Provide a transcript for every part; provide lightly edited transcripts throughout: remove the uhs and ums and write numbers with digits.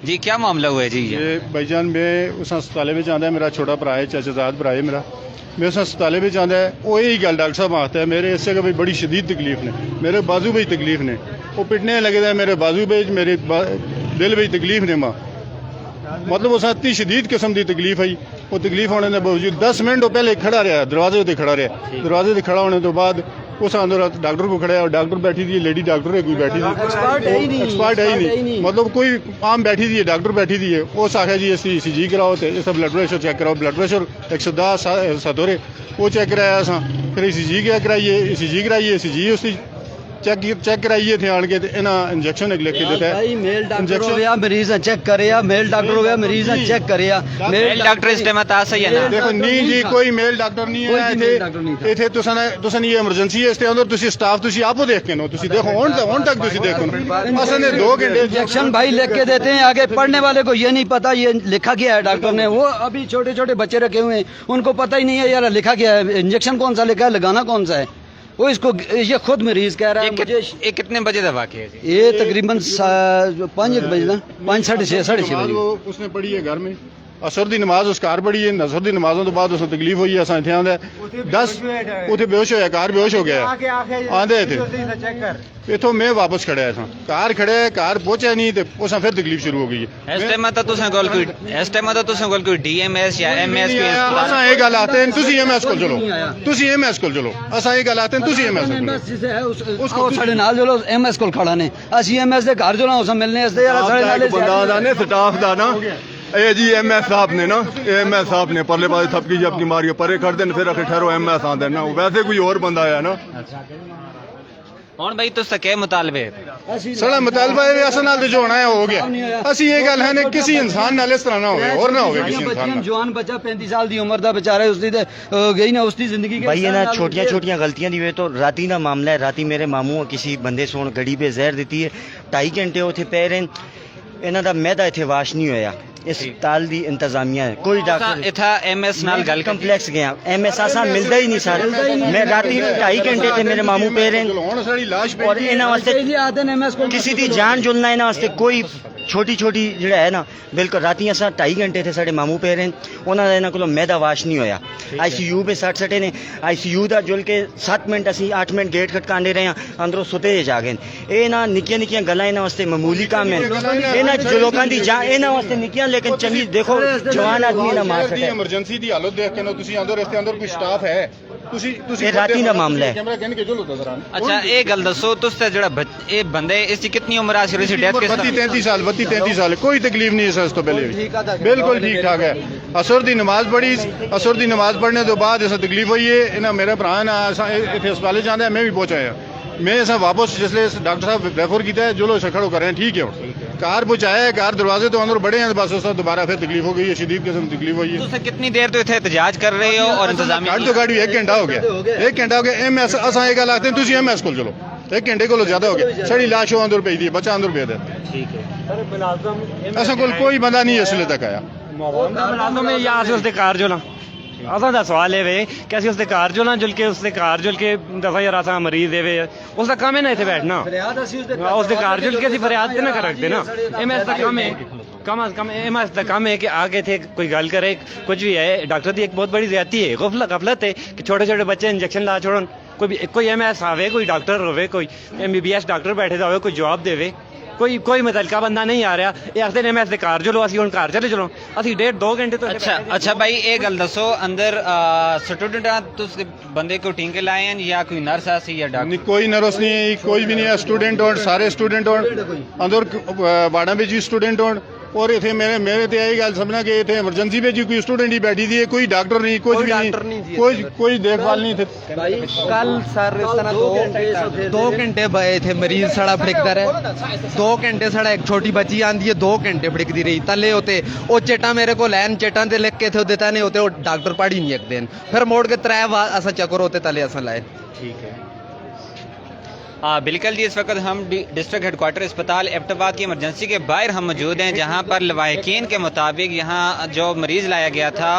जी क्या मामला हुआ है जी? ये भाईजान मैं उस हस्पताले में जाना है, मेरा छोटा भरा है, चाचाजाद भरा है मेरा। मैं उस हस्पताले में जाना है, वो यही गल डॉक्टर साहब आखता है मेरे इससे कभी बड़ी शदीद तकलीफ ने, मेरे बाजू में तकलीफ ने, वो पिटने लगे थे मेरे बाजू में, मेरे दिल में तकलीफ ने माँ, मतलब उस इतनी शदीद किस्म की तकलीफ आई। वो तकलीफ होने के बावजूद 10 मिनट वो पहले खड़ा रहा, दरवाजे पर खड़ा रहा, दरवाजे से खड़ा होने तो बाद उस अंदर डॉक्टर को खड़ा और डॉक्टर बैठी थी, लेडी डॉक्टर है कोई बैठी थी, एक्सपर्ट है ही नहीं, मतलब कोई आम बैठी थी, डॉक्टर बैठी थी। उस आखिया जी असी ECG कराओ तो इस ब्लड प्रेशर चेक कराओ, ब्लड प्रेशर 110 सतोरे वो चेक कराया असा, फिर ECG क्या कराइए, ECG उसकी चेक कराइए थे आन के इन्हें इंजेक्शन लिख के देता है। मेल डॉक्टर हो गया मरीज चेक करे, मेल डॉक्टर हो गया मरीज चेक करे, मेल डॉक्टर इस टाइम आ सही है ना? देखो नहीं जी कोई मेल डॉक्टर नहीं है इथे, तुसन ये एमरजेंसी है, इसके अंदर तुसी स्टाफ तुसी आपो देख के नो, तुसी देखो ऑन तक तुसी देखो असल में 2 घंटे इंजेक्शन भाई लिख के देते हैं, आगे पढ़ने वाले को ये नहीं पता ये लिखा गया है डॉक्टर ने। वो अभी छोटे छोटे बच्चे रखे हुए हैं, उनको पता ही नहीं है यार लिखा गया है, इंजेक्शन कौन सा लिखा है, लगाना कौन सा है, वो इसको ये खुद मरीज कह रहा है। ये कितने बजे का वाक़या है जी? ये तकरीबन 5 बजे ना, 5 साढ़े छः बजे उसने पढ़ी है घर में, असर दी नमाज उस कार पढ़ी है, असर दी नमाजों तो बाद उसमें तकलीफ हुई है, असा इतने आंदा 10 उथे बेहोश होया, कार बेहोश हो गया आंदे थे इथों मैं वापस खड़ा है, कार खड़े कार पहुंचा नहीं तो उस फिर तकलीफ शुरू हो गई है। इस टाइम तो तुसें कोल कोई DMS या MS असा ये गल आते हैं तुसी MS कोल चलो, तुसी MS कोल चलो, असा ये गल आते हैं तुसी MS उसको साढ़े नाल जो MS कोल खड़ा ने, ਅਸੀਂ MS ਦੇ ਘਰ ਜੋ ਨਾ ਉਸ ਮਿਲਨੇ ਅਸਤੇ ਯਾਰ ਸਾਡੇ ਨਾਲ ਬੰਦਾ ਦਾ ਨੇ ਸਟਾਫ ਦਾ ਨਾ ਇਹ ਜੀ MS ਸਾਹਿਬ ਨੇ ਨਾ, MS ਸਾਹਿਬ ਨੇ ਪਰਲੇ ਪਾਸੇ ਥਪਕੀ ਜੀ ਆਪਣੀ ਮਾਰੀ ਪਰੇ ਖੜਦੇ ਨੇ, ਫਿਰ ਅਖੇ ਠਹਿਰੋ MS ਆਂਦੇ ਨਾ, ਵੈਸੇ ਕੋਈ ਹੋਰ ਬੰਦਾ ਆਇਆ ਨਾ। ਹੁਣ ਬਈ ਤੁਸੀਂ क्या मुतालबे साढ़ा मुतालबा है असल नाल जो होना है हो गया, ਅਸੀਂ ये गल है ने किसी इंसान नाल इस तरह ना होवे और ना होवे किसी इंसान नाल। जवान बच्चा 35 साल दी उम्र दा बेचारा उसदी ते गई ना उसदी जिंदगी भाई ये ना छोटियां गलतियां दी वे तो राती दा मामला है। राती मेरे मामू किसी बंदे सोन गड़ी पे जहर दी है, 2.5 घंटे उत्थे पै रहे, इन्हां दा मैदा इत्थे वाश नहीं होया, अस्पताल दी इंतजामिया है कोई डॉक्टर इथा MS नाल गल कंप्लेक्स गया, MS आसा मिलदा ही नहीं सर। मैं राती 2.5 घंटे थे मेरे मामू पे रहे और इन्हां वास्ते किसी दी जान जुलना इन्हां वास्ते कोई छोटी जिहड़ा है ना बिल्कुल। राती असां 2.5 घंटे थे साढ़े मामू पे रहे, उन्हां दा इन्हां कोलों मैदा वाश नहीं होया, ICU पे सटे ने, ICU दा जुल के 7 मिनट असीं 8 मिनट गेट खटकांदे रहे, अंदरों सुते जा गए। ये ना निक्कियां गल्लां इन्हां वास्ते मामूली काम है, इन्हां जो लोकां दी जान इन्हां वास्ते निक्कियां लेकिन चंगी देखो जवान आदमी ना मार सके। इमरजेंसी दी हालत देख के नो तुसी अंदर इसके अंदर कोई स्टाफ है ये राती दा मामला है। कैमरा कहन के चलो नजर आन। अच्छा ये गल दसो तुस जेड़ा ये बंदे इसकी कितनी उम्र आ सी डेथ के 32-33 साल कोई तकलीफ नहीं है, तो पहले बिल्कुल ठीक ठाक है। असर दी नमाज पढ़ी, असर दी नमाज पढ़ने तो बाद ऐसा तकलीफ हुई है, इन्हें मेरा भरा ना इतने अस्पताल जाना है, मैं भी पहुंचाया, मैं ऐसा वापस जिसले डॉक्टर साहब रेफर किया है जो लोग खड़ो कर रहे हैं ठीक है, कार पहुंचाया है, कार दरवाजे तो अंदर बड़े हैं, बस उस दोबारा फिर तकलीफ हो गई है, शदीद किस्म तकलीफ हुई है। तुस कितनी देर तो इथे एहतजाज कर रहे हो और इंतजामिया तो गाड़ी 1 घंटा हो गया, 1 घंटा हो गया। MS असा ये गल आते हैं तुसी MS कोल चलो, 1 घंटे को ज्यादा हो गया, साड़ी लाश अंदर भेज दी, बच्चा अंदर भेज दे, ठीक है। ऐसा कोई बंदा नहीं इसलिए तक आया। असा दा सवाल है वे कि असं उसके घर जो ना जुल के दफा यार असा मरीज देवे उसका काम है ना इतने बैठना, उसके घर जुल के असं फरियाद ना कर रखते ना। MS का काम है, कम अज कम MS का काम है कि आगे थे कोई गल करे कुछ भी है। डॉक्टर की एक बहुत बड़ी ज्यादती है, गफलत है कि छोटे छोटे बच्चे इंजेक्शन ला छोड़न, कोई MS आवे, कोई डॉक्टर होवे, कोई MBBS डॉक्टर बैठे हो, कोई जवाब देवे, कोई मुतलका बंदा नहीं आ रहा। ये आखते ने MS घर चलो, असी हुण घर चले चलो, असी 1.5-2 घंटे तो अच्छा भाई ये गल दसो अंदर स्टूडेंट तुस बंदे को टीके लाए हैं या कोई नर्स आसी या डॉक्टर? कोई नर्स नहीं है, कोई भी नहीं है, स्टूडेंट और सारे स्टूडेंट और अंदर वाड़ा में जी स्टूडेंट और और इतने मेरे तो यही गल समझना कि इतने एमरजेंसी में जी कोई स्टूडेंट ही बैठी थी, कोई डॉक्टर नहीं, कुछ भी नहीं, कोई देखभाल नहीं थे। कल सर इस तरह 2 घंटे बए थे, मरीज साड़ा फड़कता रहे, 2 घंटे साड़ा एक छोटी बच्ची आंदी है 2 घंटे फड़कती रही, तले होते वो चेटा मेरे को लैन चेटा ते लिख के थे देता नहीं होते, वो डॉक्टर पढ़ी नहीं एक दिन, फिर मोड़ के 3 असा चक्कर होते तले असा लाए। ठीक है बिल्कुल जी, इस वक्त हम डिस्ट्रिक्ट हेडक्वार्टर अस्पताल एबटाबाद की इमरजेंसी के बाहर हम मौजूद हैं, जहां पर लवाहिकीन के मुताबिक यहां जो मरीज़ लाया गया था,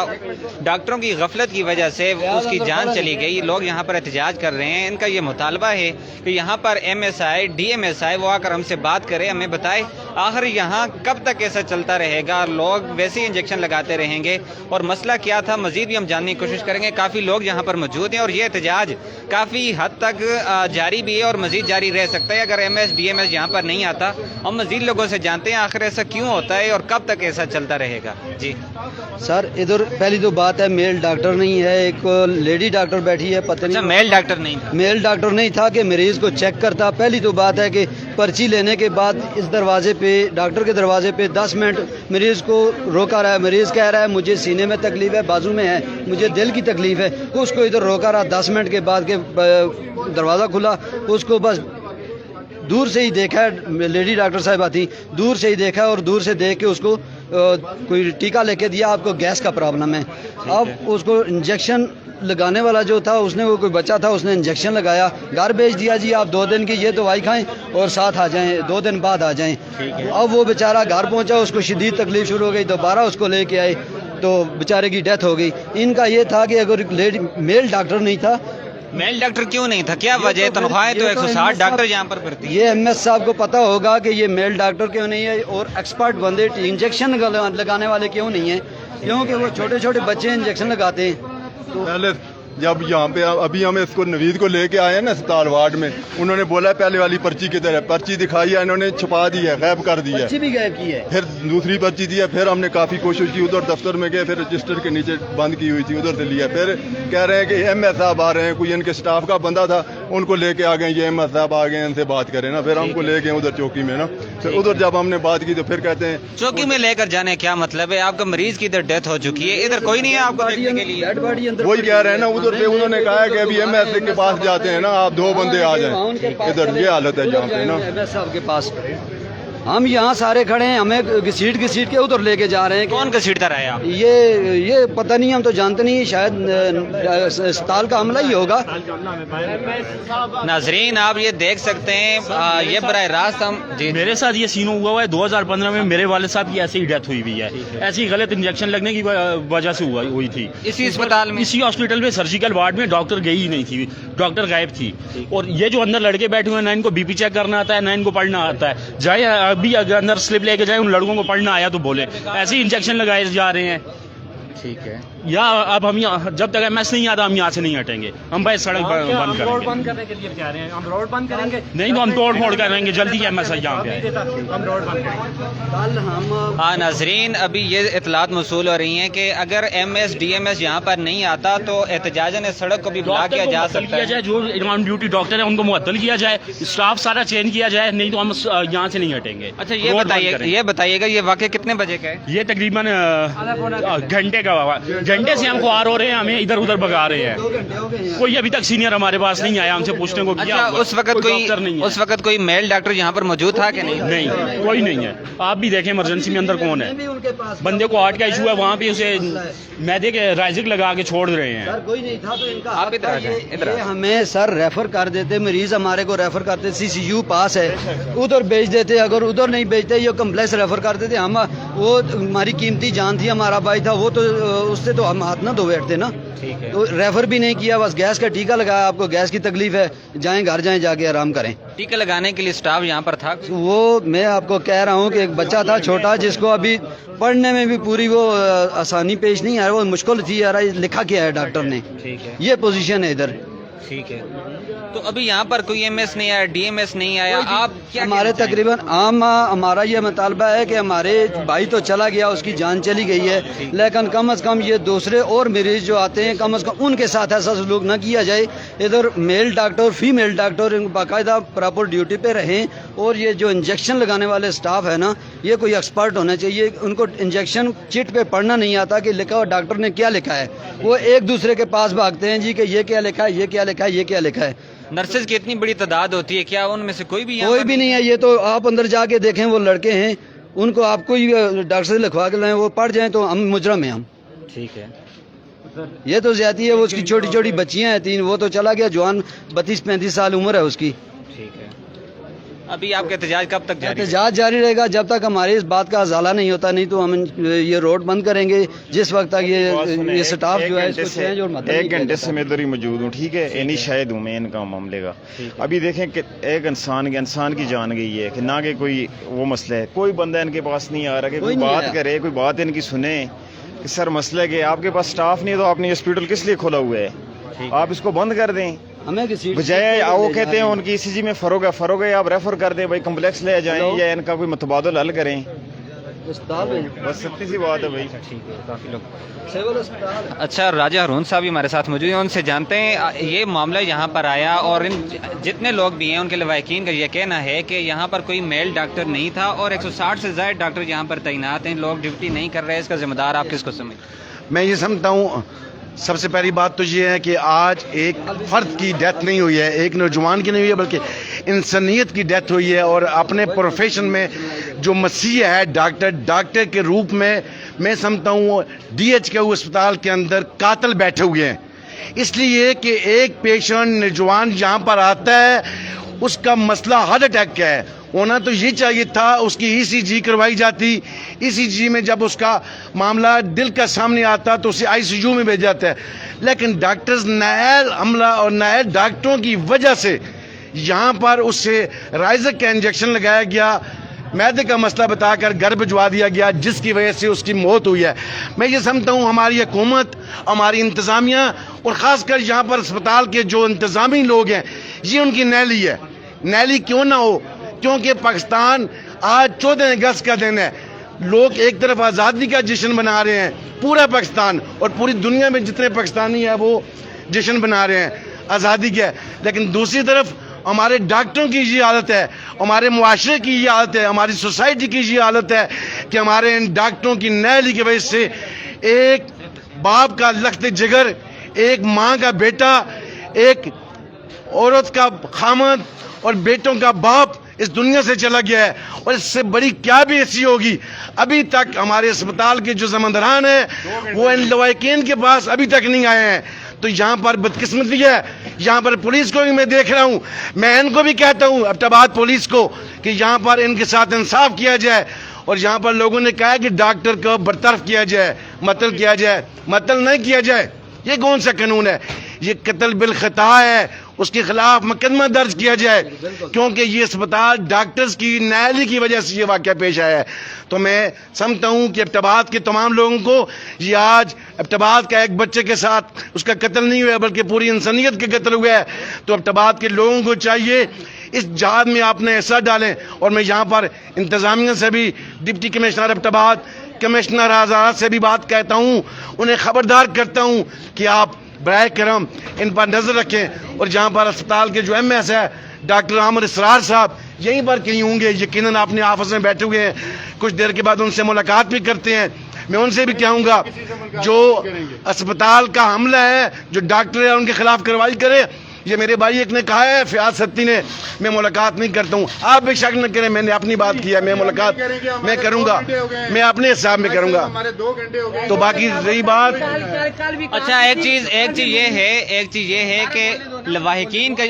डॉक्टरों की गफलत की वजह से उसकी जान चली गई। लोग यहां पर एहतजाज कर रहे हैं। इनका ये मुतालबा है कि यहां पर MSI DMSI वो आकर हमसे बात करें, हमें बताए आखिर यहाँ कब तक ऐसा चलता रहेगा, लोग वैसे ही इंजेक्शन लगाते रहेंगे और मसला क्या था मज़ीद भी हम जानने की कोशिश करेंगे। काफ़ी लोग यहाँ पर मौजूद हैं और ये एहतजाज काफ़ी हद तक जारी भी है और मज़ीद जारी रह सकता है अगर MS DMS यहाँ पर नहीं आता। हम मज़ीद लोगों से जानते हैं आखिर ऐसा क्यों होता है और कब तक ऐसा चलता रहेगा। जी सर, इधर पहली तो बात है मेल डॉक्टर नहीं है, एक लेडी डॉक्टर बैठी है, पता नहीं मेल डॉक्टर नहीं था। मेल डॉक्टर नहीं था कि मरीज को चेक करता। पहली तो बात है कि पर्ची लेने के बाद इस दरवाजे पे, डॉक्टर के दरवाजे पे 10 मिनट मरीज को रोका रहा है। मरीज कह रहा है मुझे सीने में तकलीफ है, बाजू में है, मुझे दिल की तकलीफ है, उसको इधर रोका रहा। 10 मिनट के बाद के दरवाज़ा खुला, उसको बस दूर से ही देखा है, लेडी डॉक्टर साहब आती, दूर से ही देखा और दूर से देख के उसको कोई टीका लेके दिया, आपको गैस का प्रॉब्लम है। अब उसको इंजेक्शन लगाने वाला जो था, उसने वो कोई बच्चा था, उसने इंजेक्शन लगाया, घर भेज दिया जी आप 2 दिन की ये दवाई खाएं और साथ आ जाएं, 2 दिन बाद आ जाएं। अब वो बेचारा घर पहुंचा, उसको शदीद तकलीफ शुरू हो गई, दोबारा उसको लेके आए तो बेचारे की डेथ हो गई। इनका ये था कि अगर मेल डॉक्टर नहीं था। मेल डॉक्टर क्यों नहीं था, क्या वजह? तनख्वाहें तो 160 डॉक्टर यहाँ पर भर्ती हैं। ये MS साहब को पता होगा कि ये मेल डॉक्टर क्यों नहीं है और एक्सपर्ट बंदे इंजेक्शन लगाने वाले क्यों नहीं है, क्योंकि वो छोटे छोटे बच्चे इंजेक्शन लगाते हैं। पहले जब यहाँ पे अभी हम इसको नवीद को लेके आए हैं ना अस्पताल वार्ड में, उन्होंने बोला पहले वाली पर्ची की तरह, पर्ची दिखाई है, इन्होंने छुपा दी है, गायब कर दी है, पर्ची भी गायब की है। फिर दूसरी पर्ची दी है, फिर हमने काफ़ी कोशिश की, उधर दफ्तर में गए, फिर रजिस्टर के नीचे बंद की हुई थी, उधर से लिया। फिर कह रहे हैं कि MS साहब आ रहे हैं, कोई इनके स्टाफ का बंदा था, उनको लेके आ गए, ये MS साहब आ गए, इनसे बात करें ना। फिर हमको ले गए उधर चौकी में ना, फिर उधर जब हमने बात की तो फिर कहते हैं चौकी में लेकर जाने क्या मतलब है? आपका मरीज की इधर डेथ हो चुकी है, इधर कोई नहीं है आपको देखने के लिए। वही कह रहे हैं ना, उधर से उन्होंने कहा है कि अभी MS के पास जाते हैं ना, आप 2 बंदे आ जाएं। इधर ये हालत है यहाँ पे ना। MS साहब के पास हम यहाँ सारे खड़े हैं, हमें घसीट के उधर लेके जा रहे हैं। कौन घसीटता रहा है आप? ये पता नहीं, हम तो जानते नहीं, शायद अस्पताल का अमला ही होगा। नाजरीन आप ये देख सकते हैं, ये बराह रास्त हम जी मेरे साथ ये सीन हुआ है 2015 में, मेरे वाले साहब की ऐसे ही डेथ हुई है, ऐसी गलत इंजेक्शन लगने की वजह से हुई थी। इसी अस्पताल में, इसी हॉस्पिटल में सर्जिकल वार्ड में डॉक्टर गई ही नहीं थी, डॉक्टर गायब थी। और ये जो अंदर लड़के बैठे हुए हैं, ना इनको BP चेक करना आता है, ना इनको पढ़ना आता है। जाए अभी अगर अंदर स्लिप लेके जाए, उन लड़कों को पढ़ना आया तो बोले, ऐसे ही इंजेक्शन लगाए जा रहे हैं। ठीक है, या अब हम यहाँ जब तक MS नहीं आता हम यहाँ से नहीं हटेंगे, हम भाई सड़क बंद करेंगे। रोड बंद करने के लिए कह रहे हैं, हम रोड बंद करेंगे, नहीं तो हम तोड़ फोड़ करेंगे, जल्दी MS यहाँ पे आए। हम रोड बंद करेंगे। कल हम हाँ नाजरीन, अभी ये इतलात मौसूल हो रही हैं कि अगर MS DMS यहाँ पर नहीं आता तो एहतजाजन सड़क को भी ब्लॉक किया जा सकता है। जाए, जो ऑन ड्यूटी डॉक्टर है उनको मुअत्तल किया जाए, स्टाफ सारा चेंज किया जाए, नहीं तो हम यहाँ से नहीं हटेंगे। अच्छा ये बताइएगा ये वाकई कितने बजे का है? ये तकरीबन घंटे का, घंटे से हम ख्वार हो रहे हैं, हमें इधर उधर भगा रहे हैं। कोई अभी तक सीनियर हमारे पास नहीं आया हमसे पूछने को। अच्छा, उस वक्त कोई मेल डॉक्टर यहाँ पर मौजूद था कि नहीं? नहीं, कोई नहीं है। आप भी देखें इमरजेंसी में अंदर कौन है। बंदे को हार्ट का इशू है, वहाँ पे उसे मैदे के राइजिक लगा के छोड़ रहे हैं। सर कोई नहीं था तो इनका आप इधर आ जाएं, इधर आ जाएं। हमें सर रेफर कर देते, मरीज हमारे को रेफर करते, CCU पास है, उधर भेज देते। अगर उधर नहीं भेजते, ये कम्प्लेक्स रेफर कर देते, हम वो हमारी कीमती जान थी, हमारा भाई था, वो तो उससे तो हम हाथ ना धो बैठते ना। ठीक है, तो रेफर भी नहीं किया, बस गैस का टीका लगाया, आपको गैस की तकलीफ है, जाएं घर जाएं, जाके आराम करें। टीका लगाने के लिए स्टाफ यहाँ पर था? वो मैं आपको कह रहा हूँ कि एक बच्चा था छोटा, जिसको अभी पढ़ने में भी पूरी वो आसानी पेश नहीं आ रही, वो मुश्किल थी यार, लिखा किया है डॉक्टर ने। ठीक है, ये पोजीशन है इधर। ठीक है। तो अभी यहाँ पर कोई MS नहीं आया, DMS नहीं आया, आप क्या हमारे कहना तकरीबन आम हमारा ये मुतालबा है कि हमारे भाई तो चला गया, उसकी जान चली गई है, लेकिन कम से कम ये दूसरे और मरीज जो आते हैं, कम से कम उनके साथ ऐसा सलूक ना किया जाए। इधर मेल डॉक्टर फीमेल डॉक्टर बाकायदा प्रॉपर ड्यूटी पे रहें, और ये जो इंजेक्शन लगाने वाले स्टाफ है ना, ये कोई एक्सपर्ट होना चाहिए। उनको इंजेक्शन चिट पे पढ़ना नहीं आता कि लिखा हुआ डॉक्टर ने क्या लिखा है, वो एक दूसरे के पास भागते हैं जी कि ये क्या लिखा है, ये क्या लिखा है, ये क्या लिखा है। नर्सेज की इतनी बड़ी तादाद होती है, क्या उनमें से कोई भी यहाँ कोई पर भी नहीं है। ये तो आप अंदर जाके देखें, वो लड़के हैं, उनको आप कोई डॉक्टर से लिखवा के लाएं, वो पढ़ जाएं तो हम मुजरम हैं हम। ठीक है, ये तो ज्यादा है। वो उसकी छोटी छोटी बच्चियां हैं 3, वो तो चला गया जवान, 32-35 साल उम्र है उसकी। ठीक है, अभी आपका एहतजाज कब तक जारी है? एहतजाज जारी रहेगा जब तक हमारी इस बात का अजाला नहीं होता, नहीं तो हम ये रोड बंद करेंगे जिस वक्त तक ये स्टाफ जो है इसको चेंज और मदद एक घंटे से मैं इधर ही मौजूद हूँ, ठीक है, यानी शायद हूँ मैं इनका मामले का। अभी देखें कि एक इंसान की जान गई है कि ना कि कोई वो मसला है, कोई बंदा इनके पास नहीं आ रहा कि कोई बात करे, कोई बात इनकी सुने कि सर मसला है कि आपके पास स्टाफ नहीं है तो आपने हॉस्पिटल किस लिए खोला हुआ है, आप इसको बंद कर दें। हमें किसी बजाय वो कहते हैं उनकी ECG में फरोग है आप रेफर कर दें, भाई कम्प्लेक्स ले जाएं या इनका कोई मुतबादल हल करें, बस सत्ती सी बात है भाई। ठीक है, काफ़ी लोग। अच्छा, राजा हारून साहब भी हमारे साथ मौजूद हैं, उनसे जानते हैं ये मामला यहाँ पर आया और इन जितने लोग भी हैं उनके लवाहिकीन का ये कहना है कि यहाँ पर कोई मेल डॉक्टर नहीं था और 160 से ज़्यादा डॉक्टर यहाँ पर तैनात हैं, लोग ड्यूटी नहीं कर रहे, इसका जिम्मेदार आप किसको समझते? मैं ये समझता हूँ, सबसे पहली बात तो ये है कि आज एक फर्द की डेथ नहीं हुई है, एक नौजवान की नहीं हुई है, बल्कि इंसानियत की डेथ हुई है। और अपने प्रोफेशन में जो मसीह है डॉक्टर के रूप में मैं समझता हूँ DHQ अस्पताल के अंदर कातिल बैठे हुए हैं, इसलिए कि एक पेशेंट नौजवान यहाँ पर आता है, उसका मसला हार्ट अटैक का है, होना तो ये चाहिए था उसकी ECG करवाई जाती, ECG में जब उसका मामला दिल का सामने आता तो उसे ICU में भेजा जाता है, लेकिन डॉक्टर्स नायल अमला और नायल डॉक्टरों की वजह से यहाँ पर उससे राइजर का इंजेक्शन लगाया गया, मैदे का मसला बताकर घर भिजवा दिया गया, जिसकी वजह से उसकी मौत हुई है। मैं ये समझता हूँ हमारी हुकूमत, हमारी इंतज़ामिया और ख़ासकर यहाँ पर अस्पताल के जो इंतज़ामी लोग हैं, ये उनकी नैली है। नैली क्यों ना हो, क्योंकि पाकिस्तान आज 14 अगस्त का दिन है, लोग एक तरफ आज़ादी का जश्न बना रहे हैं, पूरा पाकिस्तान और पूरी दुनिया में जितने पाकिस्तानी हैं वो जश्न मना रहे हैं आज़ादी का, लेकिन दूसरी तरफ हमारे डॉक्टरों की ये हालत है, हमारे मुआशरे की ये हालत है, हमारी सोसाइटी की ये हालत है कि हमारे इन डॉक्टरों की नैली की वजह से एक बाप का लख्त जिगर, एक माँ का बेटा, एक औरत का खामद और बेटों का बाप इस दुनिया से चला गया है, और इससे बड़ी क्या भी ऐसी होगी। अभी तक हमारे अस्पताल के जो ज़िम्मेदारान हैं वो इन लवाहिकीन के पास अभी तक नहीं आए हैं, तो यहाँ पर बदकिस्मती है। यहाँ पर पुलिस को भी मैं देख रहा हूँ, मैं इनको भी कहता हूँ एबटाबाद पुलिस को कि यहाँ पर इनके साथ इंसाफ किया जाए, और यहाँ पर लोगों ने कहा है कि डॉक्टर को बरतरफ किया जाए, मतल किया जाए, मतल नहीं किया जाए। ये कौन सा कानून है? ये कत्ल बिल खता है, उसके खिलाफ मुकदमा दर्ज किया जाए, क्योंकि ये अस्पताल डॉक्टर्स की नाअहली की वजह से ये वाक़या पेश आया है। तो मैं समझता हूँ कि एबटाबाद के तमाम लोगों को ये आज एबटाबाद का एक बच्चे के साथ उसका कत्ल नहीं हुआ बल्कि पूरी इंसानियत के कत्ल हुआ है, तो एबटाबाद के लोगों को चाहिए इस जहाद में आपने हिस्सा डालें। और मैं यहाँ पर इंतज़ामिया से भी, डिप्टी कमिश्नर एबटाबाद, कमिश्नर आज़ाद से भी बात कहता हूँ, उन्हें खबरदार करता हूँ कि आप बराए करम इन पर नज़र रखें। और जहाँ पर अस्पताल के जो MS है डॉक्टर आमिर इसरार साहब यहीं पर कहीं होंगे, यकीनन अपने ऑफिस में बैठे हुए हैं, कुछ देर के बाद उनसे मुलाकात भी करते हैं। मैं उनसे भी कहूँगा जो अस्पताल का हमला है, जो डॉक्टर है उनके खिलाफ कार्रवाई करे। ये मेरे भाई एक ने कहा है, फयाज सत्ती ने, मैं मुलाकात नहीं करता हूँ, आप भी शक न करें, मैंने अपनी बात की है, मैं मुलाकात मैं करूँगा, मैं अपने हिसाब में करूँगा। तो बाकी रही बात, अच्छा एक चीज ये है कि लवाहिकीन का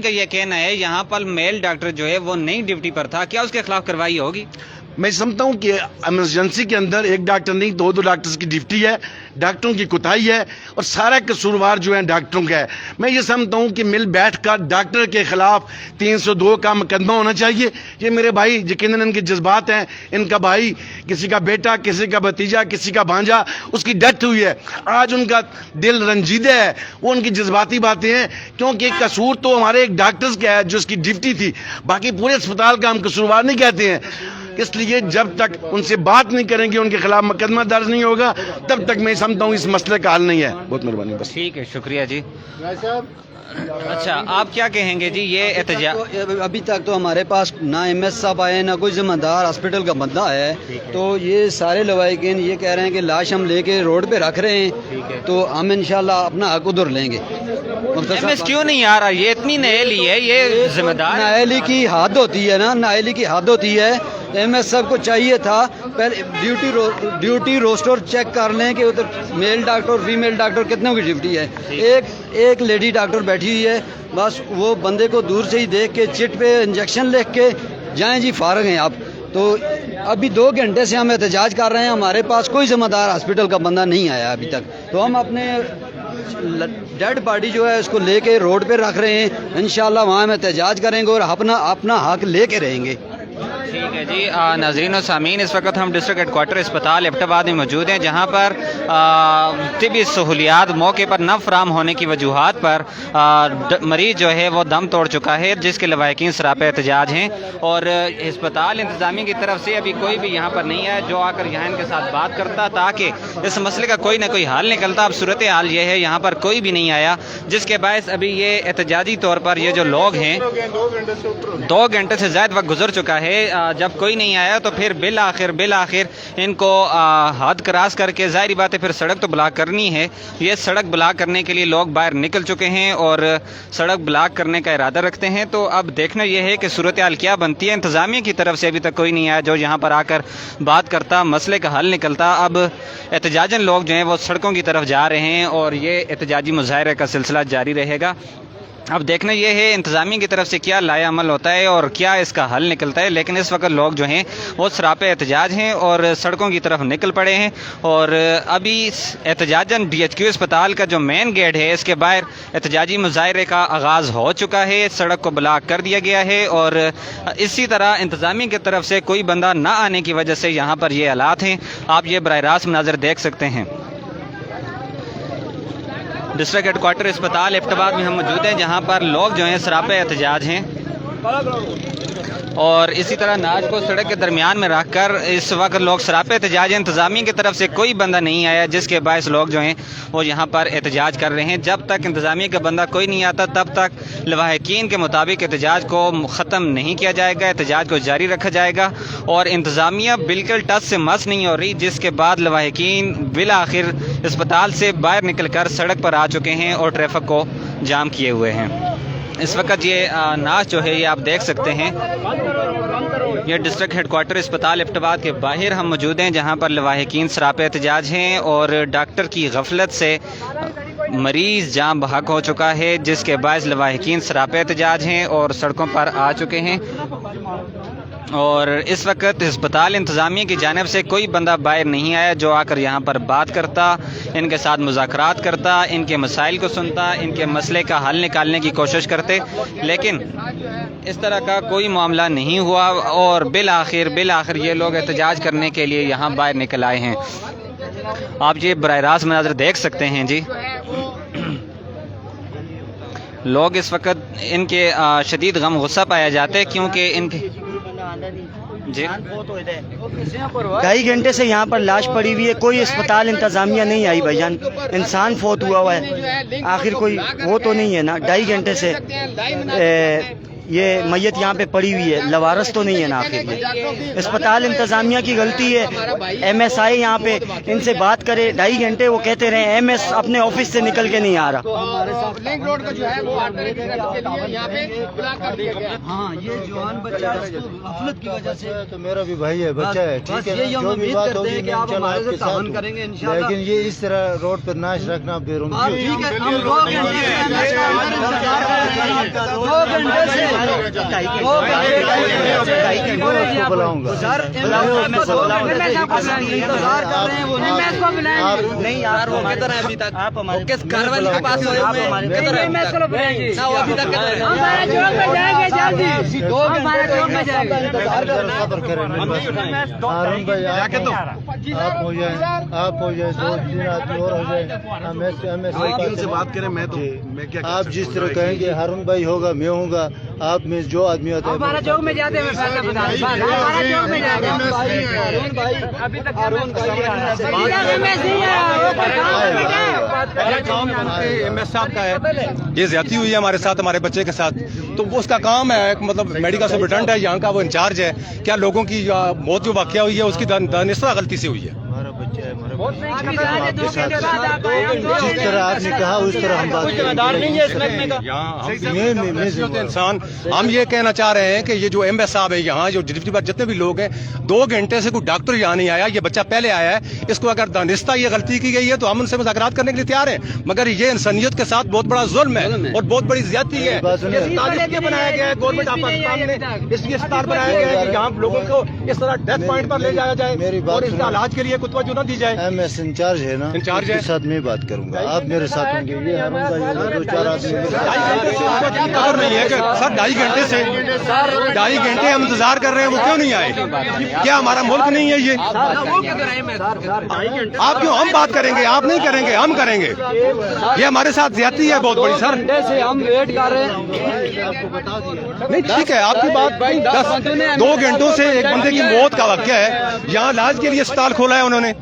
ये कहना है यहाँ पर मेल डॉक्टर जो है वो नई ड्यूटी पर था, क्या उसके खिलाफ कार्रवाई होगी? मैं समझता हूँ कि इमरजेंसी के अंदर एक डॉक्टर नहीं, दो डॉक्टर्स की ड्यूटी है, डॉक्टरों की कोताही है और सारा कसूरवार जो है डॉक्टरों का है। मैं ये समझता हूँ कि मिल बैठकर डॉक्टर के खिलाफ 302 का मुकदमा होना चाहिए। ये मेरे भाई यकीनन इनके जज्बात हैं, इनका भाई, किसी का बेटा, किसी का भतीजा, किसी का भांजा, उसकी डेथ हुई है, आज उनका दिल रंजीदा है, वो उनकी जज्बाती बातें हैं, क्योंकि कसूर तो हमारे एक डॉक्टर्स का है जो उसकी ड्यूटी थी, बाकी पूरे अस्पताल का हम कसूरवार नहीं कहते हैं। इसलिए जब तक उनसे बात नहीं करेंगे, उनके खिलाफ मुकदमा दर्ज नहीं होगा, तब तक मैं समझता हूँ इस मसले का हल नहीं है। बहुत मेहरबानी, बस। ठीक है, शुक्रिया जी। अच्छा आप क्या कहेंगे जी? ये एहतजाज अभी तक तो हमारे पास ना MS साहब आए, ना कोई जिम्मेदार हॉस्पिटल का बंदा है, तो ये सारे लवाहिकीन ये कह रहे हैं कि लाश हम लेके रोड पे रख रहे हैं, तो हम इंशाल्लाह अपना हक उधर लेंगे। MS क्यों नहीं आ रहा? ये इतनी नाअहली है, ये जिम्मेदार नाअहली की हद होती है ना, नाअहली की हद होती है MS صاحب کو چاہیے تھا پہلے ڈیوٹی روسٹر چیک کر لیں کہ ادھر میل ڈاکٹر اور فیمیل ڈاکٹر کتنوں کی ڈیوٹی ہے. ایک لیڈی ڈاکٹر بیٹھی ہوئی ہے, بس وہ بندے کو دور سے ہی دیکھ کے چٹ پہ انجیکشن لکھ کے جائیں جی فارغ ہیں آپ. تو ابھی 2 گھنٹے سے ہم احتجاج کر رہے ہیں, ہمارے پاس کوئی ذمہ دار ہاسپٹل کا بندہ نہیں آیا ابھی تک. تو ہم اپنے ڈیڈ باڈی جو ہے اس کو لے کے روڈ پہ رکھ رہے ہیں, انشاءاللہ وہاں ہم احتجاج کریں گے اور اپنا حق لے کے رہیں گے. ٹھیک ہے جی. ناظرین و سامعین, اس وقت ہم ڈسٹرکٹ ہیڈ کوارٹر اسپتال ایبٹ آباد میں موجود ہیں, جہاں پر طبی سہولیات موقع پر نہ فراہم ہونے کی وجوہات پر مریض جو ہے وہ دم توڑ چکا ہے, جس کے لواحقین سراپے احتجاج ہیں. اور اسپتال انتظامیہ کی طرف سے ابھی کوئی بھی یہاں پر نہیں ہے جو آ کر یہاں ان کے ساتھ بات کرتا تاکہ اس مسئلے کا کوئی نہ کوئی حل نکلتا. اب صورتحال یہ ہے یہاں پر کوئی بھی نہیں آیا, جس کے باعث ابھی یہ احتجاجی طور پر یہ جو لوگ ہیں 2 گھنٹے سے زائد وقت گزر چکا ہے. جب کوئی نہیں آیا تو پھر بالآخر ان کو حد کراس کر کے ظاہری بات ہے پھر سڑک تو بلاک کرنی ہے. یہ سڑک بلاک کرنے کے لیے لوگ باہر نکل چکے ہیں اور سڑک بلاک کرنے کا ارادہ رکھتے ہیں. تو اب دیکھنا یہ ہے کہ صورتحال کیا بنتی ہے. انتظامیہ کی طرف سے ابھی تک کوئی نہیں آیا جو یہاں پر آ کر بات کرتا, مسئلے کا حل نکلتا. اب احتجاجن لوگ جو ہیں وہ سڑکوں کی طرف جا رہے ہیں اور یہ احتجاجی مظاہرے کا سلسلہ جاری رہے گا. اب دیکھنا یہ ہے انتظامیہ کی طرف سے کیا لائے عمل ہوتا ہے اور کیا اس کا حل نکلتا ہے. لیکن اس وقت لوگ جو ہیں وہ سراپے احتجاج ہیں اور سڑکوں کی طرف نکل پڑے ہیں. اور ابھی احتجاجاً DHQ اسپتال کا جو مین گیٹ ہے اس کے باہر احتجاجی مظاہرے کا آغاز ہو چکا ہے, سڑک کو بلاک کر دیا گیا ہے. اور اسی طرح انتظامیہ کی طرف سے کوئی بندہ نہ آنے کی وجہ سے یہاں پر یہ حالات ہیں. آپ یہ براہ راست مناظر دیکھ سکتے ہیں. ڈسٹرکٹ ہیڈ کوارٹر اسپتال ایبٹ آباد میں ہم موجود ہیں, جہاں پر لوگ جو ہیں سراپے احتجاج ہیں اور اسی طرح ناج کو سڑک کے درمیان میں رکھ کر اس وقت لوگ سراپے احتجاج ہیں. انتظامیہ کی طرف سے کوئی بندہ نہیں آیا, جس کے باعث لوگ جو ہیں وہ یہاں پر احتجاج کر رہے ہیں. جب تک انتظامیہ کا بندہ کوئی نہیں آتا تب تک لواحقین کے مطابق احتجاج کو ختم نہیں کیا جائے گا, احتجاج کو جاری رکھا جائے گا. اور انتظامیہ بالکل ٹچ سے مس نہیں ہو رہی, جس کے بعد لواحقین بالآخر اسپتال سے باہر نکل کر سڑک پر آ چکے ہیں اور ٹریفک کو جام کیے ہوئے ہیں. اس وقت یہ ناچ جو ہے یہ آپ دیکھ سکتے ہیں, یہ ڈسٹرکٹ ہیڈ کوارٹر اسپتال ایبٹ آباد کے باہر ہم موجود ہیں, جہاں پر لواحقین سراپے احتجاج ہیں اور ڈاکٹر کی غفلت سے مریض جاں بحق ہو چکا ہے, جس کے باعث لواحقین سراپے احتجاج ہیں اور سڑکوں پر آ چکے ہیں. اور اس وقت اسپتال انتظامیہ کی جانب سے کوئی بندہ باہر نہیں آیا جو آ کر یہاں پر بات کرتا, ان کے ساتھ مذاکرات کرتا, ان کے مسائل کو سنتا, ان کے مسئلے کا حل نکالنے کی کوشش کرتے. لیکن اس طرح کا کوئی معاملہ نہیں ہوا اور بالآخر یہ لوگ احتجاج کرنے کے لیے یہاں باہر نکل آئے ہیں. آپ یہ براہ راست مناظر دیکھ سکتے ہیں جی. لوگ اس وقت ان کے شدید غم غصہ پایا جاتے ہیں کیونکہ ان کے جی 2.5 گھنٹے سے یہاں پر لاش پڑی ہوئی ہے, کوئی اسپتال انتظامیہ نہیں آئی بھائی جان. انسان فوت ہوا ہے, آخر کوئی وہ تو نہیں ہے نا. 2.5 گھنٹے سے یہ میت یہاں پہ پڑی ہوئی ہے, لوارث تو نہیں ہے نا. آخر یہ اسپتال انتظامیہ کی غلطی ہے. MSI یہاں پہ ان سے بات کرے, 2.5 گھنٹے وہ کہتے رہے MS اپنے آفس سے نکل کے نہیں آ رہا. لنک روڈ کا جو ہے وہ 8 بجے کے لیے یہاں پہ بلاک کر دیا گیا. ہاں یہ جوان بچہ اس کو غفلت کی وجہ سے, تو میرا بھی بھائی ہے, بچہ ہے, ٹھیک ہے, یہی ہم جو بھی امید بات کرتے ہوگی ہیں کہ آپ ہمارے سے تعاون کریں گے انشاءاللہ. لیکن یہ اس طرح روڈ پر ناش رکھنا بے ٹھیک رحمتی ہے, ہم 2 گھنٹے سے بلاؤں گا. نہیں یار وہ کدھر ہے ابھی تک, آپ کس کاروائی کے پاس ہوئے ہوئے ہیں, نہ وہ ابھی تک کدھر ہارون بھائی آپ ہو جائیں, آپ ہو جائیں, 2-3 آدمی اور ہو جائیں, سے بات کریں. میں تو میں کیا آپ جس طرح کہیں گے ہارون بھائی ہوگا, میں ہوں گا, آپ میں جو آدمی آتا ہے ہمارا چوک میں جاتے ہیں, ہمارا چوک میں جاتے ہیں. یہ زیادتی ہوئی ہے ہمارے ساتھ, ہمارے بچے کے ساتھ, تو اس کا کام ہے, مطلب میڈیکل سپرنٹینڈنٹ ہے یہاں کا, وہ انچارج ہے. کیا لوگوں کی موت جو واقعہ ہوئی ہے اس کی دانستہ غلطی سے ہوئی ہے, जिस तरह आपने कहा उस तरह हम बात इंसान हम ये कहना चाह रहे हैं कि ये जो एमएस साहब है यहाँ जो डिप्टी पर जितने भी लोग हैं 2 घंटे से कोई डॉक्टर यहाँ नहीं आया, ये बच्चा पहले आया है, इसको अगर दानिस्ता ये गलती की गई है तो हम उनसे मुज़ाकरात करने के लिए तैयार हैं, मगर ये इंसानियत के साथ बहुत बड़ा जुल्म है और बहुत बड़ी ज्यादती है। ये अस्पताल इसलिए बनाया गया है, गवर्नमेंट ऑफ पाकिस्तान ने इसलिए अस्पताल बनाया गया है कि यहाँ लोगों को इस तरह डेथ पॉइंट पर ले जाया जाए और इसका इलाज के लिए कुछ तवज्जो न दी जाए। एमएस इंचार्ज है ना, इंचार्ज है, उसके साथ मैं बात करूंगा, आप मेरे साथ होंगे। ये हारून भाई होगा, 2-4 आदमी खबर नहीं है कि सर 2.5 घंटे से 2.5 घंटे हम इंतजार कर रहे हैं, वो क्यों नहीं आए? क्या हमारा मुल्क नहीं है ये? आप क्यों? हम बात करेंगे, आप नहीं करेंगे, हम करेंगे। ये हमारे साथ ज्यादती है बहुत बड़ी सर। से हम वेट कर रहे हैं। नहीं ठीक है आपकी बात, 2 घंटों से एक बंदे की मौत का वाक़या है, यहाँ इलाज के लिए अस्पताल खोला है उन्होंने,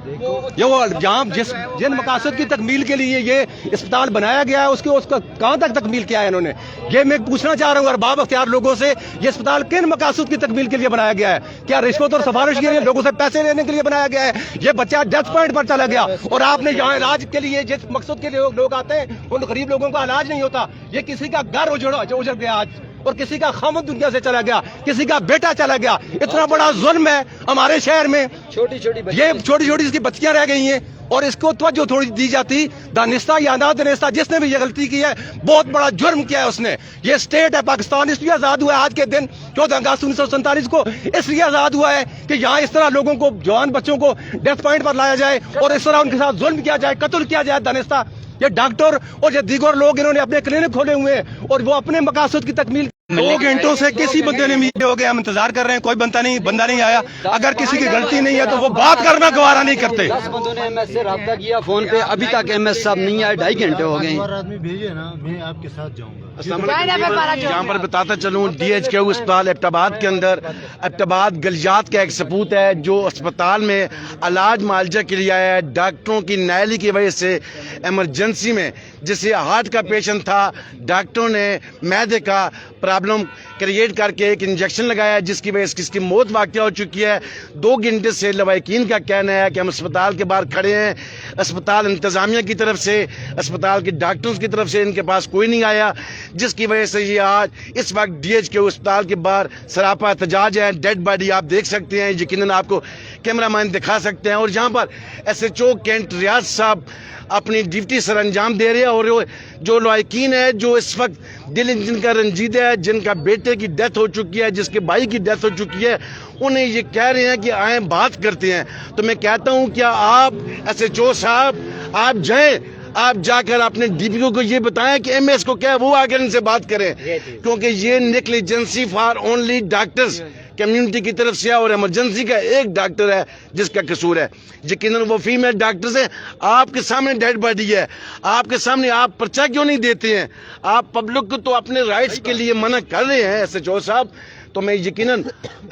ये वो जहाँ जिन मकासद की तकमील के लिए ये अस्पताल बनाया गया है उसका कहाँ तक तकमील किया है इन्होंने? ये मैं पूछना चाह रहा हूँ अरबाब अख्तियार लोगों से, ये अस्पताल किन मकासद की तकमील के लिए बनाया गया है? क्या रिश्वत और सिफारिश के लिए, लोगों से पैसे लेने के लिए बनाया गया है? ये बच्चा डेथ पॉइंट पर चला गया और आपने यहाँ इलाज के लिए जिस मकसद के लिए लोग आते हैं उन गरीब लोगों का इलाज नहीं होता। ये किसी का घर उजड़ गया आज, और किसी का खामद दुनिया से चला गया, किसी का बेटा चला गया। इतना बड़ा जुल्म है हमारे शहर में, छोटी छोटी इसकी बच्चियां रह गई हैं और इसको तवज्जो थोड़ी दी जाती। दानिस्ता या ना दानिस्ता जिसने भी ये गलती की है बहुत बड़ा जुर्म किया है उसने। ये स्टेट है पाकिस्तान, इसलिए आजाद हुआ है आज के दिन 14 अगस्त 1947 को, इसलिए आजाद हुआ है कि यहाँ इस तरह लोगों को, जवान बच्चों को डेथ पॉइंट पर लाया जाए और इस तरह उनके साथ जुल्म किया जाए, कत्ल किया जाए। दानिस्ता ये डॉक्टर और ये दीगर लोग इन्होंने अपने क्लिनिक खोले हुए हैं और वो अपने मकासद की तकमील 2 घंटों से किसी बंदे ने मीडिया हो गया, हम इंतजार कर रहे हैं, कोई बंदा नहीं आया। अगर किसी की गलती नहीं है तो वो बात करना गवारा नहीं करते। 10 बंदों ने एमएस से रब्ता किया फोन पे, अभी तक एमएस साहब नहीं आए, 2.5 घंटे हो गए। आदमी भेजिए ना, मैं आपके साथ जाऊंगा। यहाँ पर बताता चलूँ DHQ अस्पताल एबटाबाद के अंदर, एबटाबाद गलियात का एक सपूत है जो अस्पताल में इलाज मुआवजा के लिए आया है। डॉक्टरों की नाअहली की वजह से इमरजेंसी में जिसे हार्ट का पेशेंट था, डॉक्टरों ने मैदे का प्रॉब्लम क्रिएट करके एक इंजेक्शन लगाया जिसकी वजह से इसकी मौत वाक़या हो चुकी है। 2 घंटे से लवाहिकीन का कहना है कि हम अस्पताल के बाहर खड़े हैं, अस्पताल इंतज़ामिया की तरफ से, अस्पताल के डॉक्टर्स की तरफ से इनके पास कोई नहीं आया, जिसकी वजह से ये आज इस वक्त DHQ अस्पताल के बाहर सरापा एहतजाज है। डेड बॉडी आप देख सकते हैं, यकीनन आपको कैमरामैन दिखा सकते हैं। और जहाँ पर SHO कैंट रियाज साहब अपनी ड्यूटी सर अंजाम दे रहे हैं और जो लवाहिकीन है, जो इस वक्त दिल जिनका रंजीदा है, जिनका बेटे की डेथ हो चुकी है, जिसके भाई की डेथ हो चुकी है, उन्हें ये कह रहे हैं कि आए बात करते हैं। तो मैं कहता हूँ क्या आप SHO साहब आप जाएं, आप जाकर अपने DPO को ये बताएं कि MS को क्या वो आकर इनसे बात करें, क्योंकि ये negligence for only doctors community की तरफ से और इमरजेंसी का एक डॉक्टर है जिसका कसूर है। यकीनन वो फीमेल डॉक्टर्स हैं। आपके सामने डेड बॉडी है, आपके सामने, आप पर्चा क्यों नहीं देते हैं? आप पब्लिक को तो अपने राइट्स के लिए मना कर रहे हैं SHO साहब। तो मैं यकीनन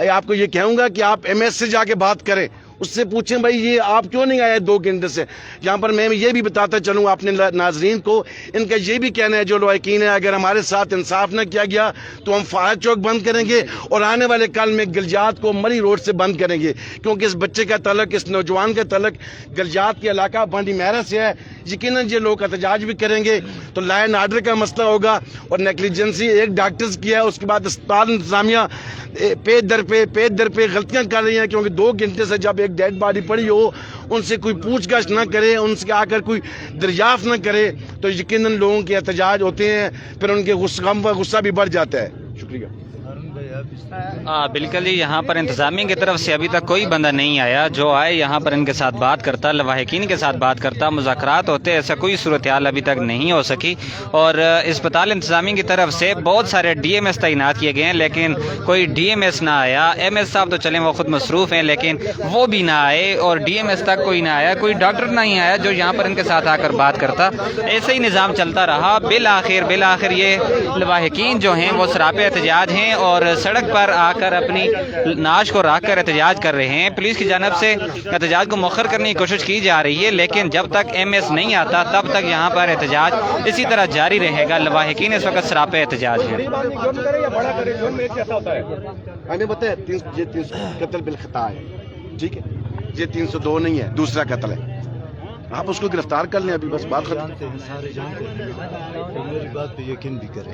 आपको ये कहूँगा कि आप MS से जाके बात करें, उससे पूछें भाई ये आप क्यों नहीं आए 2 घंटे से। यहाँ पर मैं ये भी बताता चलूँ अपने नाजरीन को, इनका ये भी कहना है जो लवाहिकीन है, अगर हमारे साथ इंसाफ न किया गया तो हम फायर चौक बंद करेंगे और आने वाले कल में गलियात को मरी रोड से बंद करेंगे, क्योंकि इस बच्चे का तलक, इस नौजवान का तलक गलियात के इलाका बांडी महरा से है। यकीनन ये लोग एहतजाज भी करेंगे तो लॉ एंड ऑर्डर का मसला होगा और नेग्लिजेंसी एक डॉक्टर्स की है, उसके बाद अस्पताल इंतजामिया पे दर पे गलतियां कर रही हैं, क्योंकि 2 घंटे से जब एक डेड बॉडी पड़ी हो उनसे कोई पूछताछ न करे, उनसे आकर कोई दरियाफ्त न करे तो यकीनन लोगों के एहतजाज होते हैं, फिर उनके गुस्सा भी बढ़ जाता है। शुक्रिया। बिल्कुल ही यहाँ पर इंतज़ामिया की तरफ से अभी तक कोई बंदा नहीं आया जो आए यहाँ पर इनके साथ बात करता, लवाहिकीन के साथ बात करता, मुज़ाकरात होते, ऐसा कोई सूरत हाल अभी तक नहीं हो सकी। और अस्पताल इंतज़ामिया की तरफ से बहुत सारे DMS तैनात किए गए हैं लेकिन कोई DMS ना आया। MS साहब तो चलें वो खुद मसरूफ़ हैं लेकिन वो भी ना आए और DMS तक कोई ना आया, कोई डॉक्टर नहीं आया जो यहाँ पर इनके साथ आकर बात करता। ऐसे ही निज़ाम चलता रहा। बिल आखिर ये लवाहिकीन जो हैं वो सरापे एहतजाज हैं और सड़क पर आकर अपनी नाश को रख कर एहतजाज कर रहे हैं। पुलिस की जानब से एहतजाज को मुअख्खर करने की कोशिश की जा रही है लेकिन जब तक MS नहीं आता तब तक यहाँ पर एहतजाज इसी तरह जारी रहेगा। लवाहिकीन इस वक्त सरापे एहतजाज हैं। मैंने बताया 300 कत्ल बिल खता है, ठीक है, ये 302 नहीं है, दूसरा कत्ल है। آپ اس کو گرفتار کر لیں ابھی، بس بات ختم. جانتے ہیں، سارے جانتے ہیں، تو میری بات پہ یقین بھی کریں.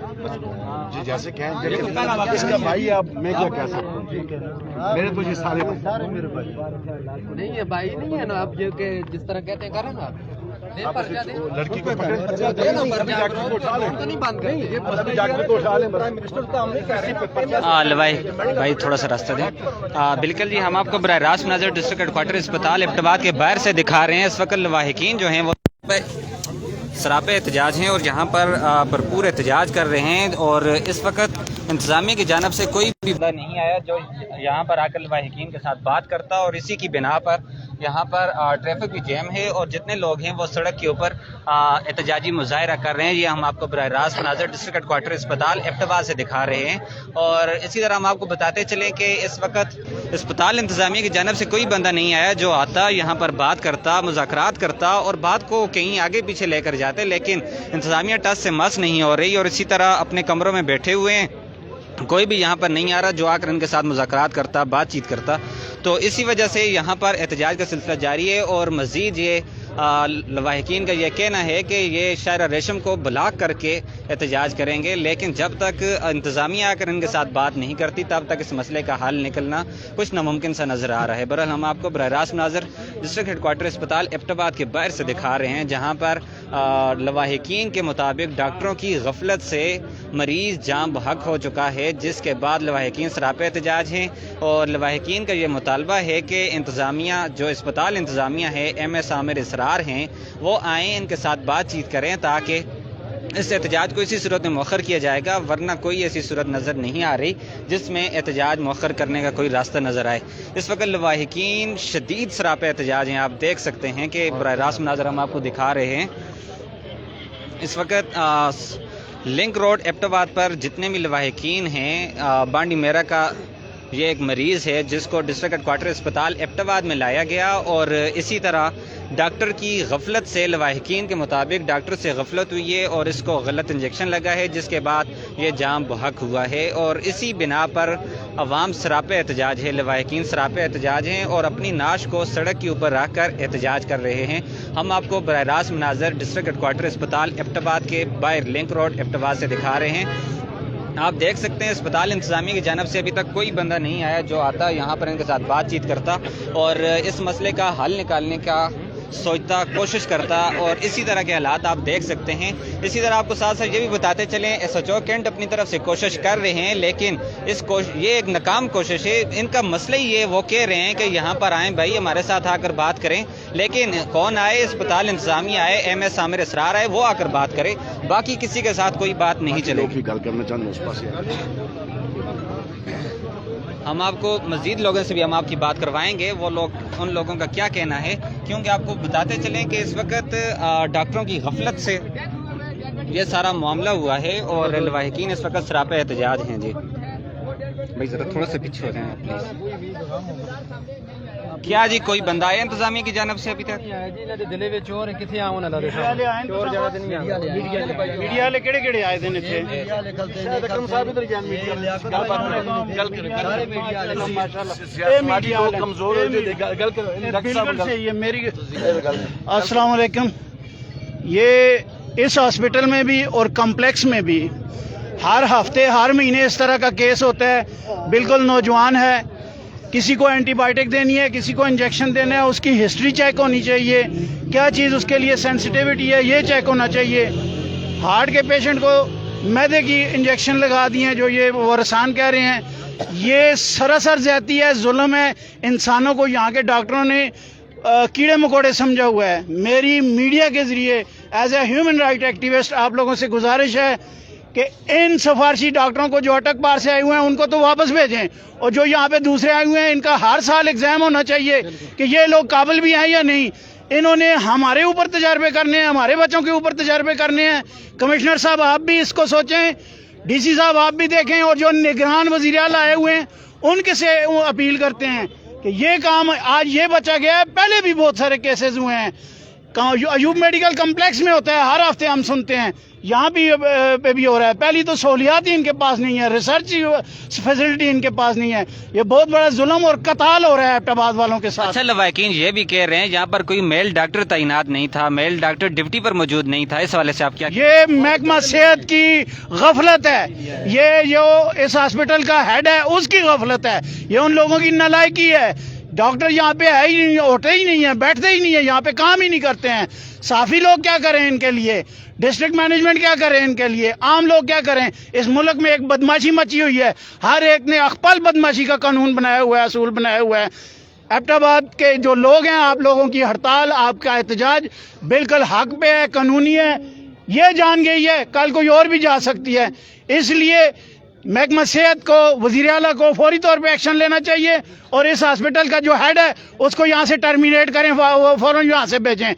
جی جیسے کہیں اس کا بھائی آپ میں کیا کہہ سکتا ہوں، میرے تو یہ سارے میرے بھائی نہیں ہے بھائی نہیں ہے نا، آپ جو کہ جس طرح کہتے ہیں کریں نا لڑکی کو بھائی تھوڑا سا راستہ دیں. بالکل جی، ہم آپ کو براہ راست مناظر ڈسٹرکٹ ہیڈ کوارٹر اسپتال ایبٹ آباد کے باہر سے دکھا رہے ہیں. اس وقت لواحقین جو ہیں وہ سراپے احتجاج ہیں اور یہاں پر بھرپور احتجاج کر رہے ہیں، اور اس وقت انتظامیہ کی جانب سے کوئی بھی بندہ نہیں آیا جو یہاں پر آ کر لواحقین کے ساتھ بات کرتا، اور اسی کی بنا پر یہاں پر ٹریفک بھی جیم ہے اور جتنے لوگ ہیں وہ سڑک کے اوپر احتجاجی مظاہرہ کر رہے ہیں. یہ ہم آپ کو براہ راست مناظر ڈسٹرکٹ ہیڈ کوارٹر اسپتال ایبٹ آباد سے دکھا رہے ہیں. اور اسی طرح ہم آپ کو بتاتے چلیں کہ اس وقت اسپتال انتظامیہ کی جانب سے کوئی بندہ نہیں آیا جو آتا یہاں پر بات کرتا، مذاکرات کرتا اور بات کو کہیں آگے پیچھے لے کر جاتے، لیکن انتظامیہ ٹس سے مس نہیں ہو رہی اور اسی طرح اپنے کمروں میں بیٹھے ہوئے ہیں. کوئی بھی یہاں پر نہیں آ رہا جو آ کر ان کے ساتھ مذاکرات کرتا، بات چیت کرتا. تو اسی وجہ سے یہاں پر احتجاج کا سلسلہ جاری ہے، اور مزید یہ لواحقین کا یہ کہنا ہے کہ یہ شاہراہ ریشم کو بلاک کر کے احتجاج کریں گے، لیکن جب تک انتظامیہ آ کر ان کے ساتھ بات نہیں کرتی تب تک اس مسئلے کا حل نکلنا کچھ ناممکن سا نظر آ رہا ہے. بہرحال ہم آپ کو براہ راست مناظر ڈسٹرکٹ ہیڈ کوارٹر اسپتال ایبٹ آباد کے باہر سے دکھا رہے ہیں، جہاں پر لواحقین کے مطابق ڈاکٹروں کی غفلت سے مریض جاں بحق ہو چکا ہے، جس کے بعد لواحقین سراپے احتجاج ہیں. اور لواحقین کا یہ مطالبہ ہے کہ انتظامیہ جو اسپتال انتظامیہ ہے، ایم ایس عامر اسرار ہیں، وہ آئیں ان کے ساتھ بات چیت کریں تاکہ اس احتجاج کو اسی صورت میں مؤخر کیا جائے گا، ورنہ کوئی ایسی صورت نظر نہیں آ رہی جس میں احتجاج مؤخر کرنے کا کوئی راستہ نظر آئے. اس وقت لواحقین شدید سراپے احتجاج ہیں. آپ دیکھ سکتے ہیں کہ براہ راست مناظر ہم آپ کو دکھا رہے ہیں. اس وقت لنک روڈ ایبٹ آباد پر جتنے بھی لواحقین ہیں، بانڈی میرا کا یہ ایک مریض ہے جس کو ڈسٹرکٹ ہیڈ کوارٹر اسپتال ایبٹ آباد میں لایا گیا، اور اسی طرح ڈاکٹر کی غفلت سے لواحقین کے مطابق ڈاکٹر سے غفلت ہوئی ہے اور اس کو غلط انجیکشن لگا ہے، جس کے بعد یہ جاں بحق ہوا ہے. اور اسی بنا پر عوام سراپے احتجاج ہے، لواحقین سراپے احتجاج ہیں اور اپنی نعش کو سڑک کے اوپر رکھ کر احتجاج کر رہے ہیں. ہم آپ کو براہ راست مناظر ڈسٹرکٹ ہیڈ کوارٹر اسپتال ایبٹ آباد کے باہر لنک روڈ ایبٹ آباد سے دکھا رہے ہیں. آپ دیکھ سکتے ہیں اسپتال انتظامیہ کی جانب سے ابھی تک کوئی بندہ نہیں آیا جو آتا یہاں پر ان کے ساتھ بات چیت کرتا اور اس مسئلے کا حل نکالنے کا سوچتا، کوشش کرتا. اور اسی طرح کے حالات آپ دیکھ سکتے ہیں. اسی طرح آپ کو ساتھ ساتھ یہ بھی بتاتے چلیں ایس ایچ او کینٹ اپنی طرف سے کوشش کر رہے ہیں، لیکن یہ ایک ناکام کوشش ہے. ان کا مسئلہ ہی ہے، وہ کہہ رہے ہیں کہ یہاں پر آئیں بھائی، ہمارے ساتھ آ کر بات کریں، لیکن کون آئے؟ اسپتال انتظامیہ آئے، ایم ایس عامر اسرار آئے، وہ آ کر بات کرے، باقی کسی کے ساتھ کوئی بات نہیں چلے گی. ہم آپ کو مزید لوگوں سے بھی ہم آپ کی بات کروائیں گے، وہ لوگ ان لوگوں کا کیا کہنا ہے، کیونکہ آپ کو بتاتے چلیں کہ اس وقت ڈاکٹروں کی غفلت سے یہ سارا معاملہ ہوا ہے اور لواحقین اس وقت سراپے احتجاج ہیں. جی بھائی ذرا تھوڑا سا پیچھے ہو جائیں آپ پلیز. کیا جی کوئی بندہ آیا انتظامیہ کی جانب سے ابھی تک؟ میڈیا والے کہڑے کہڑے آئے تھے السلام علیکم. یہ اس ہاسپٹل میں بھی اور کمپلیکس میں بھی ہر ہفتے ہر مہینے اس طرح کا کیس ہوتا ہے. بالکل نوجوان ہے، کسی کو اینٹی بائیوٹک دینی ہے، کسی کو انجیکشن دینا ہے، اس کی ہسٹری چیک ہونی چاہیے، کیا چیز اس کے لیے سینسٹیوٹی ہے یہ چیک ہونا چاہیے. ہارٹ کے پیشنٹ کو میدے کی انجیکشن لگا دی ہیں جو یہ ورسان کہہ رہے ہیں. یہ سراسر زیادتی ہے، ظلم ہے. انسانوں کو یہاں کے ڈاکٹروں نے کیڑے مکوڑے سمجھا ہوا ہے. میری میڈیا کے ذریعے as a human right activist آپ لوگوں سے گزارش ہے کہ ان سفارشی ڈاکٹروں کو جو اٹک پار سے آئے ہوئے ہیں ان کو تو واپس بھیجیں، اور جو یہاں پہ دوسرے آئے ہوئے ہیں ان کا ہر سال ایگزام ہونا چاہیے کہ یہ لوگ قابل بھی ہیں یا نہیں. انہوں نے ہمارے اوپر تجربے کرنے ہیں، ہمارے بچوں کے اوپر تجربے کرنے ہیں. کمشنر صاحب آپ بھی اس کو سوچیں، ڈی سی صاحب آپ بھی دیکھیں، اور جو نگران وزیر اعلیٰ آئے ہوئے ہیں ان کے سے اپیل کرتے ہیں کہ یہ کام آج یہ بچا گیا ہے، پہلے بھی بہت سارے کیسز ہوئے ہیں. अयूब मेडिकल कम्प्लेक्स में होता है, हर हफ्ते हम सुनते हैं, यहाँ भी हो रहा है। पहली तो सहूलियात ही इनके पास नहीं है, रिसर्च फैसिलिटी इनके पास नहीं है। ये बहुत बड़ा जुल्म और कताल हो रहा है एबटाबाद वालों के साथ। अच्छा, लवाकिन ये भी कह रहे हैं यहाँ पर कोई मेल डॉक्टर तैनात नहीं था, मेल डॉक्टर ड्यूटी पर मौजूद नहीं था, इस हवाले से आप क्या? ये महकमा सेहत की गफलत है, ये जो इस हॉस्पिटल का हेड है उसकी गफलत है, ये उन लोगों की नालायकी है। डॉक्टर यहाँ पे है ही नहीं, होते ही नहीं है, बैठते ही नहीं है, यहाँ पे काम ही नहीं करते हैं। साफी लोग क्या करें इनके लिए, डिस्ट्रिक्ट मैनेजमेंट क्या करें इनके लिए, आम लोग क्या करें? इस मुल्क में एक बदमाशी मची हुई है, हर एक ने अखपल बदमाशी का कानून बनाया हुआ है, असूल बनाया हुआ है। एबटाबाद के जो लोग हैं, आप लोगों की हड़ताल, आपका एहतजाज बिल्कुल हक पे है, कानूनी है, ये जान गई है, कल कोई और भी जा सकती है। इसलिए महकमा सेहत को, वज़ीर आला को फौरी तौर पे एक्शन लेना चाहिए और इस हॉस्पिटल का जो हेड है उसको यहाँ से टर्मिनेट करें, वो फौरन यहाँ से भेजें।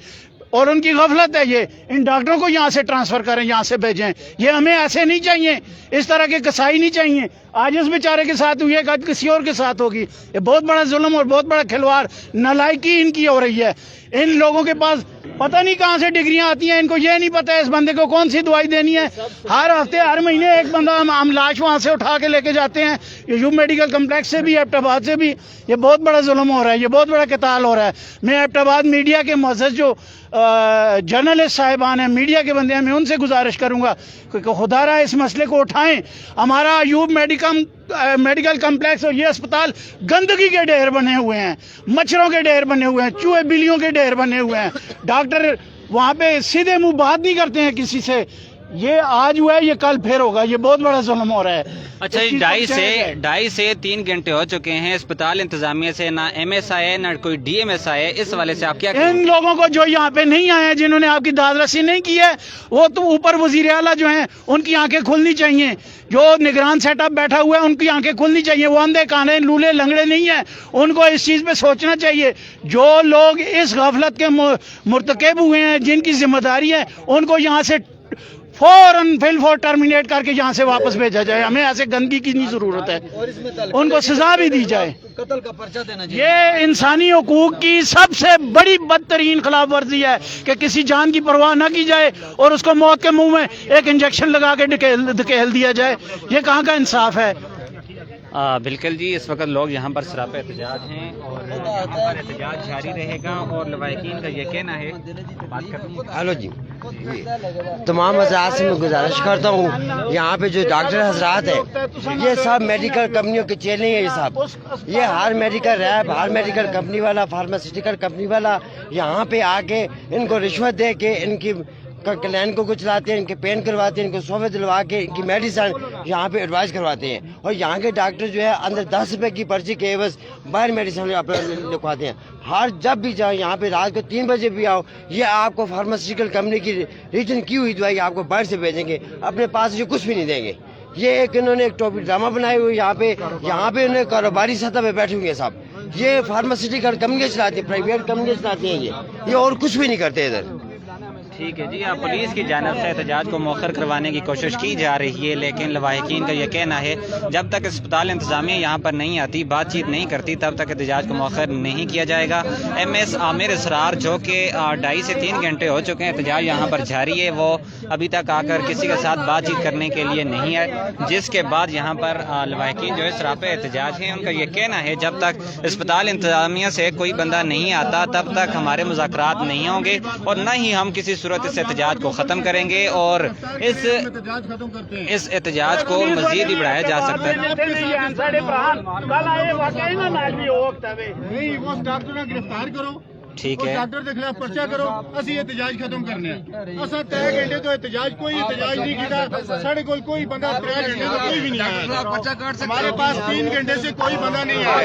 और उनकी गफलत है ये, इन डॉक्टरों को यहाँ से ट्रांसफ़र करें, यहाँ से भेजें। ये हमें ऐसे नहीं चाहिए, इस तरह के कसाई नहीं चाहिए। आज इस बेचारे के साथ हुई है, कल किसी और के साथ होगी। ये बहुत बड़ा जुल्म और बहुत बड़ा खिलवाड़, नालायकी इनकी हो रही है। इन लोगों के पास पता नहीं कहाँ से डिग्रियां आती हैं, इनको ये नहीं पता है इस बंदे को कौन सी दवाई देनी है। हर हफ्ते, हर महीने एक बंदा हम लाश वहाँ से उठा के लेके जाते हैं, यूब मेडिकल कम्प्लेक्स से भी, एबटाबाद से भी। ये बहुत बड़ा जुल्म हो रहा है, ये बहुत बड़ा कताल हो रहा है। मैं एबटाबाद मीडिया के मुअज़्ज़ज़ जो जर्नलिस्ट साहिबान हैं, मीडिया के बंदे हैं, मैं उनसे गुजारिश करूँगा कि खुदारा इस मसले को उठाएँ। हमारा यूब मेडिकल कम्प्लेक्स और ये अस्पताल गंदगी के ढेर बने हुए हैं, मच्छरों के ढेर बने हुए हैं, चूहे बिल्लियों के ढेर बने हुए हैं। डॉक्टर वहाँ पे सीधे मुंह बात नहीं करते हैं किसी से। ये आज हुआ है, ये कल फिर होगा, ये बहुत बड़ा जुल्म हो रहा है। अच्छा, 2.5 से 3 घंटे हो चुके हैं, अस्पताल इंतजामिया से ना MSI है ना कोई DMSI है, इस वाले से आप क्या इन लोगों को जो यहाँ पे नहीं आए हैं, जिन्होंने आपकी दादरसी नहीं की है, वो तो ऊपर वजीर आला जो हैं उनकी आंखें खुलनी चाहिए। जो निगरान सेटअप बैठा हुआ है उनकी आंखें खुलनी चाहिए। वो अंधे काने लूले लंगड़े नहीं है, उनको इस चीज़ पे सोचना चाहिए। जो लोग इस गफलत के मुर्तकब हुए हैं, जिनकी जिम्मेदारी है, उनको यहाँ से फौरन फिलफौर टर्मिनेट करके यहाँ से वापस भेजा जाए। हमें ऐसे गंदगी की नहीं जरूरत है, उनको सजा भी दी जाए। कत्ल का पर्चा देना चाहिए। ये इंसानी हुकूक की सबसे बड़ी बदतरीन खिलाफ वर्जी है कि किसी जान की परवाह न की जाए और उसको मौत के मुंह में एक इंजेक्शन लगा के धकेल दिया जाए। ये कहाँ का इंसाफ है? बिल्कुल जी, इस वक्त लोग यहाँ पर सरापे एहतजाज हैं और यहाँ पर एहतजाज जारी रहेगा और लवाकिन का ये कहना है। हेलो जी, तमाम हज़रात से मैं गुजारिश करता हूँ, यहाँ पे जो डॉक्टर हजरात हैं, ये सब मेडिकल कंपनियों के चेले हैं। ये सब, ये हर मेडिकल रैप, हर मेडिकल कंपनी वाला, फार्मास्यूटिकल कंपनी वाला यहाँ पे आके इनको रिश्वत दे के इनकी क्लाइंट को कुछ चलाते हैं, इनके पेन करवाते हैं, इनको सोफे दिलवा के इनकी मेडिसिन यहाँ पे एडवाइस करवाते हैं। और यहाँ के डॉक्टर जो है अंदर 10 रुपए की पर्ची के एवज बाहर मेडिसिन लिखवाते हैं। हर जब भी जाओ यहाँ पे, रात को 3 बजे भी आओ, ये आपको फार्मास्यूटिकल कंपनी की रिटर्न की हुई दवाई आपको बाहर से भेजेंगे, अपने पास जो कुछ भी नहीं देंगे। ये एक इन्होंने एक टॉपिक ड्रामा बनाई हुई यहाँ पे इन्होंने कारोबारी सतह पे बैठे हुए हैं सब। ये फार्मास्यूटिकल कंपनी चलाते हैं, प्राइवेट कंपनी चलाते हैं ये और कुछ भी नहीं करते इधर। ठीक है जी, आप पुलिस की जानिब से एहतजाज को मौखर करवाने की कोशिश की जा रही है, लेकिन लवाहिकीन का ये कहना है जब तक अस्पताल इंतजामिया यहाँ पर नहीं आती, बातचीत नहीं करती, तब तक एहतजाज को मौखर नहीं किया जाएगा। MS आमिर इसरार जो कि 2.5 से 3 घंटे हो चुके हैं एहतजाज यहाँ पर जारी है, वो अभी तक आकर किसी के साथ बातचीत करने के लिए नहीं आए, जिसके बाद यहाँ पर लवाहिकीन जो है सरापे एहतजाज हैं। उनका ये कहना है जब तक अस्पताल इंतजामिया से कोई बंदा नहीं आता तब तक हमारे मुज़ाकरात नहीं होंगे और न ही हम किसी सूरत इस एहतजाज को ख़त्म करेंगे और इस एहतजाज को मज़ीद ही बढ़ाया जा सकता है। ठीक है, डॉक्टर के खिलाफ पर्चा करो, असी एहतजाज खत्म करने असा 3 घंटे तो एहतजाज कोई एहतजाज नहीं किया। साढ़े कोई बंदा 3 घंटे तो कोई भी नहीं आया। हमारे पास 3 घंटे से कोई बंदा नहीं आया।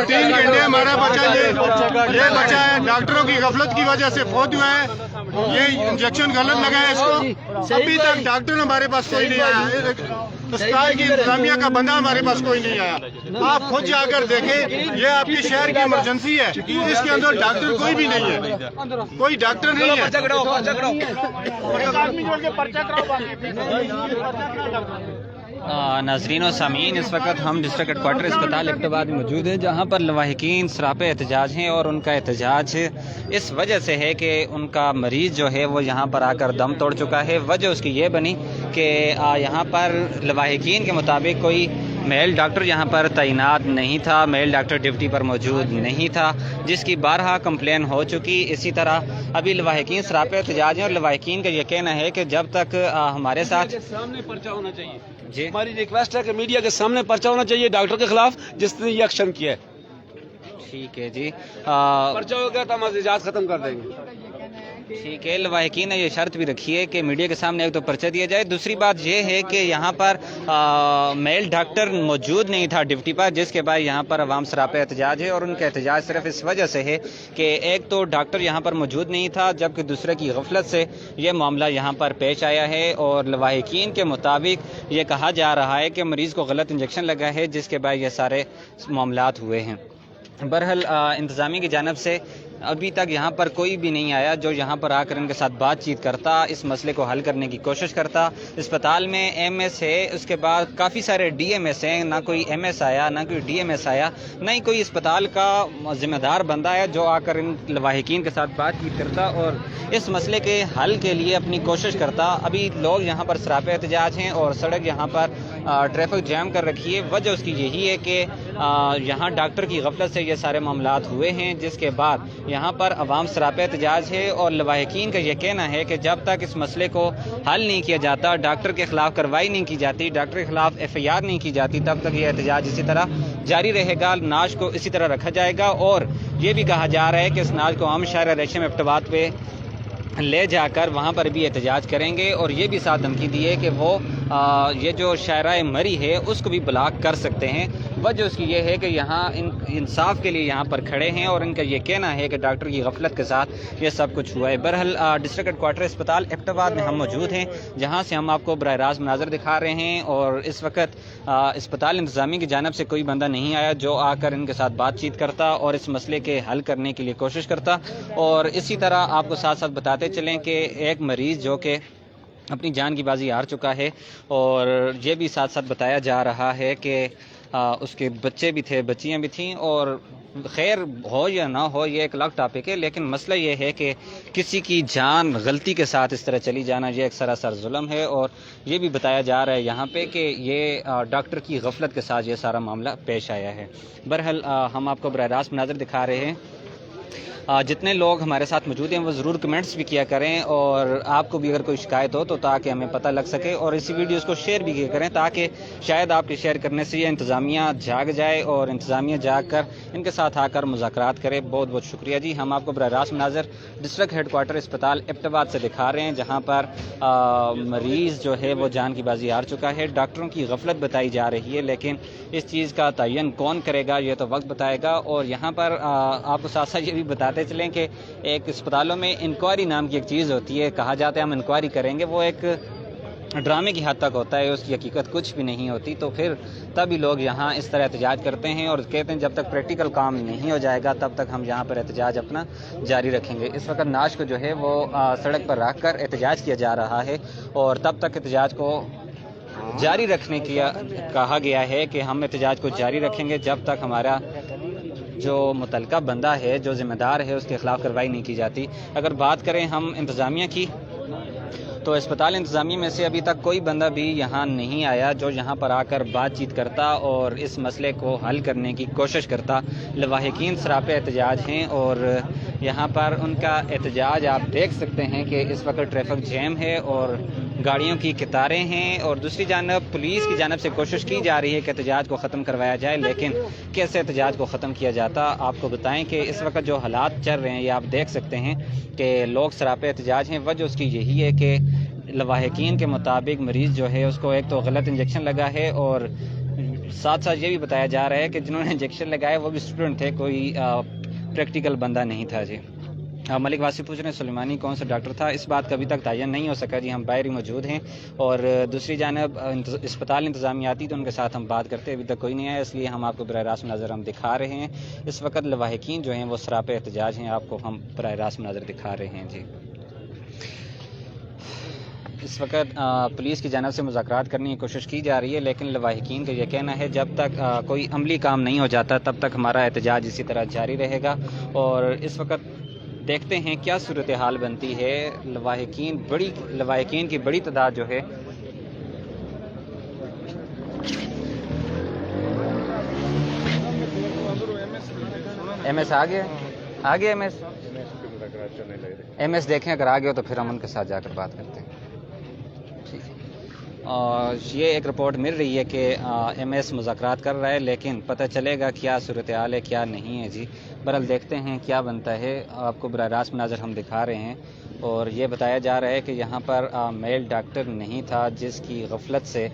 3 घंटे हमारा बच्चा ये बच्चा है, डॉक्टरों की गफलत की वजह से फौत हुआ है। ये इंजेक्शन गलत लगा है इसको। अभी तक डॉक्टर हमारे पास कोई नहीं आया, अस्पताल की इंतजामिया का बंदा हमारे पास कोई नहीं आया। आप खुद जाकर देखें, ये आपके शहर की इमरजेंसी है, इसके अंदर डॉक्टर कोई भी नहीं है, कोई डॉक्टर नहीं है। पर्चा कराओ, नाजरीन और सामीन, इस वक्त हम डिस्ट्रिक्ट हेडक्वार्टर अस्पताल एबटाबाद में मौजूद हैं, जहाँ पर लवाहिकीन सरापे एहतजाज हैं। और उनका एहतजाज इस वजह से है कि उनका मरीज़ जो है वो यहाँ पर आकर दम तोड़ चुका है। वजह उसकी ये बनी कि यहाँ पर लवाहिकीन के मुताबिक कोई मेल डॉक्टर यहाँ पर तैनात नहीं था, मेल डॉक्टर ड्यूटी पर मौजूद नहीं था, जिसकी बारहा कंप्लेन हो चुकी। इसी तरह अभी लवाहिकीन सरापे एहतजाज हैं और लवाहिकीन का ये कहना है कि जब तक हमारे साथ सामने पर्चा होना चाहिए जी, हमारी रिक्वेस्ट है कि मीडिया के सामने पर्चा होना चाहिए डॉक्टर के खिलाफ जिसने ये एक्शन किया है। ठीक है जी, पर्चा हो गया तो हम एहतजाज खत्म कर देंगे। ठीक है। लवाहिकीन ने ये शर्त भी रखी है कि मीडिया के सामने एक तो पर्चा दिया जाए। दूसरी बात ये है कि यहाँ पर मेल डॉक्टर मौजूद नहीं था ड्यूटी पर, जिसके बाद यहाँ पर अवाम सरापे एहतजाज है। और उनका एहतजाज सिर्फ इस वजह से है कि एक तो डॉक्टर यहाँ पर मौजूद नहीं था, जबकि दूसरे की गफलत से ये मामला यहाँ पर पेश आया है। और लवाहिकीन के मुताबिक ये कहा जा रहा है कि मरीज़ को गलत इंजेक्शन लगा है, जिसके बाद ये सारे मामलात हुए हैं। बहरहाल इंतज़ामिया की जानिब से अभी तक यहाँ पर कोई भी नहीं आया जो यहाँ पर आकर इनके साथ बातचीत करता, इस मसले को हल करने की कोशिश करता। अस्पताल में एमएस है, उसके बाद काफ़ी सारे डीएमएस हैं, ना कोई एमएस आया ना कोई डीएमएस आया, ना ही कोई अस्पताल का ज़िम्मेदार बंदा है जो आकर इन लवाहिकीन के साथ बातचीत करता और इस मसले के हल के लिए अपनी कोशिश करता। अभी लोग यहाँ पर सरापे एहतजाज हैं और सड़क यहाँ पर ट्रैफिक जैम कर रखी है। वजह उसकी यही है कि यहाँ डॉक्टर की गफलत से ये सारे मामलात हुए हैं, जिसके बाद यहाँ पर अवाम सरापे एहतजाज है। और लवाहिकीन का ये कहना है कि जब तक इस मसले को हल नहीं किया जाता, डॉक्टर के खिलाफ कार्रवाई नहीं की जाती, डॉक्टर के खिलाफ FIR नहीं की जाती, तब तक ये एहतजाज इसी तरह जारी रहेगा। नाश को इसी तरह रखा जाएगा। और ये भी कहा जा रहा है कि इस नाश को हम शहर रेशम एबटाबाद पे ले जाकर वहाँ पर भी एहतजाज करेंगे। और ये भी साथ धमकी दी है कि वो ये जो शायरा मरी है उसको भी ब्लॉक कर सकते हैं। वजह उसकी ये है कि यहाँ इंसाफ के लिए यहाँ पर खड़े हैं और इनका ये कहना है कि डॉक्टर की गफलत के साथ ये सब कुछ हुआ है। बहरहाल डिस्ट्रिक्ट हेडक्वार्टर अस्पताल एबटाबाद में हम मौजूद हैं, जहाँ से हम आपको बराह रास्त मनाज़र दिखा रहे हैं। और इस वक्त अस्पताल इंतज़ामिया की जानिब से कोई बंदा नहीं आया जो आकर इनके साथ बातचीत करता और इस मसले के हल करने के लिए कोशिश करता। और इसी तरह आपको साथ साथ बताते चलें कि एक मरीज़ जो कि अपनी जान की बाजी हार चुका है, और ये भी साथ साथ बताया जा रहा है कि उसके बच्चे भी थे, बच्चियां भी थीं। और खैर हो या ना हो ये एक अलग टॉपिक है, लेकिन मसला ये है कि किसी की जान गलती के साथ इस तरह चली जाना ये एक सरासर जुल्म है। और ये भी बताया जा रहा है यहाँ पे कि ये डॉक्टर की गफलत के साथ ये सारा मामला पेश आया है। बहरहाल हम आपको बराह रास्त मनाज़र दिखा रहे हैं। जितने लोग हमारे साथ मौजूद हैं वो ज़रूर कमेंट्स भी किया करें, और आपको भी अगर कोई शिकायत हो तो ताकि हमें पता लग सके। और इसी वीडियोस को शेयर भी किया करें ताकि शायद आपके शेयर करने से ये इंतज़ामिया जाग जाए और इंतज़ामिया जाग कर इनके साथ आकर मुज़ाकरात करे। बहुत बहुत शुक्रिया जी। हम आपको बराह रास्त मनाज़र डिस्ट्रिक्ट हेडक्वार्टर अस्पताल एबटाबाद से दिखा रहे हैं, जहाँ पर मरीज़ जो है वो जान की बाजी हार चुका है। डॉक्टरों की गफलत बताई जा रही है, लेकिन इस चीज़ का तयन कौन करेगा ये तो वक्त बताएगा। और यहाँ पर आपको साथ साथ ये भी बताते चलें कि एक अस्पतालों में इंक्वायरी नाम की एक चीज़ होती है, कहा जाता है हम इंक्वायरी करेंगे, वो एक ड्रामे की हद तक होता है, उसकी हकीकत कुछ भी नहीं होती। तो फिर तभी लोग यहाँ इस तरह एहतजाज करते हैं और कहते हैं जब तक प्रैक्टिकल काम नहीं हो जाएगा तब तक हम यहाँ पर एहतजाज अपना जारी रखेंगे। इस वक्त नाश को जो है वो सड़क पर रख कर एहतजाज किया जा रहा है, और तब तक एहतजाज को जारी रखने की कहा गया है कि हम एहतजाज को जारी रखेंगे जब तक हमारा जो मुतलका बंदा है, जो ज़िम्मेदार है, उसके ख़िलाफ़ कार्रवाई नहीं की जाती। अगर बात करें हम इंतज़ामिया की, तो अस्पताल इंतज़ामिया में से अभी तक कोई बंदा भी यहाँ नहीं आया जो यहाँ पर आकर बातचीत करता और इस मसले को हल करने की कोशिश करता। लवाहिकीन सरापे एहतजाज हैं और यहाँ पर उनका एहतजाज आप देख सकते हैं कि इस वक्त ट्रैफिक जैम है और गाड़ियों की कतारें हैं। और दूसरी जानब पुलिस की जानब से कोशिश की जा रही है कि एहतजाज को ख़त्म करवाया जाए, लेकिन कैसे एहतजाज को ख़त्म किया जाता। आपको बताएं कि इस वक्त जो हालात चल रहे हैं ये आप देख सकते हैं कि लोग सरापे एहतजाज हैं। वजह उसकी यही है कि लवाहिकीन के मुताबिक मरीज़ जो है उसको एक तो गलत इंजेक्शन लगा है, और साथ साथ ये भी बताया जा रहा है कि जिन्होंने इंजेक्शन लगाया वो भी स्टूडेंट थे, कोई प्रैक्टिकल बंदा नहीं था जी। मलिक वासी पूछ रहे हैं सुलेमानी कौन सा डॉक्टर था, इस बात का अभी तक तयन नहीं हो सका जी। हम बाहर ही मौजूद हैं और दूसरी जानब अस्पताल इंतज़ामिया आती तो उनके साथ हम बात करते, अभी तक कोई नहीं आया, इसलिए हम आपको बराह रास्त नज़र हम दिखा रहे हैं। इस वक्त लवाहिकीन जो हैं वो सरापे एहतजाज हैं, आपको हम बराह रास्त नज़र दिखा रहे हैं जी। اس وقت پولیس کی جانب سے مذاکرات کرنے کی کوشش کی جا رہی ہے، لیکن لواحقین کا یہ کہنا ہے جب تک کوئی عملی کام نہیں ہو جاتا تب تک ہمارا احتجاج اسی طرح جاری رہے گا. اور اس وقت دیکھتے ہیں کیا صورتحال بنتی ہے. لواحقین کی بڑی تعداد جو ہے ایم ایس آ گیا ایم ایس دیکھیں اگر آ گیا تو پھر ہم ان کے ساتھ جا کر بات کرتے ہیں. ٹھیک ہے. اور یہ ایک رپورٹ مل رہی ہے کہ ایم ایس مذاکرات کر رہا ہے، لیکن پتہ چلے گا کیا صورتحال ہے کیا نہیں ہے جی. بہرحال دیکھتے ہیں کیا بنتا ہے. آپ کو براہ راست مناظر ہم دکھا رہے ہیں اور یہ بتایا جا رہا ہے کہ یہاں پر میل ڈاکٹر نہیں تھا جس کی غفلت سے،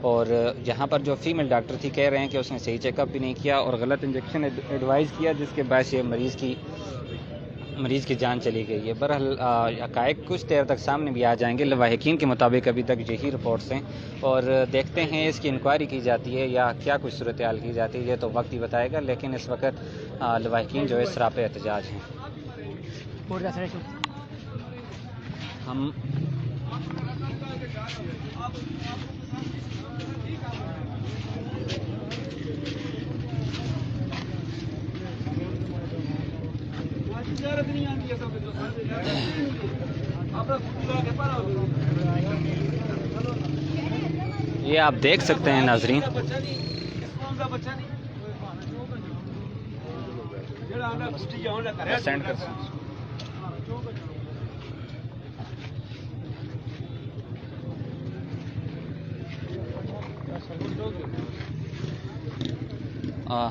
اور یہاں پر جو فیمیل ڈاکٹر تھی کہہ رہے ہیں کہ اس نے صحیح چیک اپ بھی نہیں کیا اور غلط انجیکشن ایڈوائز کیا، جس کے باعث یہ مریض کی جان چلی گئی ہے. بہرحال حقائق کچھ دیر تک سامنے بھی آ جائیں گے. لواحقین کے مطابق ابھی تک یہی رپورٹس ہیں اور دیکھتے ہیں اس کی انکوائری کی جاتی ہے یا کیا کچھ صورتحال کی جاتی ہے، یہ تو وقت ہی بتائے گا. لیکن اس وقت لواحقین جو ہے سراپے احتجاج ہیں. ہم یہ آپ دیکھ سکتے ہیں ناظرین، سینڈ کر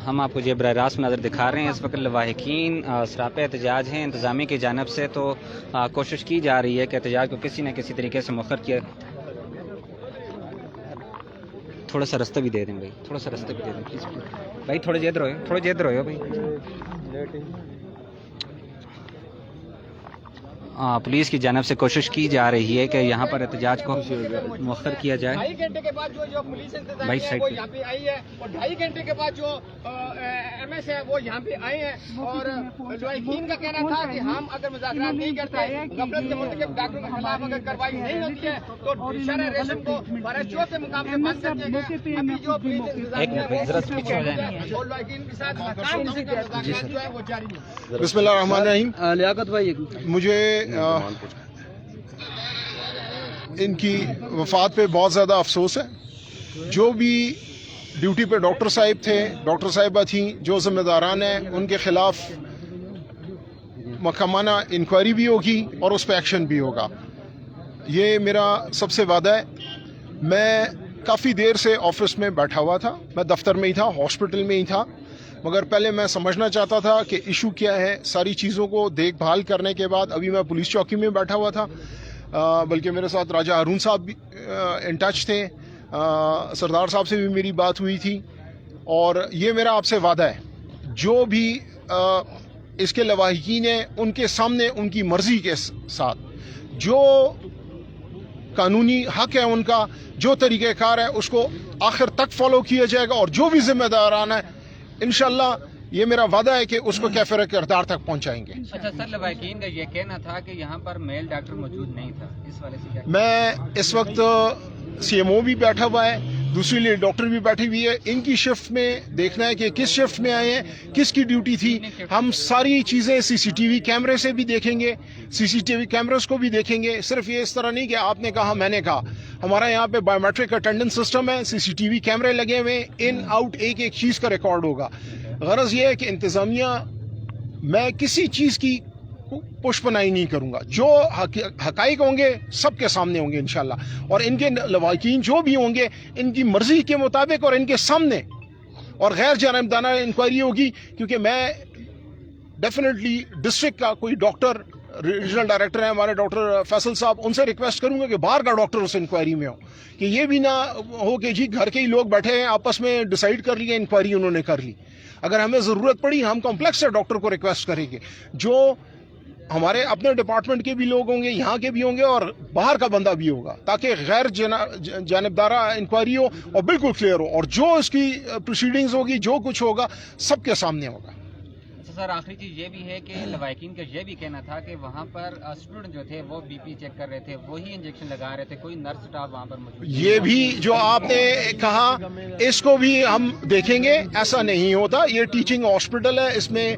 ہم آپ کو یہ براہ راست نظر دکھا رہے ہیں. اس وقت لواحقین سراپے احتجاج ہیں. انتظامیہ کی جانب سے تو کوشش کی جا رہی ہے کہ احتجاج کو کسی نہ کسی طریقے سے مؤخر کیا. تھوڑا سا رستہ بھی دے دیں بھائی، تھوڑا سا رستہ بھی دے دیں پلیز بھائی. تھوڑے جدھر ہوئے بھائی. پولیس کی جانب سے کوشش کی جا رہی ہے کہ یہاں پر احتجاج کو مؤخر کیا جائے. 2.5 گھنٹے کے بعد جو پولیس انتظامیہ ہے وہ یہاں پہ آئی ہے، اور 2.5 گھنٹے کے بعد جو ایم ایس ہے وہ یہاں پہ آئے ہیں. اور لواحقین کا کہنا تھا کہ ہم اگر مذاکرات نہیں کرتے، غفلت کے مرتکب ڈاکٹروں کے خلاف اگر کارروائی نہیں ہوتی ہے تو شرح ریشم کو 12 سے مقابلے بند کر دیں گے. ابھی جو پولیس انتظامیہ ہے اور لواحقین کے ساتھ مذاکرات جو ہے وہ جاری ہے. بسم اللہ الرحمن الرحیم. لیاقت بھائی، مجھے ان کی وفات پہ بہت زیادہ افسوس ہے. جو بھی ڈیوٹی پہ ڈاکٹر صاحب تھے، ڈاکٹر صاحبہ تھیں، جو ذمہ داران ہیں، ان کے خلاف محکمانہ انکوائری بھی ہوگی اور اس پہ ایکشن بھی ہوگا. یہ میرا سب سے وعدہ ہے. میں کافی دیر سے آفس میں بیٹھا ہوا تھا، میں دفتر میں ہی تھا، ہاسپٹل میں ہی تھا، مگر پہلے میں سمجھنا چاہتا تھا کہ ایشو کیا ہے. ساری چیزوں کو دیکھ بھال کرنے کے بعد ابھی میں پولیس چوکی میں بیٹھا ہوا تھا، بلکہ میرے ساتھ راجہ ہارون صاحب بھی ان ٹچ تھے، سردار صاحب سے بھی میری بات ہوئی تھی. اور یہ میرا آپ سے وعدہ ہے، جو بھی اس کے لواحقین ہیں ان کے سامنے ان کی مرضی کے ساتھ جو قانونی حق ہے ان کا، جو طریقہ کار ہے، اس کو آخر تک فالو کیا جائے گا. اور جو بھی ذمہ داران ہے انشاءاللہ یہ میرا وعدہ ہے کہ اس کو کیفر کردار تک پہنچائیں گے. اچھا سر، لواحقین کا یہ کہنا تھا کہ یہاں پر میل ڈاکٹر موجود نہیں تھا، اس والے سے کیا؟ میں اس وقت سی ایم او بھی بیٹھا ہوا ہے، دوسری لیے ڈاکٹر بھی بیٹھی ہوئی ہے. ان کی شفٹ میں دیکھنا ہے کہ کس شفٹ میں آئے ہیں، کس کی ڈیوٹی تھی. ہم ساری چیزیں CCTV کیمرے سے بھی دیکھیں گے، CCTV کیمرز کو بھی دیکھیں گے. صرف یہ اس طرح نہیں کہ آپ نے کہا میں نے کہا. ہمارا یہاں پہ بایو میٹرک اٹینڈنس سسٹم ہے، CCTV کیمرے لگے ہوئے، ان آؤٹ ایک ایک چیز کا ریکارڈ ہوگا. غرض یہ ہے کہ انتظامیہ، میں کسی چیز کی پش پناہی نہیں کروں گا. جو حقائق ہوں گے سب کے سامنے ہوں گے انشاءاللہ. اور ان کے لواحقین جو بھی ہوں گے ان کی مرضی کے مطابق اور ان کے سامنے، اور غیر جانبدارانہ انکوائری ہوگی. کیونکہ میں ڈیفینیٹلی ڈسٹرکٹ کا کوئی ڈاکٹر، ریجنل ڈائریکٹر ہیں ہمارے ڈاکٹر فیصل صاحب، ان سے ریکویسٹ کروں گا کہ باہر کا ڈاکٹر اس انکوائری میں ہو، کہ یہ بھی نہ ہو کہ جی گھر کے ہی لوگ بیٹھے ہیں آپس میں ڈیسائیڈ کر لیے، انکوائری انہوں نے کر لی. اگر ہمیں ضرورت پڑی ہم کمپلیکس سے ڈاکٹر کو ریکویسٹ کریں گے، جو ہمارے اپنے ڈپارٹمنٹ کے بھی لوگ ہوں گے، یہاں کے بھی ہوں گے اور باہر کا بندہ بھی ہوگا، تاکہ غیر جانبدارہ انکوائری ہو اور بالکل کلیئر ہو. اور جو اس کی پروسیڈنگز ہوگی، جو کچھ ہوگا سب کے سامنے ہوگا. अच्छा सर, आखिरी चीज ये भी है कि लवाकिन का ये भी कहना था कि वहाँ पर स्टूडेंट जो थे वो बीपी चेक कर रहे थे, वही इंजेक्शन लगा रहे थे, कोई नर्स स्टाफ वहाँ पर मौजूद। ये भी जो आपने कहा इसको भी हम देखेंगे, ऐसा नहीं होता। ये टीचिंग हॉस्पिटल है, इसमें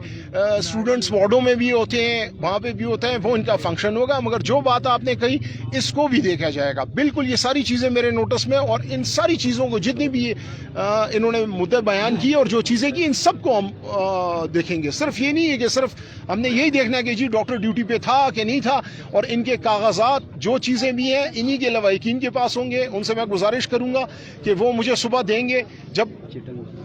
स्टूडेंट्स वार्डों में भी होते हैं, वहाँ पे भी होते हैं, वो इनका फंक्शन होगा। मगर जो बात आपने कही इसको भी देखा जाएगा। बिल्कुल ये सारी चीज़ें मेरे नोटिस में, और इन सारी चीज़ों को जितनी भी इन्होंने मुद्दे बयान किए और जो चीज़ें की, इन सबको हम देखेंगे। सिर्फ ये नहीं है कि सिर्फ हमने यही देखना है कि जी डॉक्टर ड्यूटी पे था कि नहीं था, और इनके कागजात जो चीज़ें भी हैं इन्हीं के लवाकिन के पास होंगे। उनसे मैं गुजारिश करूँगा कि वो मुझे सुबह देंगे, जब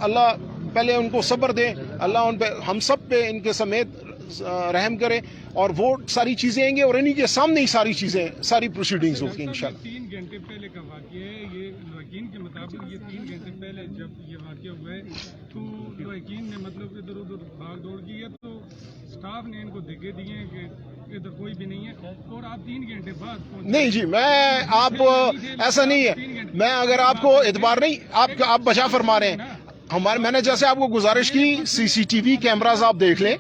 अल्लाह पहले उनको सब्र दे, अल्लाह उन पे हम सब पे इनके समेत रहम करे, और वो सारी चीज़ें आएंगे और इन्हीं के सामने ही सारी चीज़ें, सारी प्रोसीडिंग्स होगी इंशाल्लाह। 3 घंटे पहले का वाक़या है, ये वकील के मुताबिक ये 3 घंटे पहले जब ये वाक़या हुआ है तो वकील ने मतलब इधर उधर भाग दौड़ की है, तो स्टाफ ने इनको देखे दिए हैं कि इधर कोई भी नहीं है, और आप 3 घंटे बाद नहीं जी, मैं आप ऐसा नहीं है, मैं अगर आपको एतबार नहीं, आप बचा फरमा रहे हैं हमारे, मैंने जैसे आपको गुजारिश की सीसीटीवी कैमरास आप देख लें,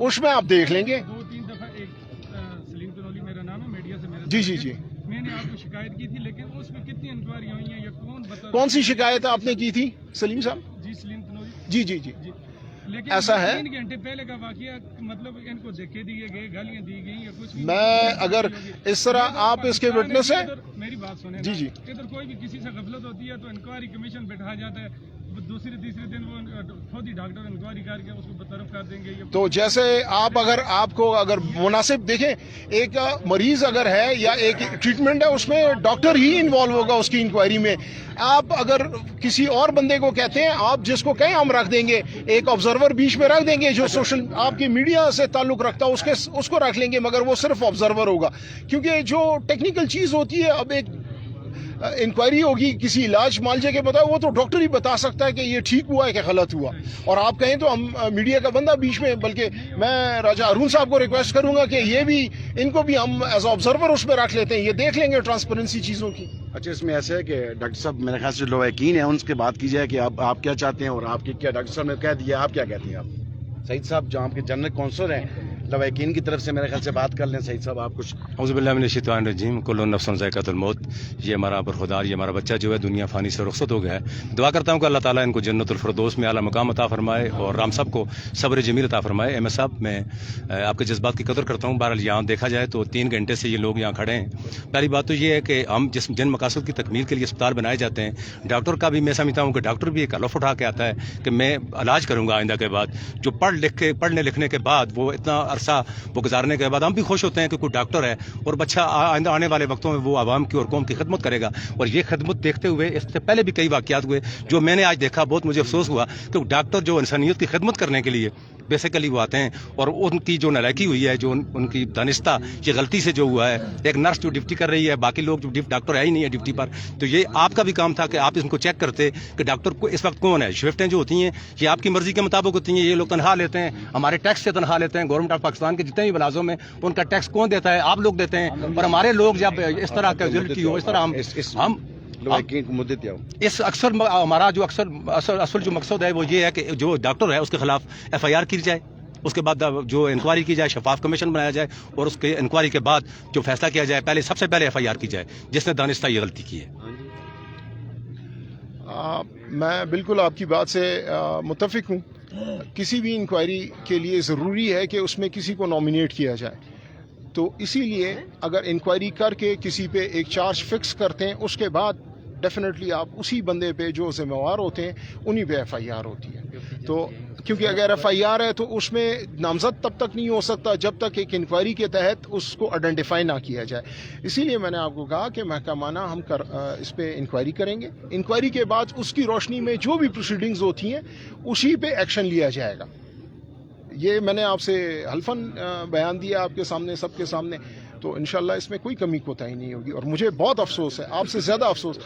उसमें आप देख लेंगे। 2-3 दफा, एक सलीम तनौली मेरा नाम है, मीडिया से मेरा जी जी जी, मैंने आपको शिकायत की थी, लेकिन उसमें कितनी इंक्वायरी हुई है या कौन सी शिकायत आपने की थी सलीम साहब? जी सलीम तनौली। जी जी जी, लेकिन ऐसा है 3 घंटे पहले का वाकया, मतलब इनको देखे दिए गए, गालियां दी गई या कुछ भी। मैं अगर इस तरह आप इसके विटनेस हैं, मेरी बात सुने जी जी, इधर कोई भी किसी से गफलत होती है तो इंक्वायरी कमीशन बैठा जाता है, दूसरे तीसरे दिन वो खुद ही डॉक्टर इंक्वायरी करके उसको बतरफ कर देंगे। तो जैसे आप अगर आपको अगर मुनासिब देखें, एक मरीज अगर है या एक ट्रीटमेंट है, उसमें डॉक्टर ही इन्वॉल्व होगा उसकी इंक्वायरी में। आप अगर किसी और बंदे को कहते हैं, आप जिसको कहें हम रख देंगे, एक ऑब्जर्वर बीच में रख देंगे जो सोशल आपकी मीडिया से ताल्लुक रखता है, उसको रख लेंगे, मगर वो सिर्फ ऑब्जर्वर होगा। क्योंकि जो टेक्निकल चीज़ होती है, अब एक इंक्वायरी होगी, किसी इलाज मालजे के बताओ, वो तो डॉक्टर ही बता सकता है कि ये ठीक हुआ है कि गलत हुआ, और आप कहें तो हम मीडिया का बंदा बीच में। बल्कि मैं राजा अरुण साहब को रिक्वेस्ट करूंगा कि ये भी, इनको भी हम एज ऑब्जर्वर उसमें रख लेते हैं, ये देख लेंगे ट्रांसपेरेंसी चीज़ों की। अच्छा, इसमें ऐसा है कि डॉक्टर साहब मेरे ख्याल से लवाकिन है, उनसे बात की जाए कि आप क्या चाहते हैं और आपके क्या, डॉक्टर साहब ने कह दिया, आप क्या कहते हैं? आप सईद साहब जो आपके जनरल काउंसलर हैं लवाकिन की तरफ से, मेरे ख्याल से बात कर लें। सईद साहब आप कुछ। औज़ुबिल्लाहि मिनश्शैतानिर्रजीम, कुल्लु नफ्सिन ज़ाइक़ातुल मौत। ये हमारा बरखुरदार, ये हमारा बच्चा जो है दुनिया फ़ानी से रुखसत हो गया है। दुआ करता हूँ कि अल्लाह ताला इनको जन्नतुल फिरदौस में आला मकाम अता फरमाए, और राम साहब को सब्र जमील अता फरमाए। एम एस साहब, मैं आपके जज्बात की कदर करता हूँ। बहरहाल यहाँ देखा जाए तो 3 घंटे से ये लोग यहाँ खड़े हैं। पहली बात तो ये है कि हम जिन मकासद की तकमील के लिए अस्पताल बनाए जाते हैं, डॉक्टर का भी मैं समझता हूँ कि डॉक्टर भी एक हलफ उठा के आता है कि मैं इलाज करूँगा आइंदा के बाद। जो पढ़ने लिखने के बाद वो इतना अरसा वो गुजारने के बाद हम भी खुश होते हैं कि कोई डॉक्टर है और बच्चा आइंदा आने वाले वक्तों में वो आवाम की और कौम की खिदमत करेगा। और ये खिदमत देखते हुए इससे पहले भी कई वाक़यात हुए जो मैंने आज देखा, बहुत मुझे अफसोस हुआ कि डॉक्टर जो इंसानियत की खिदमत करने के लिए बेसिकली वो आते हैं, और उनकी जो नालायकी हुई है, जो उनकी दानिस्ता, ये गलती से जो हुआ है, एक नर्स जो ड्यूटी कर रही है, बाकी लोग जो डॉक्टर है ही नहीं है ड्यूटी पर, तो ये आपका भी काम था कि आप इसको चेक करते कि डॉक्टर को इस वक्त कौन है। शिफ्टें जो होती हैं ये आपकी मर्जी के मुताबिक होती हैं, ये लोग तनख्वाह लेते हैं, हमारे टैक्स से तनख्वाह लेते हैं। गवर्नमेंट ऑफ पाकिस्तान के जितने भी मुलाजिम हैं उनका टैक्स कौन देता है? आप लोग देते हैं। और हमारे लोग जब इस तरह का की हो, इस तरह हम इस अक्सर हमारा जो असल जो मकसद है वो ये है कि जो डॉक्टर है उसके खिलाफ FIR की जाए, उसके बाद जो इंक्वायरी की जाए, शफाफ कमीशन बनाया जाए, और उसके इंक्वायरी के बाद जो फैसला किया जाए, पहले सबसे पहले FIR की जाए जिसने दानिस्ता ये गलती की है। मैं बिल्कुल आपकी बात से मुत्तफिक हूँ। किसी भी इंक्वायरी के लिए ज़रूरी है कि उसमें किसी को नॉमिनेट किया जाए, तो इसीलिए अगर इंक्वायरी करके किसी पे एक चार्ज फिक्स करते हैं, उसके बाद डेफिनेटली आप उसी बंदे पे जो जिम्मेवार होते हैं उन्हीं पे FIR होती है। तो क्योंकि अगर FIR है तो उसमें नामजद तब तक नहीं हो सकता जब तक एक इंक्वायरी के तहत उसको आइडेंटिफाई ना किया जाए। इसीलिए मैंने आपको कहा कि महकमाना हम इस पे इंक्वायरी करेंगे। इंक्वायरी के बाद उसकी रोशनी में जो भी प्रोसीडिंग्स होती हैं उसी पे एक्शन लिया जाएगा। ये मैंने आपसे हल्फन बयान दिया आपके सामने, सबके सामने, तो इंशाल्लाह इसमें कोई कमी कोताही नहीं होगी। और मुझे बहुत अफसोस है, आपसे ज़्यादा अफसोस,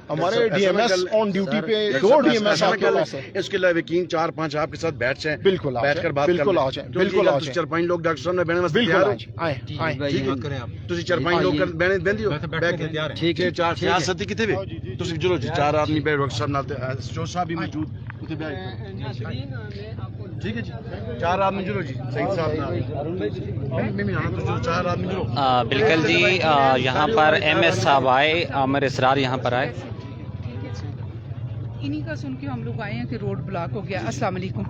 हमारे DMS ऑन ड्यूटी पे 2 DMS आपके पास है। इसके अलावा वकील 4-5 आपके साथ बैठ जाए, बिल्कुल बैठकर बात बिल्कुल आ जाए, बिल्कुल आ जाए। 4-5 लोग डॉक्टर साहब ने बैठने वास्ते बिल्कुल तैयार आए ठीक है, ਤੁਸੀਂ 4-5 ਲੋਕ ਬਹਿਣੇ ਦਿੰਦੇ ਹੋ ਬੈਠ ਕੇ ਤਿਆਰ ਹੈ। ਠੀਕ ਹੈ, 4 ਸਿਆਸਤੀ ਕਿੱਥੇ ਵੇ ਤੁਸੀਂ ਚਲੋ ਜੀ 4 ਆਦਮੀ ਬੈਠ ਡਾਕਟਰ ਸਾਹਿਬ ਨਾਲ ਤੇ ਜੋ ਸਾਹਿਬ ਵੀ ਮੌਜੂਦ ٹھیک ہے جی 4 آدمی جلو جی سعید صاحب 4 آدمی جلو. بالکل جی یہاں پر ایم ایس صاحب آئے, عامر اسرار یہاں پر آئے. انہی کا سن کے ہم لوگ آئے ہیں کہ روڈ بلاک ہو گیا. السلام علیکم,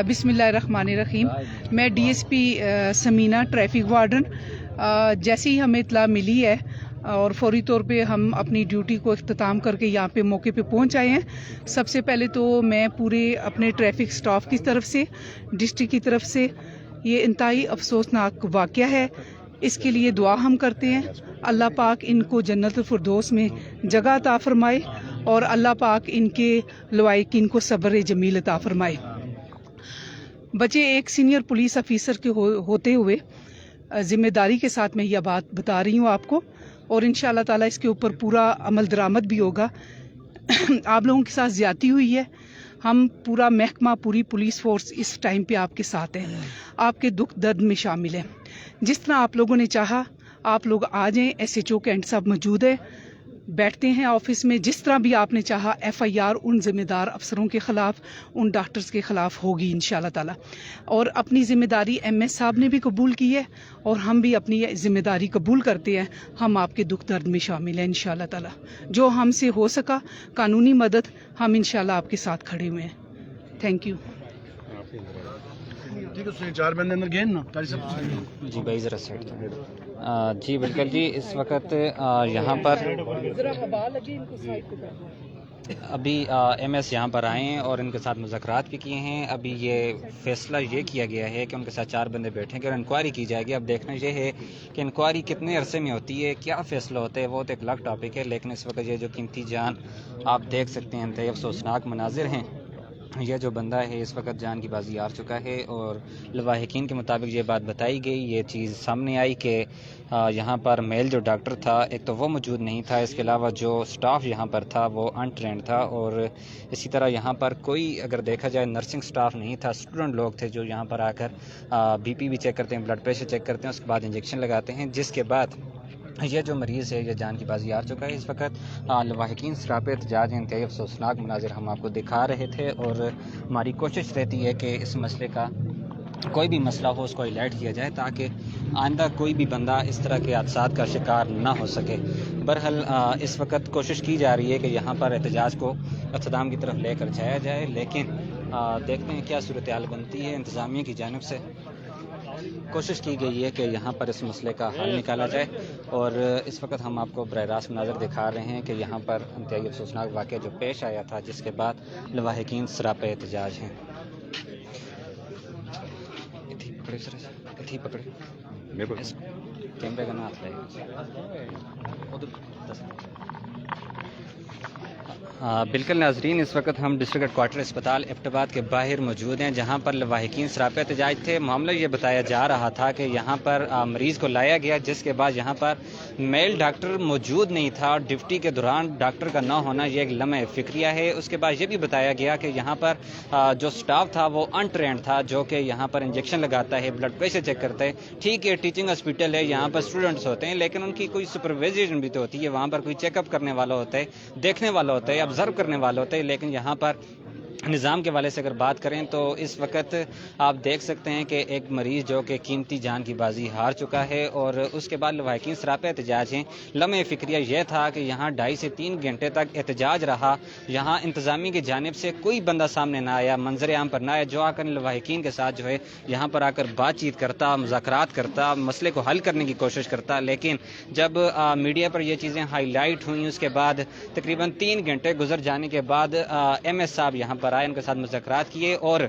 بسم اللہ الرحمن الرحیم. میں D S P Samina traffic warden. جیسے ہی ہمیں اطلاع ملی ہے اور فوری طور پہ ہم اپنی ڈیوٹی کو اختتام کر کے یہاں پہ موقع پہ پہنچ آئے ہیں. سب سے پہلے تو میں پورے اپنے ٹریفک سٹاف کی طرف سے, ڈسٹرکٹ کی طرف سے, یہ انتہائی افسوسناک واقعہ ہے, اس کے لیے دعا ہم کرتے ہیں. اللہ پاک ان کو جنت الفردوس میں جگہ عطا فرمائے اور اللہ پاک ان کے لوائقین کو صبر جمیل عطا فرمائے. بچے ایک سینئر پولیس آفیسر کے ہوتے ہوئے ذمہ داری کے ساتھ میں یہ بات بتا رہی ہوں آپ کو, اور ان شاء اللہ تعالیٰ اس کے اوپر پورا عمل درآمد بھی ہوگا. آپ لوگوں کے ساتھ زیادتی ہوئی ہے, ہم پورا محکمہ, پوری پولیس فورس اس ٹائم پہ آپ کے ساتھ ہیں, آپ کے دکھ درد میں شامل ہیں. جس طرح آپ لوگوں نے چاہا آپ لوگ آ جائیں, SHO کینٹ صاحب موجود ہے, بیٹھتے ہیں آفس میں. جس طرح بھی آپ نے چاہا FIR ان ذمہ دار افسروں کے خلاف, ان ڈاکٹرز کے خلاف ہوگی ان شاء اللہ تعالیٰ. اور اپنی ذمہ داری MS صاحب نے بھی قبول کی ہے اور ہم بھی اپنی ذمہ داری قبول کرتے ہیں. ہم آپ کے دکھ درد میں شامل ہیں ان شاء اللہ تعالیٰ. جو ہم سے ہو سکا قانونی مدد ہم ان شاء اللہ آپ کے ساتھ کھڑے ہوئے ہیں. Thank you. چار بندے اندر گئے نا جی بھائی ذرا سائڈ. جی بالکل جی, اس وقت یہاں پر ابھی MS یہاں پر آئے ہیں اور ان کے ساتھ مذاکرات بھی کیے ہیں. ابھی یہ فیصلہ یہ کیا گیا ہے کہ ان کے ساتھ 4 بندے بیٹھیں گے اور انکوائری کی جائے گی. اب دیکھنا یہ ہے کہ انکوائری کتنے عرصے میں ہوتی ہے, کیا فیصلہ ہوتا ہے, وہ تو ایک الگ ٹاپک ہے. لیکن اس وقت یہ جو قیمتی جان آپ دیکھ سکتے ہیں, انتہائی افسوسناک مناظر ہیں. یہ جو بندہ ہے اس وقت جان کی بازی ہار چکا ہے اور لواحقین کے مطابق یہ بات بتائی گئی, یہ چیز سامنے آئی کہ یہاں پر میل جو ڈاکٹر تھا ایک تو وہ موجود نہیں تھا, اس کے علاوہ جو سٹاف یہاں پر تھا وہ انٹرینڈ تھا, اور اسی طرح یہاں پر کوئی اگر دیکھا جائے نرسنگ سٹاف نہیں تھا. اسٹوڈنٹ لوگ تھے جو یہاں پر آ کر BP بھی چیک کرتے ہیں, بلڈ پریشر چیک کرتے ہیں, اس کے بعد انجیکشن لگاتے ہیں, جس کے بعد یہ جو مریض ہے یہ جان کی بازی ہار چکا ہے. اس وقت لواحقین سراپے احتجاج ہیں, انتہائی افسوسناک مناظر ہم آپ کو دکھا رہے تھے, اور ہماری کوشش رہتی ہے کہ اس مسئلے کا کوئی بھی مسئلہ ہو اس کو ہائلائٹ کیا جائے تاکہ آئندہ کوئی بھی بندہ اس طرح کے حادثات کا شکار نہ ہو سکے. بہرحال اس وقت کوشش کی جا رہی ہے کہ یہاں پر احتجاج کو اختتام کی طرف لے کر جایا جائے, لیکن دیکھتے ہیں کیا صورتحال بنتی ہے. انتظامیہ کی جانب سے کوشش کی گئی ہے کہ یہاں پر اس مسئلے کا حل نکالا جائے, اور اس وقت ہم آپ کو براہ راست مناظر دکھا رہے ہیں کہ یہاں پر انتہائی افسوسناک واقعہ جو پیش آیا تھا, جس کے بعد لواحقین سراپے احتجاج ہیں. پکڑے کیمرے کا نام ہے. بالکل ناظرین, اس وقت ہم ڈسٹرکٹ ہیڈ کوارٹر اسپتال ایبٹ آباد کے باہر موجود ہیں, جہاں پر لواحقین سراپے احتجاج تھے. معاملہ یہ بتایا جا رہا تھا کہ یہاں پر مریض کو لایا گیا, جس کے بعد یہاں پر میل ڈاکٹر موجود نہیں تھا. ڈیوٹی کے دوران ڈاکٹر کا نہ ہونا یہ ایک لمحہ فکریہ ہے. اس کے بعد یہ بھی بتایا گیا کہ یہاں پر جو سٹاف تھا وہ انٹرینڈ تھا, جو کہ یہاں پر انجیکشن لگاتا ہے, بلڈ پریشر چیک کرتا ہے. ٹھیک ہے, ٹیچنگ ہاسپٹل ہے, یہاں پر اسٹوڈنٹس ہوتے ہیں, لیکن ان کی کوئی سپروائزیشن بھی تو ہوتی ہے. وہاں پر کوئی چیک اپ کرنے والا ہوتا ہے, دیکھنے والا ہوتا ہے, آبزرو کرنے والا ہوتا ہے. لیکن یہاں پر نظام کے والے سے اگر بات کریں تو اس وقت آپ دیکھ سکتے ہیں کہ ایک مریض جو کہ قیمتی جان کی بازی ہار چکا ہے, اور اس کے بعد لواحقین سراپے احتجاج ہیں. لمحہ فکریہ یہ تھا کہ یہاں 2.5 سے 3 گھنٹے تک احتجاج رہا. یہاں انتظامیہ کی جانب سے کوئی بندہ سامنے نہ آیا, منظر عام پر نہ آیا, جو آ کر لواحقین کے ساتھ جو ہے یہاں پر آ کر بات چیت کرتا, مذاکرات کرتا, مسئلے کو حل کرنے کی کوشش کرتا. لیکن جب میڈیا پر یہ چیزیں ہائی لائٹ ہوئیں, اس کے بعد تقریباً 3 گھنٹے گزر جانے کے بعد MS صاحب یہاں پر آئے, ان کے ساتھ مذاکرات کیے, اور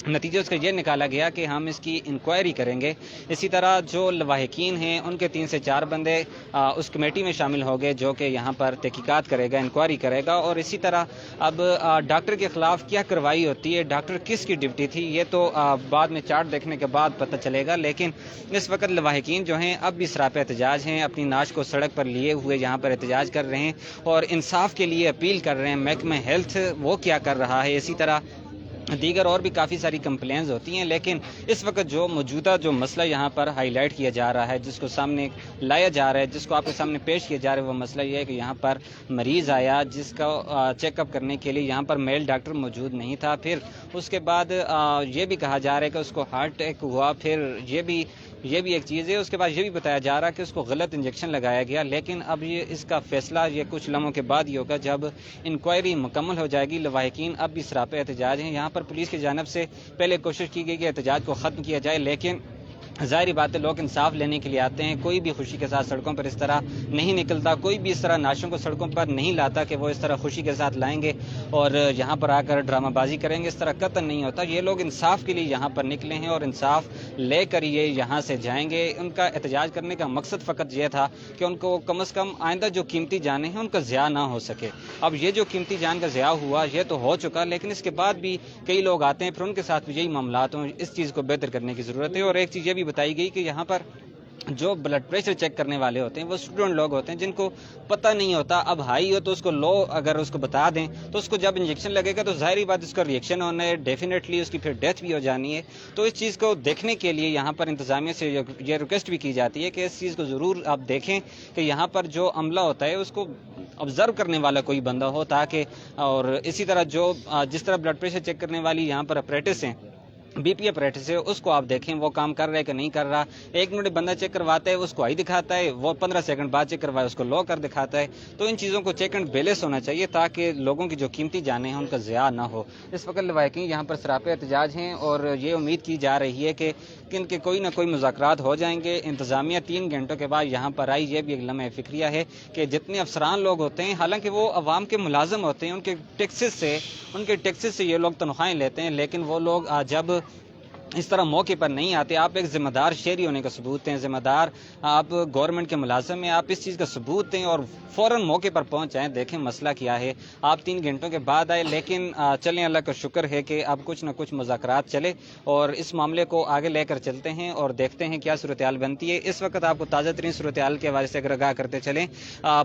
نتیجہ اس کا یہ نکالا گیا کہ ہم اس کی انکوائری کریں گے. اسی طرح جو لواحقین ہیں ان کے 3 سے 4 بندے اس کمیٹی میں شامل ہو گئے, جو کہ یہاں پر تحقیقات کرے گا, انکوائری کرے گا. اور اسی طرح اب ڈاکٹر کے خلاف کیا کارروائی ہوتی ہے, ڈاکٹر کس کی ڈیوٹی تھی, یہ تو بعد میں چارٹ دیکھنے کے بعد پتہ چلے گا. لیکن اس وقت لواحقین جو ہیں اب بھی سراپے احتجاج ہیں, اپنی ناش کو سڑک پر لیے ہوئے یہاں پر احتجاج کر رہے ہیں اور انصاف کے لیے اپیل کر رہے ہیں. محکمہ ہیلتھ وہ کیا کر رہا ہے, اسی طرح دیگر اور بھی کافی ساری کمپلینز ہوتی ہیں، لیکن اس وقت جو موجودہ جو مسئلہ یہاں پر ہائی لائٹ کیا جا رہا ہے، جس کو سامنے لایا جا رہا ہے، جس کو آپ کے سامنے پیش کیا جا رہا ہے، وہ مسئلہ یہ ہے کہ یہاں پر مریض آیا جس کا چیک اپ کرنے کے لیے یہاں پر میل ڈاکٹر موجود نہیں تھا، پھر اس کے بعد یہ بھی کہا جا رہا ہے کہ اس کو ہارٹ اٹیک ہوا، پھر یہ بھی ایک چیز ہے، اس کے بعد یہ بھی بتایا جا رہا ہے کہ اس کو غلط انجیکشن لگایا گیا، لیکن اب یہ اس کا فیصلہ یہ کچھ لمحوں کے بعد ہی ہوگا جب انکوائری مکمل ہو جائے گی۔ لواحقین اب بھی سراپے احتجاج ہیں، یہاں پر پولیس کی جانب سے پہلے کوشش کی گئی کہ احتجاج کو ختم کیا جائے، لیکن ظاہری بات ہے لوگ انصاف لینے کے لیے آتے ہیں، کوئی بھی خوشی کے ساتھ سڑکوں پر اس طرح نہیں نکلتا، کوئی بھی اس طرح نعشوں کو سڑکوں پر نہیں لاتا کہ وہ اس طرح خوشی کے ساتھ لائیں گے اور یہاں پر آ کر ڈرامہ بازی کریں گے، اس طرح قطعاً نہیں ہوتا۔ یہ لوگ انصاف کے لیے یہاں پر نکلے ہیں اور انصاف لے کر یہ یہاں سے جائیں گے۔ ان کا احتجاج کرنے کا مقصد فقط یہ تھا کہ ان کو کم از کم آئندہ جو قیمتی جانیں ہیں ان کا ضیاع نہ ہو سکے۔ اب یہ جو قیمتی جان کا ضیاع ہوا یہ تو ہو چکا، لیکن اس کے بعد بھی کئی لوگ آتے ہیں، پھر ان کے ساتھ بھی یہی معاملات ہوں، اس چیز کو بہتر کرنے کی ضرورت ہے۔ اور ایک چیز یہ بھی بتائی گئی کہ یہاں پر جو بلڈ پریشر چیک کرنے والے ہوتے ہیں وہ اسٹوڈنٹ لوگ ہوتے ہیں جن کو پتہ نہیں ہوتا، اب ہائی ہو تو اس کو لو اگر اس کو بتا دیں تو اس کو جب انجیکشن لگے گا تو ظاہری بات اس کا ریئیکشن ہونا ہے، ڈیفینیٹلی اس کی پھر ڈیتھ بھی ہو جانی ہے۔ تو اس چیز کو دیکھنے کے لیے یہاں پر انتظامیہ سے یہ ریکویسٹ بھی کی جاتی ہے کہ اس چیز کو ضرور آپ دیکھیں کہ یہاں پر جو عملہ ہوتا ہے اس کو آبزرو کرنے والا کوئی بندہ ہو، تاکہ اور اسی طرح جس طرح بلڈ پریشر چیک کرنے والی یہاں پر اپریٹس ہیں، بی پی اپریٹس ہے، اس کو آپ دیکھیں وہ کام کر رہا ہے کہ نہیں کر رہا۔ ایک منٹ بندہ چیک کرواتا ہے اس کو ہائی دکھاتا ہے، وہ 15 سیکنڈ بعد چیک کروائے اس کو لو کر دکھاتا ہے۔ تو ان چیزوں کو چیک اینڈ بیلنس ہونا چاہیے تاکہ لوگوں کی جو قیمتی جانیں ہیں ان کا ضیاع نہ ہو۔ اس وقت لواحقین یہاں پر سراپے احتجاج ہیں اور یہ امید کی جا رہی ہے کہ ان کے کوئی نہ کوئی مذاکرات ہو جائیں گے۔ انتظامیہ 3 گھنٹوں کے بعد یہاں پر آئی، یہ بھی ایک لمحہ فکریہ ہے کہ جتنے افسران لوگ ہوتے ہیں، حالانکہ وہ عوام کے ملازم ہوتے ہیں، ان کے ٹیکسز سے یہ لوگ تنخواہیں لیتے ہیں، لیکن وہ لوگ جب اس طرح موقع پر نہیں آتے، آپ ایک ذمہ دار شہری ہونے کا ثبوت ہیں، ذمہ دار آپ گورنمنٹ کے ملازم ہیں، آپ اس چیز کا ثبوت دیں اور فوراً موقع پر پہنچ جائیں، دیکھیں مسئلہ کیا ہے۔ آپ 3 گھنٹوں کے بعد آئے، لیکن چلیں اللہ کا شکر ہے کہ اب کچھ نہ کچھ مذاکرات چلے اور اس معاملے کو آگے لے کر چلتے ہیں اور دیکھتے ہیں کیا صورتحال بنتی ہے۔ اس وقت آپ کو تازہ ترین صورتحال کے حوالے سے اگر آگاہ کرتے چلیں،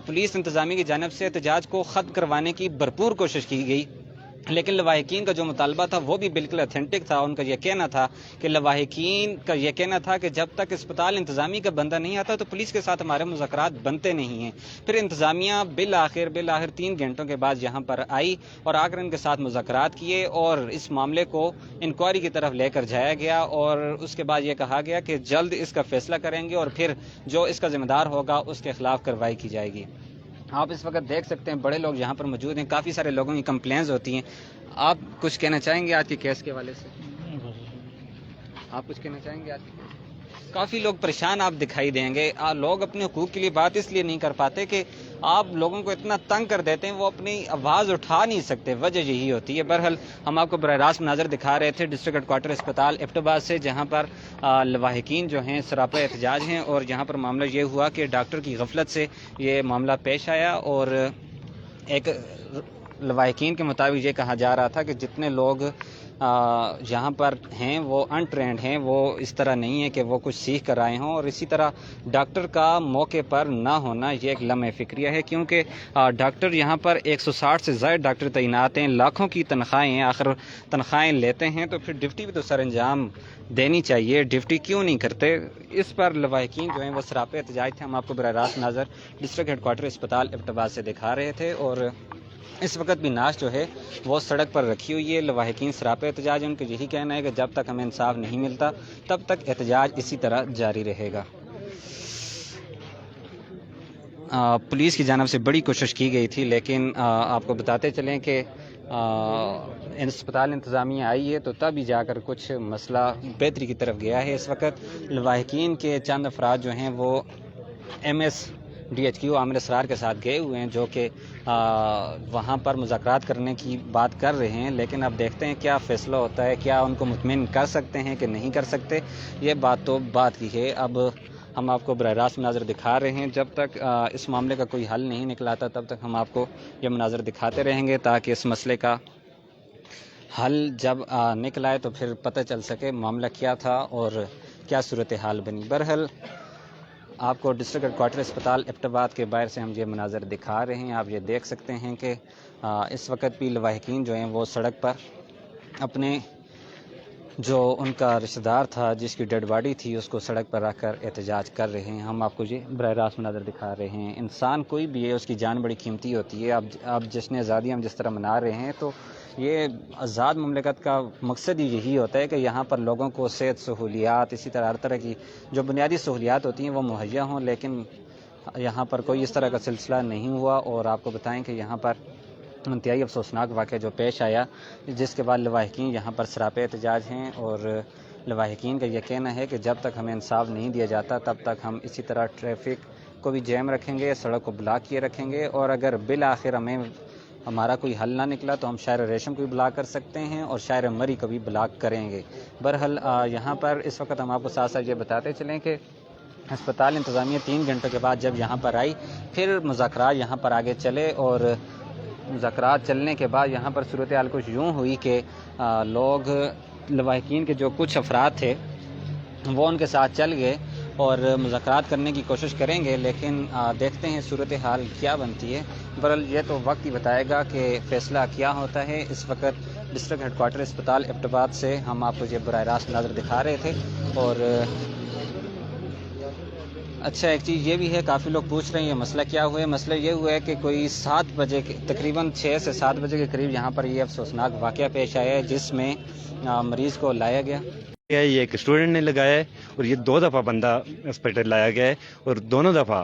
پولیس انتظامیہ کی جانب سے احتجاج کو ختم کروانے کی بھرپور کوشش کی گئی، لیکن لواحقین کا جو مطالبہ تھا وہ بھی بالکل اتھینٹک تھا۔ ان کا یہ کہنا تھا کہ لواحقین کا یہ کہنا تھا کہ جب تک اسپتال انتظامیہ کا بندہ نہیں آتا تو پولیس کے ساتھ ہمارے مذاکرات بنتے نہیں ہیں۔ پھر انتظامیہ بالآخر 3 گھنٹوں کے بعد یہاں پر آئی اور آ کر ان کے ساتھ مذاکرات کیے اور اس معاملے کو انکوائری کی طرف لے کر جایا گیا اور اس کے بعد یہ کہا گیا کہ جلد اس کا فیصلہ کریں گے اور پھر جو اس کا ذمہ دار ہوگا اس کے خلاف کارروائی کی جائے گی۔ آپ اس وقت دیکھ سکتے ہیں بڑے لوگ یہاں پر موجود ہیں، کافی سارے لوگوں کی کمپلینز ہوتی ہیں۔ آپ کچھ کہنا چاہیں گے آج کے کیس کے حوالے سے؟ آپ کچھ کہنا چاہیں گے آج کے کیس؟ کافی لوگ پریشان آپ دکھائی دیں گے، لوگ اپنے حقوق کے لیے بات اس لیے نہیں کر پاتے کہ آپ لوگوں کو اتنا تنگ کر دیتے ہیں، وہ اپنی آواز اٹھا نہیں سکتے، وجہ یہی ہوتی ہے۔ بہرحال ہم آپ کو براہ راست مناظر دکھا رہے تھے ڈسٹرکٹ ہیڈ کوارٹر اسپتال ایبٹ آباد سے، جہاں پر لواحقین جو ہیں سراپا احتجاج ہیں اور یہاں پر معاملہ یہ ہوا کہ ڈاکٹر کی غفلت سے یہ معاملہ پیش آیا اور ایک لواحقین کے مطابق یہ کہا جا رہا تھا کہ جتنے لوگ یہاں پر ہیں وہ انٹرینڈ ہیں، وہ اس طرح نہیں ہے کہ وہ کچھ سیکھ کر آئے ہوں، اور اسی طرح ڈاکٹر کا موقع پر نہ ہونا یہ ایک لمحہ فکریہ ہے، کیونکہ ڈاکٹر یہاں پر 160 سے زائد ڈاکٹر تعینات ہیں، لاکھوں کی تنخواہیں آخر تنخواہیں لیتے ہیں تو پھر ڈیوٹی بھی تو سر انجام دینی چاہیے، ڈیوٹی کیوں نہیں کرتے؟ اس پر لواحقین جو ہیں وہ سراپے احتجاج تھے۔ ہم آپ کو براہ راست نظر ڈسٹرکٹ ہیڈ کوارٹر اسپتال ایبٹ آباد سے دکھا رہے تھے اور اس وقت بھی ناش جو ہے وہ سڑک پر رکھی ہوئی ہے۔ لواحقین سراپے احتجاج، ان کا یہی کہنا ہے کہ جب تک ہمیں انصاف نہیں ملتا تب تک احتجاج اسی طرح جاری رہے گا۔ پولیس کی جانب سے بڑی کوشش کی گئی تھی، لیکن آپ کو بتاتے چلیں کہ اسپتال انتظامیہ آئی ہے تو تب ہی جا کر کچھ مسئلہ بہتری کی طرف گیا ہے۔ اس وقت لواحقین کے چند افراد جو ہیں وہ MSDHQ عامر اسرار کے ساتھ گئے ہوئے ہیں، جو کہ وہاں پر مذاکرات کرنے کی بات کر رہے ہیں، لیکن اب دیکھتے ہیں کیا فیصلہ ہوتا ہے، کیا ان کو مطمئن کر سکتے ہیں کہ نہیں کر سکتے، یہ بات تو بات کی ہے۔ اب ہم آپ کو براہ راست مناظر دکھا رہے ہیں، جب تک اس معاملے کا کوئی حل نہیں نکلاتا تب تک ہم آپ کو یہ مناظر دکھاتے رہیں گے تاکہ اس مسئلے کا حل جب نکل آئے تو پھر پتہ چل سکے معاملہ کیا تھا اور کیا صورتحال بنی۔ بہرحال آپ کو ڈسٹرکٹ ہیڈ کوارٹر اسپتال ایبٹ آباد کے باہر سے ہم یہ مناظر دکھا رہے ہیں۔ آپ یہ دیکھ سکتے ہیں کہ اس وقت بھی لواحقین جو ہیں وہ سڑک پر अपने जो उनका रिश्तेदार था जिसकी डेड बॉडी थी उसको सड़क पर रख कर एहतजाज कर रहे हैं। हम आपको ये बराह रास्त मनाज़र दिखा रहे हैं। इंसान कोई भी है, उसकी जान बड़ी कीमती होती है। अब जश्न आज़ादी हम जिस तरह मना रहे हैं तो ये आज़ाद मुमलिकत का मकसद ही यही होता है कि यहाँ पर लोगों को सेहत सहूलियात, इसी तरह हर तरह की जो बुनियादी सहूलियात होती हैं वो मुहैया हों, लेकिन यहाँ पर कोई इस तरह का सिलसिला नहीं हुआ। और आपको बताएं कि यहाँ पर इंतहाई अफसोसनाक वाक़या जो पेश आया, जिसके बाद लवाहिकीन यहाँ पर सरापे एहतजाज हैं और लवाहिकीन का ये कहना है कि जब तक हमें इंसाफ नहीं दिया जाता तब तक हम इसी तरह ट्रैफिक को भी जैम रखेंगे, सड़क को ब्लॉक किए रखेंगे, और अगर बिल आखिर हमारा कोई हल ना निकला तो हम शायर रेशम को भी ब्लॉक कर सकते हैं और शायर मरी को भी ब्लॉक करेंगे। बहरहाल यहाँ पर इस वक्त हम आपको साथ साथ ये बताते चलें कि अस्पताल इंतज़ामिया 3 घंटों के बाद जब यहाँ पर आई, फिर मुज़ाकरात यहाँ पर आगे चले और मुज़ाकरात चलने के बाद यहाँ पर सूरत हाल कुछ यूँ हुई कि लोग लवाहिकीन के जो कुछ अफराद थे वो उनके साथ चल गए और मुज़ाकरात करने की कोशिश करेंगे, लेकिन देखते हैं सूरत हाल क्या बनती है। बहरहाल ये तो वक्त ही बताएगा कि फ़ैसला क्या होता है। इस वक्त डिस्ट्रिक्ट हेडकोार्टर अस्पताल एबटाबाद से हम आपको ये बराह रास्त नज़र दिखा रहे थे। और अच्छा, एक चीज़ ये भी है, काफ़ी लोग पूछ रहे हैं ये मसला क्या हुआ है। मसला ये हुआ है कि कोई 7 बजे तकरीबन 6 से 7 बजे के करीब यहाँ पर ये अफसोसनाक वाक़या पेश आया है जिसमें मरीज़ को लाया गया। ये एक स्टूडेंट ने लगाया है और ये 2 दफ़ा बंदा हॉस्पिटल लाया गया है और दोनों दफ़ा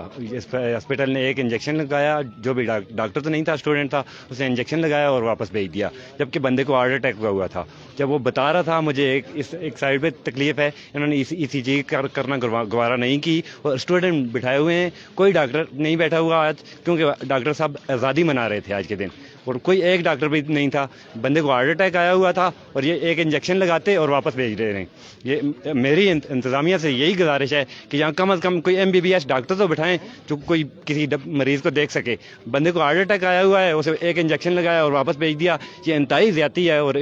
हॉस्पिटल ने एक इंजेक्शन लगाया, जो भी डॉक्टर तो नहीं था, स्टूडेंट था, उसने इंजेक्शन लगाया और वापस भेज दिया, जबकि बंदे को हार्ट अटैक हुआ था। जब वो बता रहा था मुझे एक साइड पे तकलीफ है, इन्होंने ECG करना गवारा नहीं की और स्टूडेंट बिठाए हुए हैं, कोई डॉक्टर नहीं बैठा हुआ आज, क्योंकि डॉक्टर साहब आज़ादी मना रहे थे आज के दिन, और कोई एक डॉक्टर भी नहीं था। बंदे को हार्ट अटैक आया हुआ था और ये एक इंजेक्शन लगाते और वापस भेज रहे हैं। ये मेरी इंतज़ामिया से यही गुजारिश है कि यहाँ कम अज़ कम कोई MBBS डॉक्टर तो बिठाएं जो कोई किसी मरीज़ को देख सके। बंदे को हार्ट अटैक आया हुआ है, उसे एक इंजेक्शन लगाया और वापस भेज दिया। ये इंतहाई ज़्यादती है और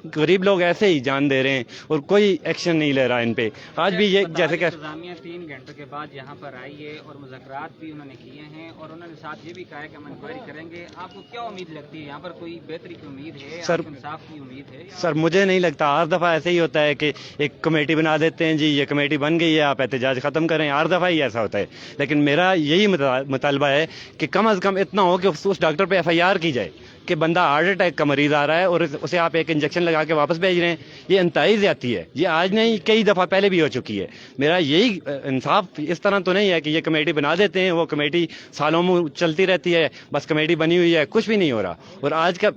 गरीब लोग ऐसे ही जान दे रहे हैं और कोई एक्शन नहीं ले रहा इन पे। आज भी ये जैसे कि 3 घंटों के बाद यहाँ पर आई है और मुज़ाकरात भी उन्होंने किए हैं और उन्होंने साथ ये भी कहा है कि हम इंक्वायरी करेंगे। आपको क्या उम्मीद लगती है, यहाँ पर कोई बेहतरी की उम्मीद है, सर? इंसाफ की उम्मीद है? सर मुझे नहीं लगता। हर दफ़ा ऐसे ही होता है कि एक कमेटी बना देते हैं, जी ये कमेटी बन गई है, आप एहतजाज ख़त्म करें, हर दफ़ा ही ऐसा होता है। लेकिन मेरा यही मुतालबा है कि कम अज़ कम इतना हो कि उस डॉक्टर पर FIR की जाए कि बंदा हार्ट अटैक का मरीज़ आ रहा है और उसे आप एक इंजेक्शन लगा के वापस भेज रहे हैं। ये इंतहाई ज़्यादती है, ये आज नहीं कई दफ़ा पहले भी हो चुकी है। मेरा यही इंसाफ इस तरह तो नहीं है कि ये कमेटी बना देते हैं, वो कमेटी सालों में चलती रहती है, बस कमेटी बनी हुई है, कुछ भी नहीं हो रहा। और आज का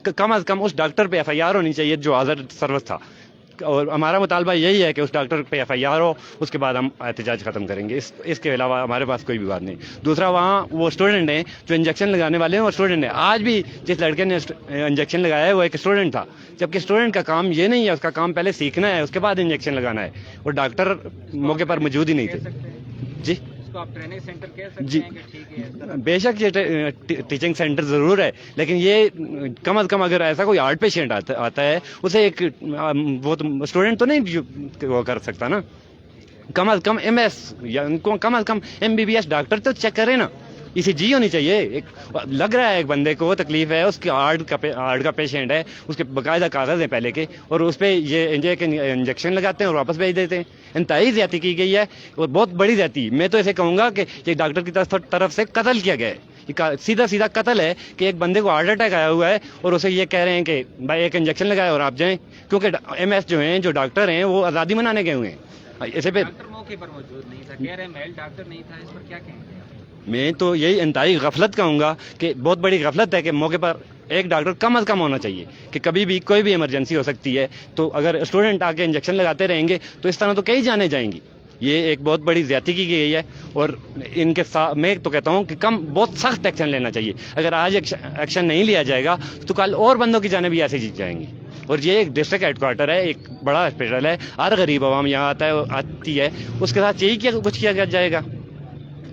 कम अज़ कम उस डॉक्टर पे FIR होनी चाहिए जो हाज़र सर्विस था, और हमारा मुतालबा यही है कि उस डॉक्टर पे FIR हो, उसके बाद हम एहतजाज ख़त्म करेंगे। इसके अलावा हमारे पास कोई भी बात नहीं। दूसरा, वहाँ वो स्टूडेंट हैं जो इंजेक्शन लगाने वाले हैं, और स्टूडेंट हैं, आज भी जिस लड़के ने इंजेक्शन लगाया है वो एक स्टूडेंट था, जबकि स्टूडेंट का काम ये नहीं है, उसका काम पहले सीखना है, उसके बाद इंजेक्शन लगाना है, और डॉक्टर मौके पर मौजूद ही नहीं थे। जी आप ट्रेनिंग सेंटर कह सकते जी हैं कि ठीक है, बेशक ये टीचिंग सेंटर ज़रूर है, लेकिन ये कम अज़ कम अगर ऐसा कोई हार्ट पेशेंट आता है, उसे एक वो तो स्टूडेंट तो नहीं वो कर सकता ना। कम अज़ कम MS या उनको कम अज़ कम MBBS डॉक्टर तो चेक करे ना। ECG होनी चाहिए। एक लग रहा है एक बंदे को तकलीफ है, उसके हार्ट का पेशेंट है, उसके बाकायदा कागज़ हैं पहले के, और उस पर ये इंजेक्शन लगाते हैं और वापस भेज देते हैं। इंतहाई ज़्यादती की गई है और बहुत बड़ी ज़्यादती। मैं तो ऐसे कहूँगा कि ये डॉक्टर की तरफ से कत्ल किया गया है, ये सीधा कत्ल है कि एक बंदे को हार्ट अटैक आया हुआ है और उसे ये कह रहे हैं कि भाई एक इंजेक्शन लगाए और आप जाएँ, क्योंकि MS जो हैं, जो डॉक्टर हैं, वो आज़ादी मनाने गए हुए हैं। ऐसे पे मौके पर मौजूद नहीं था, कह रहे हैं मेल डॉक्टर नहीं था, इस पर क्या कहेंगे? मैं तो यही इंतहाई गफलत कहूँगा कि बहुत बड़ी गफलत है कि मौके पर एक डॉक्टर कम अज़ कम होना चाहिए, कि कभी भी कोई भी इमरजेंसी हो सकती है। तो अगर स्टूडेंट आके इंजेक्शन लगाते रहेंगे तो इस तरह तो कई जाने जाएंगी। ये एक बहुत बड़ी ज़्यादती की गई है और इनके साथ मैं तो कहता हूँ कि बहुत सख्त एक्शन लेना चाहिए। अगर आज एक्शन नहीं लिया जाएगा तो कल और बंदों की जानें भी ऐसे जीत जाएंगी। और ये एक डिस्ट्रिक्ट हेडक्वार्टर है, एक बड़ा हॉस्पिटल है, हर गरीब आवाम यहाँ आती है, उसके साथ यही कुछ किया जाएगा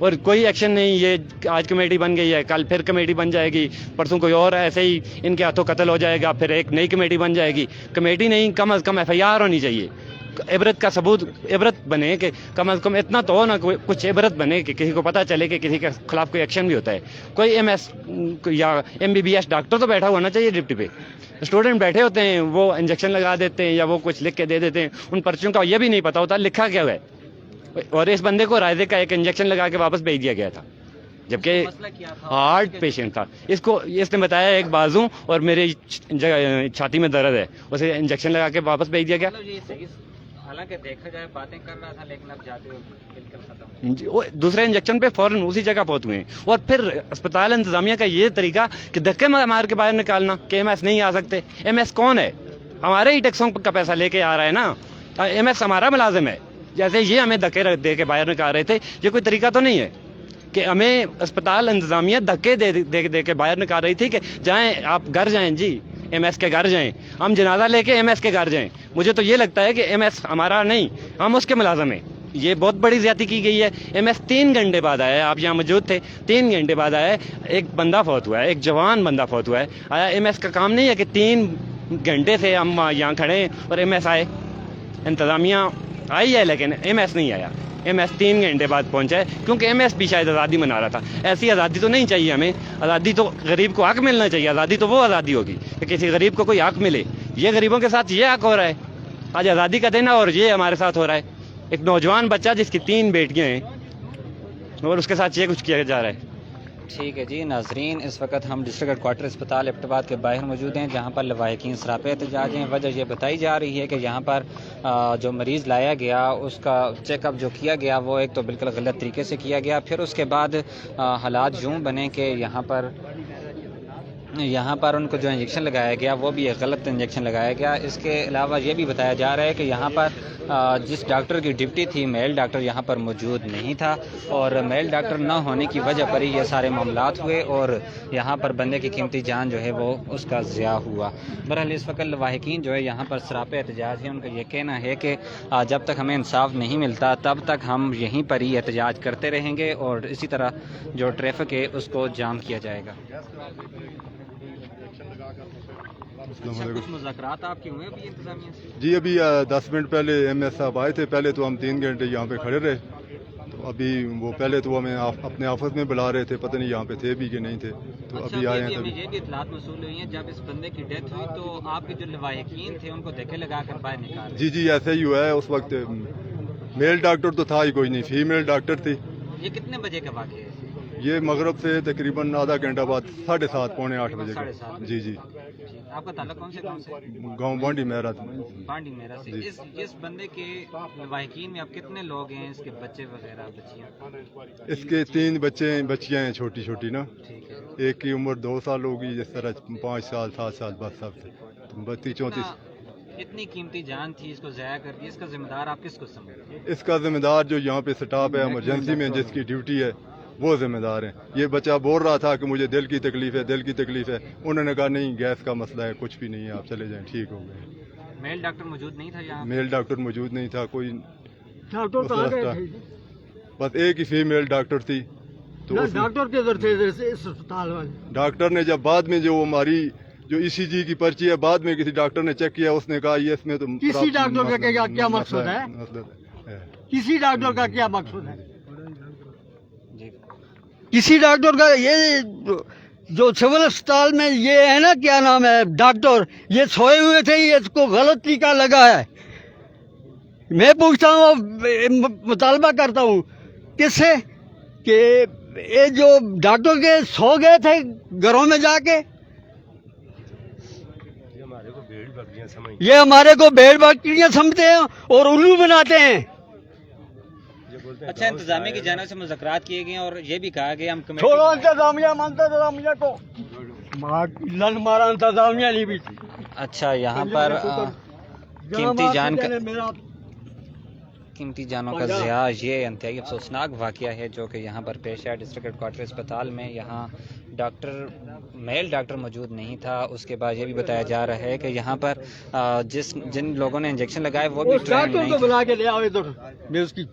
और कोई एक्शन नहीं। ये आज कमेटी बन गई है, कल फिर कमेटी बन जाएगी, परसों कोई और ऐसे ही इनके हाथों कत्ल हो जाएगा, फिर एक नई कमेटी बन जाएगी। कमेटी नहीं, कम अज़ कम FIR होनी चाहिए इबरत का सबूत इबरत बने कि कम अज़ कम इतना तो हो ना, कुछ इबरत बने कि किसी को पता चले कि किसी के खिलाफ कोई एक्शन भी होता है। कोई MS या MBBS डॉक्टर तो बैठा होना चाहिए ड्यूटी पे। स्टूडेंट बैठे होते हैं, वो इंजेक्शन लगा देते हैं या वो कुछ लिख के दे देते हैं, उन पर्चियों का ये भी नहीं पता होता लिखा क्या हुआ है। और इस बंदे को रायदे का एक इंजेक्शन लगा के वापस भेज दिया गया था, जबकि हार्ट पेशेंट था। इसने बताया एक बाजू और मेरी छाती में दर्द है, उसे इंजेक्शन लगा के वापस भेज दिया गया। हालांकि देखा जाए बातें कर रहा था, लेकिन अब जाते हुए वो दूसरे इंजेक्शन पे फौरन उसी जगह पहुंच हुए। और फिर अस्पताल इंतजामिया का ये तरीका कि धक्के मार के बाहर निकालना कि MS नहीं आ सकते। MS कौन है? हमारे ही टैक्सों का पैसा लेके आ रहा है ना, MS हमारा मुलाजिम है। जैसे ये हमें धक्के दे के बाहर निकाल रहे थे, ये कोई तरीका तो नहीं है कि हमें अस्पताल इंतजामिया धक्के दे के बाहर निकाल रही थी कि जाएं आप घर जाएं जी, MS के घर जाएं, हम जनाजा लेके MS के घर जाएं। मुझे तो ये लगता है कि MS हमारा नहीं, हम उसके मुलाजिम हैं। ये बहुत बड़ी ज्यादती की गई है। MS 3 घंटे बाद आया है, आप यहाँ मौजूद थे, 3 घंटे बाद आया है, एक बंदा फौत हुआ है, एक जवान बंदा फौत हुआ है। आया MS का काम नहीं है कि 3 घंटे से हम यहाँ खड़े हैं और MS आए। इंतजामिया आई है लेकिन MS नहीं आया। MS 3 घंटे बाद पहुंचा है, क्योंकि MS भी शायद आज़ादी मना रहा था। ऐसी आज़ादी तो नहीं चाहिए हमें। आज़ादी तो गरीब को हक मिलना चाहिए। आज़ादी तो वो आज़ादी होगी कि किसी गरीब को कोई हक मिले। ये गरीबों के साथ ये हक हो रहा है, आज आज़ादी का दिन है और ये हमारे साथ हो रहा है। एक नौजवान बच्चा जिसकी 3 बेटियां हैं और उसके साथ ये कुछ किया जा रहा है। ठीक है जी नाजरीन, इस वक्त हम डिस्ट्रिक्ट हेडक्वार्टर अस्पताल एबटाबाद के बाहर मौजूद हैं, जहां पर लवाहिकीन सरापे एहतजाज हैं। वजह ये बताई जा रही है कि यहां पर जो मरीज़ लाया गया उसका चेकअप जो किया गया वो एक तो बिल्कुल गलत तरीके से किया गया। फिर उसके बाद हालात यूँ बने कि यहाँ पर उनको जो इंजेक्शन लगाया गया वो भी एक गलत इंजेक्शन लगाया गया। इसके अलावा ये भी बताया जा रहा है कि यहाँ पर जिस डॉक्टर की ड्यूटी थी, मेल डॉक्टर यहाँ पर मौजूद नहीं था और मेल डॉक्टर ना होने की वजह पर ही ये सारे मामलात हुए और यहाँ पर बंदे की कीमती जान जो है वो उसका ज़िया हुआ। बहरहाल इस वक्त लवाहिकीन जो है यहाँ पर सरापे एहतजाज है। उनका ये कहना है कि जब तक हमें इंसाफ नहीं मिलता तब तक हम यहीं पर ही एहतजाज करते रहेंगे और इसी तरह जो ट्रैफिक है उसको जाम किया जाएगा। कुछ मुज़ाकरात आपके हुए अभी इंतजामिया से? जी अभी 10 मिनट पहले MS साहब आए थे। पहले तो हम 3 घंटे यहाँ पे खड़े रहे, तो अभी वो पहले तो हमें अपने ऑफिस में बुला रहे थे, पता नहीं यहाँ पे थे भी कि नहीं थे, तो अच्छा, अभी आए हैं। हमें ये भी इत्तलात मौसूल हुई है जब इस बंदे की डेथ हुई तो आपके जो लवाहिकीन थे उनको धक्के लगाकर बाहर निकाल? जी ऐसा ही हुआ है। उस वक्त मेल डॉक्टर तो था ही कोई नहीं, फीमेल डॉक्टर थी। ये कितने बजे का वाक़या है? ये मगरब से तकरीबन आधा घंटा बाद 7:30 पौने 8 बजे का। जी आपका ताल्लुक कौन से गांव से? गांव बांडी मेहरा से। इस बंदे के लवाहिकीन में अब कितने लोग हैं? इसके बच्चे वगैरह बच्चियां? इसके 3 बच्चियां हैं छोटी छोटी ना। एक की उम्र 2 साल होगी, जिस तरह 5 साल 7 साल 10 साल से, 32-34। इतनी कीमती जान थी, इसको ज़ाया कर दी। इसका जिम्मेदार आप किसको समझते हैं? इसका जिम्मेदार जो यहाँ पे स्टाफ है इमरजेंसी में जिसकी ड्यूटी है वो जिम्मेदार है। ये बच्चा बोल रहा था कि मुझे दिल की तकलीफ है। उन्होंने कहा नहीं, गैस का मसला है, कुछ भी नहीं है, आप चले जाएं, ठीक हो गए। मेल डॉक्टर मौजूद नहीं था यहाँ? मेल डॉक्टर मौजूद नहीं था, कोई बस एक ही फीमेल डॉक्टर थी। तो डॉक्टर किधर थे इस अस्पताल वाले? डॉक्टर ने जब बाद में जो हमारी जो ECG की पर्ची है, बाद में किसी डॉक्टर ने चेक किया, उसने कहा ये इसमें तो किसी डॉक्टर का क्या मकसद है? किसी डॉक्टर का क्या मकसद है? किसी डॉक्टर का ये जो सिविल अस्पताल में ये है ना, क्या नाम है, डॉक्टर ये सोए हुए थे, ये इसको गलत टीका लगा है। मैं पूछता हूँ, मुतालबा करता हूँ किससे कि ये जो डॉक्टर के सो गए थे घरों में जाके, ये हमारे को भेड़ बकरियां समझते हैं और उल्लू बनाते हैं। अच्छा, इंतजामिया की जानिब से मुज़ाकरात किए गए और ये भी कहा गया हम छोड़ो इंतजामिया, मानता इंतजामिया को लन मारा इंतजामिया नहीं भी। अच्छा, यहाँ पर कीमती जानों का ज़िया, ये इंतहाई अफसोसनाक वाक़या है जो कि यहाँ पर पेश है डिस्ट्रिक्ट हेडक्वार्टर अस्पताल में। यहाँ मेल डॉक्टर मौजूद नहीं था। उसके बाद ये भी बताया जा रहा है कि यहाँ पर जिन लोगों ने इंजेक्शन लगाए वो भी ट्रेंड नहीं थे। बुला के ले आओ इधर, मैं उसकी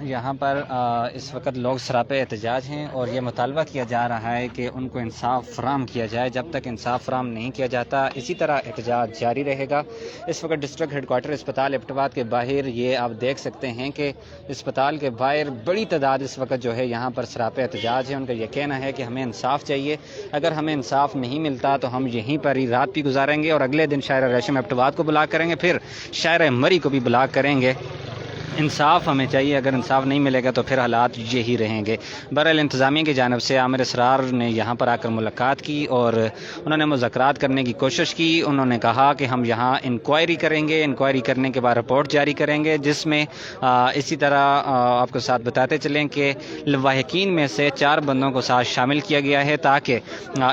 यहाँ पर इस वक्त लोग सरापे एहतजाज हैं और ये मुतालबा किया जा रहा है कि उनको इंसाफ फराम किया जाए। जब तक इंसाफ फराम नहीं किया जाता इसी तरह एहतजाज जारी रहेगा। इस वक्त डिस्ट्रिक्ट हेडक्वार्टर अस्पताल एबटाबाद के बाहर ये आप देख सकते हैं कि अस्पताल के बाहर बड़ी तादाद इस वक्त जो है यहाँ पर सरापे एहतजाज है। उनका ये कहना है कि हमें इंसाफ चाहिए, अगर हमें इंसाफ नहीं मिलता तो हम यहीं पर ही रात भी गुजारेंगे और अगले दिन शायर रेशम एबटाबाद को ब्लॉक करेंगे, फिर शायर मरी को भी ब्लॉक करेंगे। इंसाफ हमें चाहिए, अगर इंसाफ नहीं मिलेगा तो फिर हालात यही रहेंगे। बहरहाल इंतज़ामिया की जानिब से आमिर इसरार ने यहाँ पर आकर मुलाकात की और उन्होंने मुज़ाकरात करने की कोशिश की। उन्होंने कहा कि हम यहाँ इंक्वायरी करेंगे, इंक्वायरी करने के बाद रिपोर्ट जारी करेंगे, जिसमें इसी तरह आपको साथ बताते चलें कि लवाहिकीन में से 4 बंदों को साथ शामिल किया गया है ताकि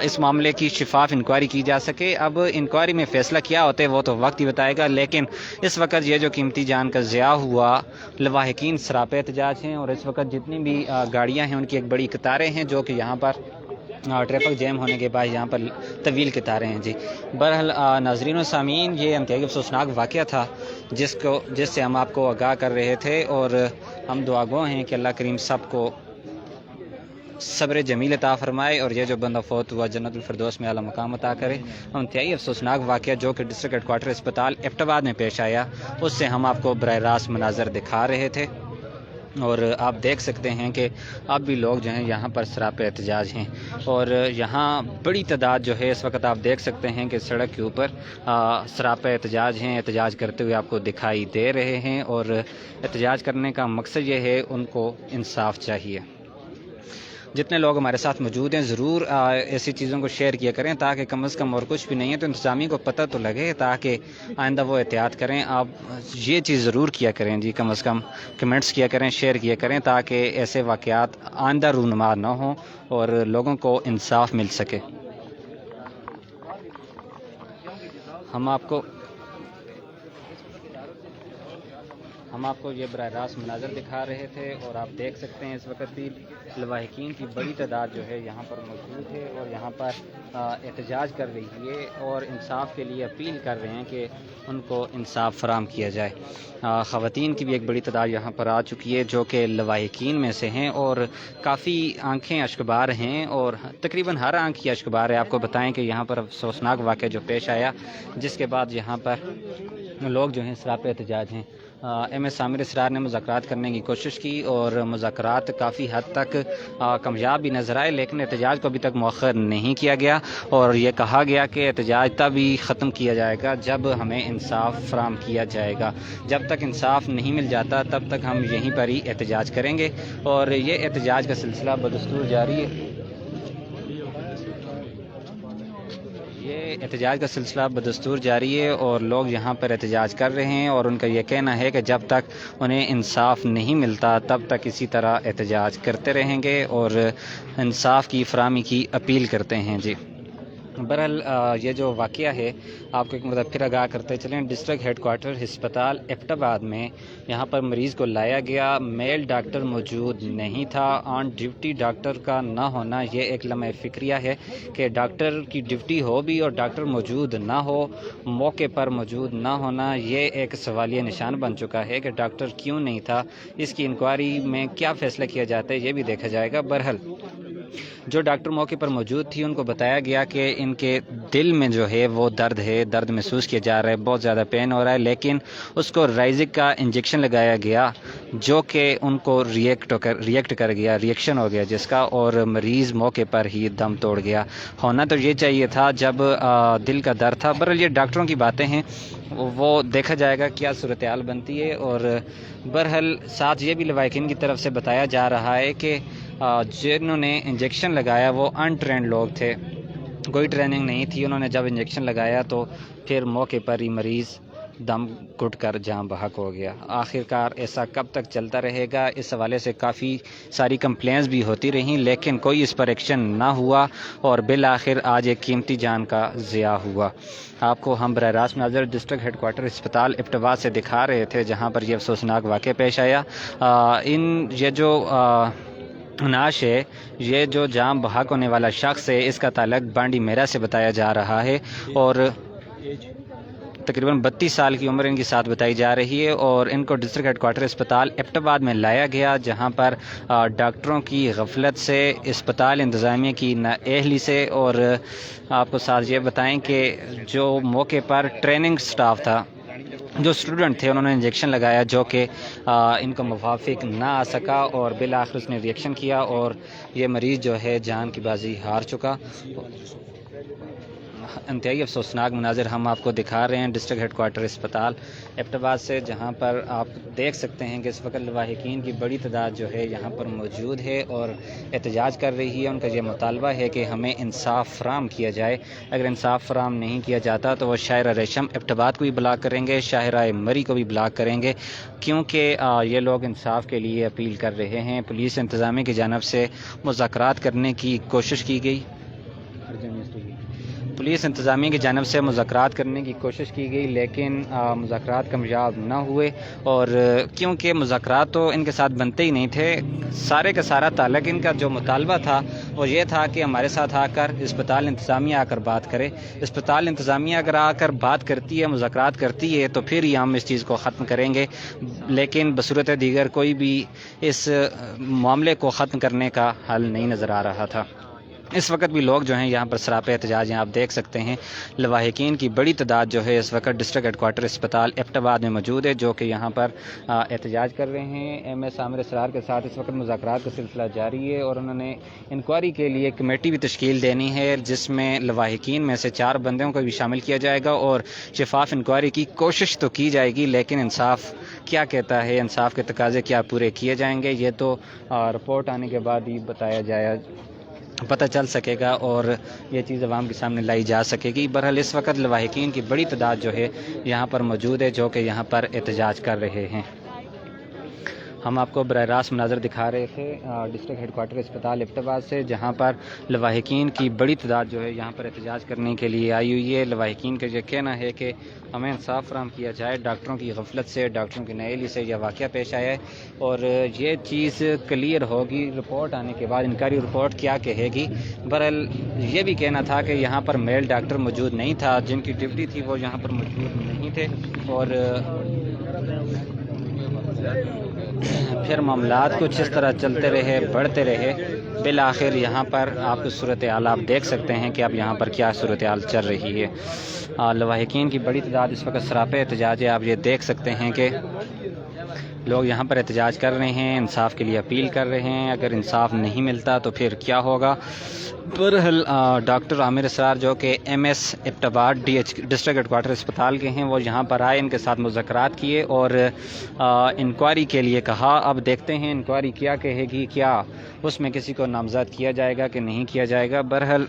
इस मामले की शिफाफ इंक्वायरी की जा सके। अब इंक्वायरी में फ़ैसला क्या होता है वो तो वक्त ही बताएगा, लेकिन इस वक्त ये जो कीमती जान का ज़िया हुआ, लवाहिकीन सरापे एहतजाज हैं और इस वक्त जितनी भी गाड़ियां हैं उनकी एक बड़ी कतारें हैं जो कि यहाँ पर ट्रैफिक जैम होने के बाद यहाँ पर तवील कतारें हैं जी। बहरहाल नाज़रीन व सामीन, ये इंतहाई अफसोसनाक वाक़या था जिससे हम आपको आगाह कर रहे थे और हम दुआगो हैं कि अल्लाह करीम सबको सब्र जमील अता फरमाए और ये जो बंदा फौत हुआ जन्नतुल फिरदौस में आला मकाम अता करे। हम इंतहाई अफसोसनाक वाक़या जो कि डिस्ट्रिक्ट हेडक्वार्टर अस्पताल एबटाबाद में पेश आया उससे हम आपको बराह रास्त मनाज़र दिखा रहे थे और आप देख सकते हैं कि अब भी लोग जो हैं यहाँ पर सरापे एहतजाज हैं और यहाँ बड़ी तादाद जो है इस वक्त आप देख सकते हैं कि सड़क के ऊपर सरापे एहतजाज हैं, एहतजाज करते हुए आपको दिखाई दे रहे हैं और एहतजाज करने का मकसद ये है उनको इंसाफ चाहिए। जितने लोग हमारे साथ मौजूद हैं ज़रूर ऐसी चीज़ों को शेयर किया करें ताकि कम से कम और कुछ भी नहीं है तो इंतज़ामी को पता तो लगे ताकि आइंदा वो एहतियात करें। आप ये चीज़ ज़रूर किया करें जी, कम से कम कमेंट्स किया करें, शेयर किया करें ताकि ऐसे वाक़यात आइंदा रूनुमा ना हों और लोगों को इंसाफ मिल सके। हम आपको ये बराह रास्त मनाज़र दिखा रहे थे और आप देख सकते हैं इस वक्त भी लवाहिकीन की बड़ी तादाद जो है यहाँ पर मौजूद है और यहाँ पर एहतजाज कर रही है और इंसाफ के लिए अपील कर रहे हैं कि उनको इंसाफ फराम किया जाए। ख़वातीन की भी एक बड़ी तादाद यहाँ पर आ चुकी है जो कि लवाहिकीन में से हैं और काफ़ी आंखें अश्कबार हैं और तकरीबन हर आंख की अश्कबार है। आपको बताएं कि यहाँ पर अफसोसनाक वाक़या जो पेश आया जिसके बाद यहाँ पर लोग जो हैं सरापे एहतजाज हैं। MS आमिर इसरार ने मुज़ाकरात करने की कोशिश की और मुज़ाकरात काफ़ी हद तक कामयाब भी नज़र आए, लेकिन एहतजाज को अभी तक मौखर नहीं किया गया और ये कहा गया कि एहतजाज तभी ख़त्म किया जाएगा जब हमें इंसाफ फराम किया जाएगा। जब तक इंसाफ नहीं मिल जाता तब तक हम यहीं पर ही एहतजाज करेंगे और ये एहतजाज का सिलसिला बदस्तूर जारी है। एहतजाज का सिलसिला बदस्तूर जारी है और लोग यहाँ पर एहतजाज कर रहे हैं और उनका यह कहना है कि जब तक उन्हें इंसाफ नहीं मिलता तब तक इसी तरह एहतजाज करते रहेंगे और इंसाफ की फराहमी की अपील करते हैं जी। बहरहाल ये जो वाक़या है आपको एक मतलब फिर आगाह करते चलें। डिस्ट्रिक्ट हेडक्वार्टर अस्पताल एबटाबाद में यहाँ पर मरीज़ को लाया गया, मेल डॉक्टर मौजूद नहीं था। ऑन ड्यूटी डॉक्टर का ना होना ये एक लम्हे फ़िक्रिया है कि डॉक्टर की ड्यूटी हो भी और डॉक्टर मौजूद ना हो, मौके पर मौजूद ना होना ये एक सवालिया निशान बन चुका है कि डॉक्टर क्यों नहीं था। इसकी इंक्वायरी में क्या फ़ैसला किया जाता है ये भी देखा जाएगा। बहरहाल जो डॉक्टर मौके पर मौजूद थी उनको बताया गया कि इनके दिल में जो है वो दर्द है, दर्द महसूस किया जा रहा है, बहुत ज़्यादा पेन हो रहा है, लेकिन उसको राइजिक का इंजेक्शन लगाया गया जो कि उनको रिएक्ट कर गया, रिएक्शन हो गया जिसका, और मरीज़ मौके पर ही दम तोड़ गया। होना तो ये चाहिए था जब दिल का दर्द था। बहरहाल ये डॉक्टरों की बातें हैं, वो देखा जाएगा क्या सूरत हाल बनती है। और बहरहाल साथ ये भी लवाहिकीन की तरफ से बताया जा रहा है कि जिन्होंने इंजेक्शन लगाया वो अनट्रेंड लोग थे, कोई ट्रेनिंग नहीं थी। उन्होंने जब इंजेक्शन लगाया तो फिर मौके पर ही मरीज़ दम घुट कर जान बहक हो गया। आखिरकार ऐसा कब तक चलता रहेगा, इस हवाले से काफ़ी सारी कंप्लेंट्स भी होती रहीं लेकिन कोई इस पर एक्शन ना हुआ और बिल आखिर आज एक कीमती जान का ज़िया हुआ। आपको हम बराह रास्त नज़र डिस्ट्रिक्ट हेडक्वार्टर अस्पताल एबटाबाद से दिखा रहे थे जहाँ पर यह अफसोसनाक वाक़या पेश आया। ये जो नाश है, ये जो जाम बहक होने वाला शख्स है, इसका ताल्लुक बांडी मेरा से बताया जा रहा है और तकरीबन 32 साल की उम्र इनकी साथ बताई जा रही है और इनको डिस्ट्रिक्ट हेडक्वार्टर अस्पताल एबटाबाद में लाया गया, जहां पर डॉक्टरों की गफलत से, अस्पताल इंतज़ामिया की नाअहली से, और आपको साथ ये बताएं कि जो मौके पर ट्रेनिंग स्टाफ था, जो स्टूडेंट थे, उन्होंने इंजेक्शन लगाया जो कि इनको मुवाफिक ना आ सका और बिल आखिर उसने रिएक्शन किया और ये मरीज़ जो है जान की बाजी हार चुका। इंतहाई अफसोसनाक मनाजिर हम आपको दिखा रहे हैं डिस्ट्रिक्ट हेडक्वार्टर अस्पताल एबटाबाद से, जहां पर आप देख सकते हैं कि इस वक्त लवाहिकीन की बड़ी तादाद जो है यहाँ पर मौजूद है और एहतजाज कर रही है। उनका ये मुतालबा है कि हमें इंसाफ फराम किया जाए। अगर इंसाफ फराम नहीं किया जाता तो वो शाहिरा रेशम एबटाबाद को भी ब्लॉक करेंगे, शाहिरा मरी को भी ब्लॉक करेंगे, क्योंकि ये लोग इंसाफ के लिए अपील कर रहे हैं। पुलिस इंतज़ामिया की जानिब से मुज़ाकरात करने की कोशिश की गई, पुलिस इंतज़ामिया की जानिब से मुज़ाकरात करने की कोशिश की गई, लेकिन मुज़ाकरात कामयाब न हुए। और क्योंकि मुज़ाकरात तो इनके साथ बनते ही नहीं थे, सारे का सारा ताल्लुक इनका जो मुतालबा था वो ये था कि हमारे साथ आकर अस्पताल इंतज़ामिया आकर बात करे। अस्पताल इंतज़ामिया अगर आकर बात करती है, मुज़ाकरात करती है, तो फिर ही हम इस चीज़ को ख़त्म करेंगे, लेकिन बसूरत दीगर कोई भी इस मामले को ख़त्म करने का हल नहीं नज़र आ रहा था। इस वक्त भी लोग जो हैं यहाँ पर सरापे एहतजाज हैं, आप देख सकते हैं लवाहिकीन की बड़ी तादाद जो है इस वक्त डिस्ट्रिक्ट हेडक्वार्टर अस्पताल एबटाबाद में मौजूद है, जो कि यहाँ पर एहतजाज कर रहे हैं। MS आमिर असरार के साथ इस वक्त मुज़ाकरात का सिलसिला जारी है और उन्होंने इंक्वायरी के लिए कमेटी भी तश्कील देनी है, जिसमें लवाहिकीन में से 4 बंदों को भी शामिल किया जाएगा और शफाफ इंक्वायरी की कोशिश तो की जाएगी, लेकिन इंसाफ क्या कहता है, इंसाफ के तकाजे क्या पूरे किए जाएंगे, ये तो रिपोर्ट आने के बाद ही बताया जाए, पता चल सकेगा और ये चीज़ अवाम के सामने लाई जा सकेगी। बहरहाल इस वक्त लवाहिकीन की बड़ी तादाद जो है यहाँ पर मौजूद है, जो कि यहाँ पर एहतजाज कर रहे हैं। हम आपको बराह रास्त मनाज़र दिखा रहे थे डिस्ट्रिक्ट हेडक्वार्टर अस्पताल एबटाबाद से, जहाँ पर लवाहिकीन की बड़ी तादाद जो है यहाँ पर एहतजाज करने के लिए आई हुई है। लवाहिकीन का ये कहना है कि हमें इंसाफ फराहम किया जाए, डॉक्टरों की गफलत से, डॉक्टरों की नाअहली से यह वाक़या पेश आया है और ये चीज़ क्लियर होगी रिपोर्ट आने के बाद, इंक्वायरी रिपोर्ट क्या कहेगी। बहरहाल ये भी कहना था कि यहाँ पर मेल डॉक्टर मौजूद नहीं था, जिनकी ड्यूटी थी वो यहाँ पर मौजूद नहीं थे और फिर मामलात कुछ इस तरह चलते रहे, बढ़ते रहे। बिल आखिर यहाँ पर आपको सूरत हाल आप देख सकते हैं कि अब यहाँ पर क्या सूरत हाल चल रही है। लवाहिकीन की बड़ी तादाद इस वक्त सरापे एहतजाज है, आप ये देख सकते हैं कि लोग यहाँ पर एहतजाज कर रहे हैं, इंसाफ के लिए अपील कर रहे हैं। अगर इंसाफ नहीं मिलता तो फिर क्या होगा। बहरहाल डॉक्टर आमिर असरार जो कि MS एबटाबाद डिस्ट्रिक्ट हेडक्वार्टर अस्पताल के हैं, वो यहाँ पर आए, इनके साथ मुज़ाकरात किए और इंक्वायरी के लिए कहा। अब देखते हैं इंक्वायरी क्या कहेगी, क्या उसमें किसी को नामज़द किया जाएगा कि नहीं किया जाएगा। बहरहाल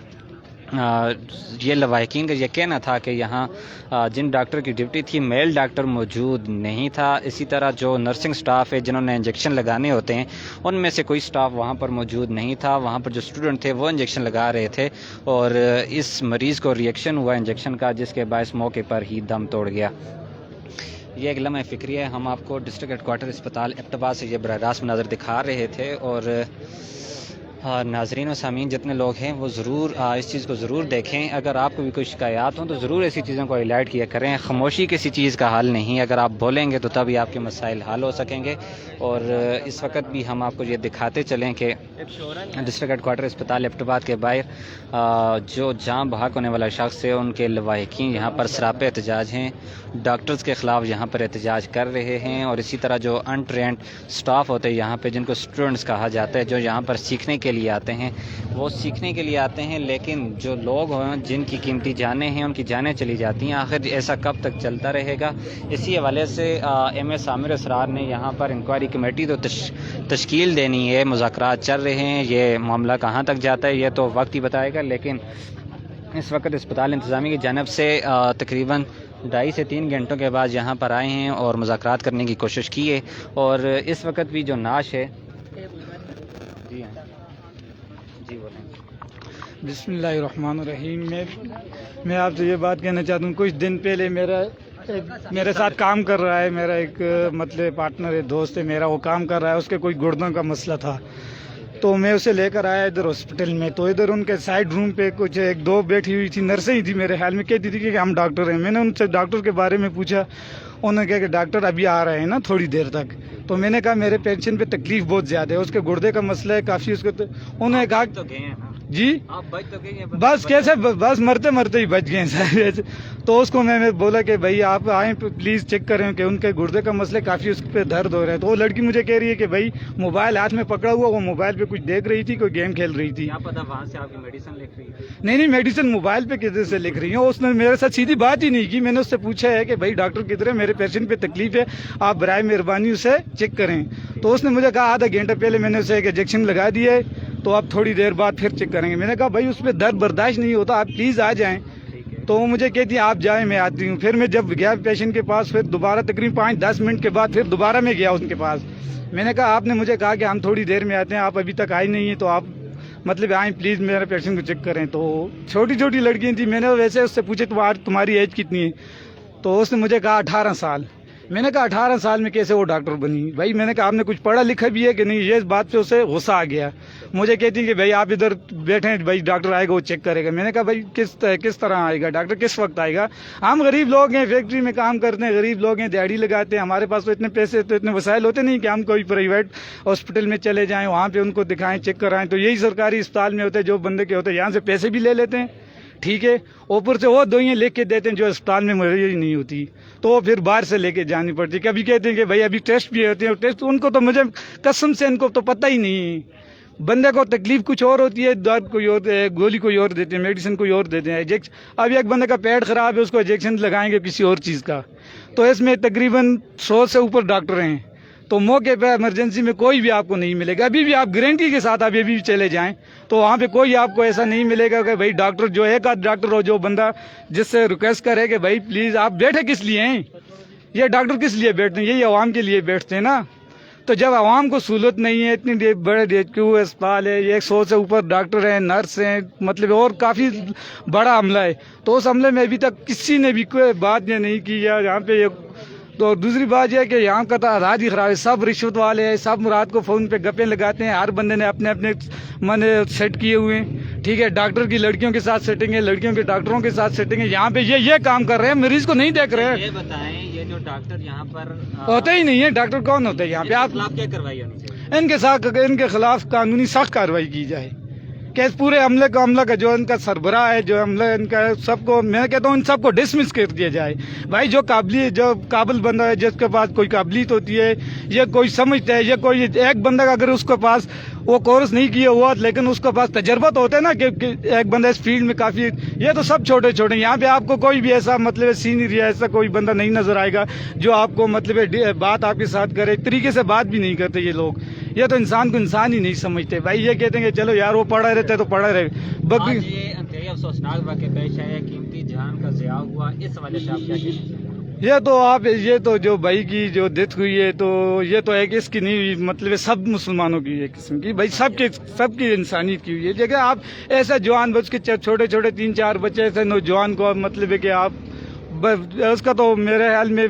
ये लवाहिकीन का ये कहना था कि यहाँ जिन डॉक्टर की ड्यूटी थी मेल डॉक्टर मौजूद नहीं था। इसी तरह जो नर्सिंग स्टाफ है जिन्होंने इंजेक्शन लगाने होते हैं, उनमें से कोई स्टाफ वहाँ पर मौजूद नहीं था। वहाँ पर जो स्टूडेंट थे वो इंजेक्शन लगा रहे थे और इस मरीज़ को रिएक्शन हुआ इंजेक्शन का, जिसके बायस मौके पर ही दम तोड़ गया। ये एक लम्हा फ़िक्री है, हम आपको डिस्ट्रिक्ट हेडक्वार्टर अस्पताल एबटाबाद से ये बराह रास्त मनाज़र दिखा रहे थे और नाज़रीन व सामीन जितने लोग हैं वो ज़रूर इस चीज़ को ज़रूर देखें। अगर आपको भी कोई शिकायत हो तो ज़रूर ऐसी चीज़ों को हाईलाइट किया करें। खामोशी किसी चीज़ का हल नहीं, अगर आप बोलेंगे तो तभी आपके मसाइल हल हो सकेंगे। और इस वक्त भी हम आपको ये दिखाते चलें कि डिस्ट्रिक्ट हेडक्वार्टर अस्पताल एबटाबाद के बाहर जो जाम बहक होने वाला शख्स है, उनके लवाहिकीन यहाँ पर सरापे एहतजाज हैं, डॉक्टर्स के ख़िलाफ़ यहाँ पर एहतजाज कर रहे हैं। और इसी तरह जो अनट्रेंड स्टाफ होते हैं यहाँ पे, जिनको स्टूडेंट्स कहा जाता है, जो यहाँ पर सीखने के लिए आते हैं, वो सीखने के लिए आते हैं, लेकिन जो लोग हैं जिनकी कीमती जानें हैं, उनकी जानें चली जाती हैं। आखिर ऐसा कब तक चलता रहेगा। इसी हवाले से MS आमिर असरार ने यहाँ पर इंक्वायरी कमेटी तो तश्कील देनी है, मुज़ाकरात चल रहे हैं, ये मामला कहाँ तक जाता है ये तो वक्त ही बताएगा। लेकिन इस वक्त अस्पताल इंतज़ामिया की जानिब से तकरीबन 2.5 से 3 घंटों के बाद यहाँ पर आए हैं और मुज़ाकरात करने की कोशिश की है। और इस वक्त भी जो नाश है, जी हाँ जी बोलें। बिस्मिल्लाहिर्रहमानिर्रहीम। मैं आपसे ये बात कहना चाहता हूँ, कुछ दिन पहले मेरे साथ काम कर रहा है, मेरा एक मतलब पार्टनर है, दोस्त है मेरा, वो काम कर रहा है, उसके कोई गुर्दों का मसला था। تو میں اسے لے کر آیا ادھر ہاسپٹل میں. تو ادھر ان کے سائڈ روم پہ کچھ ایک دو بیٹھی ہوئی تھی, نرسیں ہی تھی میرے خیال میں, کہتی تھی کہ ہم ڈاکٹر ہیں. میں نے ان سے ڈاکٹر کے بارے میں پوچھا, انہوں نے کہا کہ ڈاکٹر ابھی آ رہے ہیں نا تھوڑی دیر تک. تو میں نے کہا میرے پیشنٹ پہ تکلیف بہت زیادہ ہے, اس کے گردے کا مسئلہ ہے کافی. اس کو انہوں نے کہا جی بس کیسے بس مرتے مرتے ہی بچ گئے سارے. تو اس کو میں نے بولا کہ بھائی آپ آئیں پلیز چیک کریں کہ ان کے گردے کا مسئلہ کافی, اس پہ درد ہو رہا ہے. تو وہ لڑکی مجھے کہہ رہی ہے کہ بھائی موبائل ہاتھ میں پکڑا ہوا, وہ موبائل پہ کچھ دیکھ رہی تھی, کوئی گیم کھیل رہی تھی. وہاں سے آپ کی میڈیسن لکھ رہی ہے؟ نہیں میڈیسن موبائل پہ کدھر سے لکھ رہی ہیں. اس نے میرے ساتھ سیدھی بات ہی نہیں کی. میں نے اس سے پوچھا ہے کہ بھائی ڈاکٹر کدھر ہے, میرے پیشنٹ پہ تکلیف ہے, آپ برائے مہربانی اسے چیک کریں. تو اس نے مجھے کہا آدھا گھنٹہ پہلے میں نے اسے ایک انجیکشن لگا دیا ہے, تو آپ تھوڑی دیر بعد پھر چیک کریں گے. میں نے کہا بھائی اس پہ درد برداشت نہیں ہوتا, آپ پلیز آ جائیں. تو وہ مجھے کہتی ہیں آپ جائیں میں آتی ہوں. پھر میں جب گیا پیشنٹ کے پاس, پھر دوبارہ تقریباً 5-10 منٹ کے بعد پھر دوبارہ میں گیا ان کے پاس. میں نے کہا آپ نے مجھے کہا کہ ہم تھوڑی دیر میں آتے ہیں, آپ ابھی تک آئی نہیں ہیں, تو آپ مطلب آئیں پلیز میرے پیشنٹ کو چیک کریں. تو چھوٹی چھوٹی لڑکیاں تھیں. میں نے ویسے اس سے پوچھے تمہاری ایج کتنی ہے, تو اس نے مجھے کہا 18 سال. میں نے کہا 18 سال میں کیسے وہ ڈاکٹر بنی بھائی. میں نے کہا آپ نے کچھ پڑھا لکھا بھی ہے کہ نہیں. یہ بات پہ اسے غصہ آ گیا. مجھے کہتی کہ بھائی آپ ادھر بیٹھیں, بھائی ڈاکٹر آئے گا وہ چیک کرے گا. میں نے کہا بھائی کس طرح آئے گا ڈاکٹر, کس وقت آئے گا. ہم غریب لوگ ہیں, فیکٹری میں کام کرتے ہیں, غریب لوگ ہیں, دیہڑی لگاتے ہیں. ہمارے پاس تو اتنے پیسے, تو اتنے وسائل ہوتے نہیں کہ ہم کوئی پرائیویٹ ہاسپٹل میں چلے جائیں, وہاں پہ ان کو دکھائیں, چیک کرائیں. تو یہی سرکاری اسپتال میں ہوتے ہیں, جو بندے کے ہوتے ہیں, یہاں سے پیسے بھی لے لیتے ہیں, ٹھیک ہے, اوپر سے وہ دوائیں لکھ کے دیتے ہیں جو اسپتال میں موجود نہیں ہوتی, تو وہ پھر باہر سے لے کے جانی پڑتی. کبھی کہتے ہیں کہ بھائی ابھی ٹیسٹ بھی ہوتے ہیں, ٹیسٹ ان کو تو مجھے قسم سے ان کو تو پتہ ہی نہیں. بندے کو تکلیف کچھ اور ہوتی ہے, درد کوئی اور, گولی کوئی اور دیتے ہیں, میڈیسن کوئی اور دیتے ہیں. اب ایک بندے کا پیٹ خراب ہے, اس کو انجیکشن لگائیں گے کسی اور چیز کا. تو اس میں تقریباً 100 سے اوپر ڈاکٹر ہیں. تو موقع پہ ایمرجنسی میں کوئی بھی آپ کو نہیں ملے گا. ابھی بھی آپ گارنٹی کے ساتھ ابھی بھی چلے جائیں تو وہاں پہ کوئی آپ کو ایسا نہیں ملے گا کہ بھائی ڈاکٹر جو ایک آدھ ڈاکٹر ہو جو بندہ جس سے ریکویسٹ کرے کہ بھائی پلیز آپ بیٹھے کس لیے ہیں, یہ ڈاکٹر کس لیے بیٹھتے ہیں, یہی عوام کے لیے بیٹھتے ہیں نا. تو جب عوام کو سہولت نہیں ہے, اتنی بڑے DHQ اسپتال ہے, 100 سے اوپر ڈاکٹر ہیں, نرس ہیں, مطلب اور کافی بڑا عملہ ہے, تو اس عملے میں ابھی تک کسی نے بھی کوئی بات یہ نہیں کی ہے یہاں پہ. تو دوسری بات یہ ہے کہ یہاں کا تو حالات ہی خراب ہے, سب رشوت والے ہیں, سب رات کو فون پہ گپیں لگاتے ہیں, ہر بندے نے اپنے اپنے من سیٹ کیے ہوئے ہیں, ٹھیک ہے. ڈاکٹر کی لڑکیوں کے ساتھ سیٹنگ ہے, لڑکیوں کے ڈاکٹروں کے ساتھ سیٹنگ ہے. یہاں پہ یہ کام کر رہے ہیں, مریض کو نہیں دیکھ رہے ہیں. یہ بتائیں یہ جو ڈاکٹر یہاں پر ہوتے ہی نہیں ہے, ڈاکٹر کون ہوتے ہیں یہاں پہ, آپ کیا کروائی ہونی چاہیے ان کے خلاف قانونی سخت کارروائی کی جائے. کہ اس پورے عملہ کا جو ان کا سربراہ ہے, جو عملہ ان کا سب کو, میں کہتا ہوں ان سب کو ڈسمس کر دیا جائے. بھائی جو قابل بندہ ہے, جس کے پاس کوئی قابلیت ہوتی ہے, یہ کوئی سمجھتا ہے, یہ کوئی ایک بندہ کا اگر اس کے پاس وہ کورس نہیں کیا ہوا لیکن اس کے پاس تجربہ تو ہوتا ہے نا کہ ایک بندہ اس فیلڈ میں کافی, یہ تو سب چھوٹے چھوٹے. یہاں پہ آپ کو کوئی بھی ایسا مطلب سینئر یا ایسا کوئی بندہ نہیں نظر آئے گا جو آپ کو مطلب بات آپ کے ساتھ کرے. طریقے سے بات بھی نہیں کرتے یہ لوگ, یہ تو انسان کو انسان ہی نہیں سمجھتے. بھائی یہ کہتے ہیں کہ چلو یار وہ پڑھا رہتے تو پڑھا رہے. یہ انتہائی افسوسناک واقعہ پیش آیا, قیمتی جان کا ضیاع ہوا, اس حوالے سے آپ کیا کہتے ہیں؟ یہ تو جو بھائی کی جو ڈیتھ ہوئی ہے, تو یہ تو ایک اس کی نہیں ہوئی, مطلب سب مسلمانوں کی ایک قسم کی, بھائی سب کی انسانیت کی ہوئی ہے. جگہ آپ ایسا جوان بچ کے چھوٹے چھوٹے 3-4 بچے ایسے نوجوان کو مطلب ہے کہ آپ اس کا تو میرے خیال میں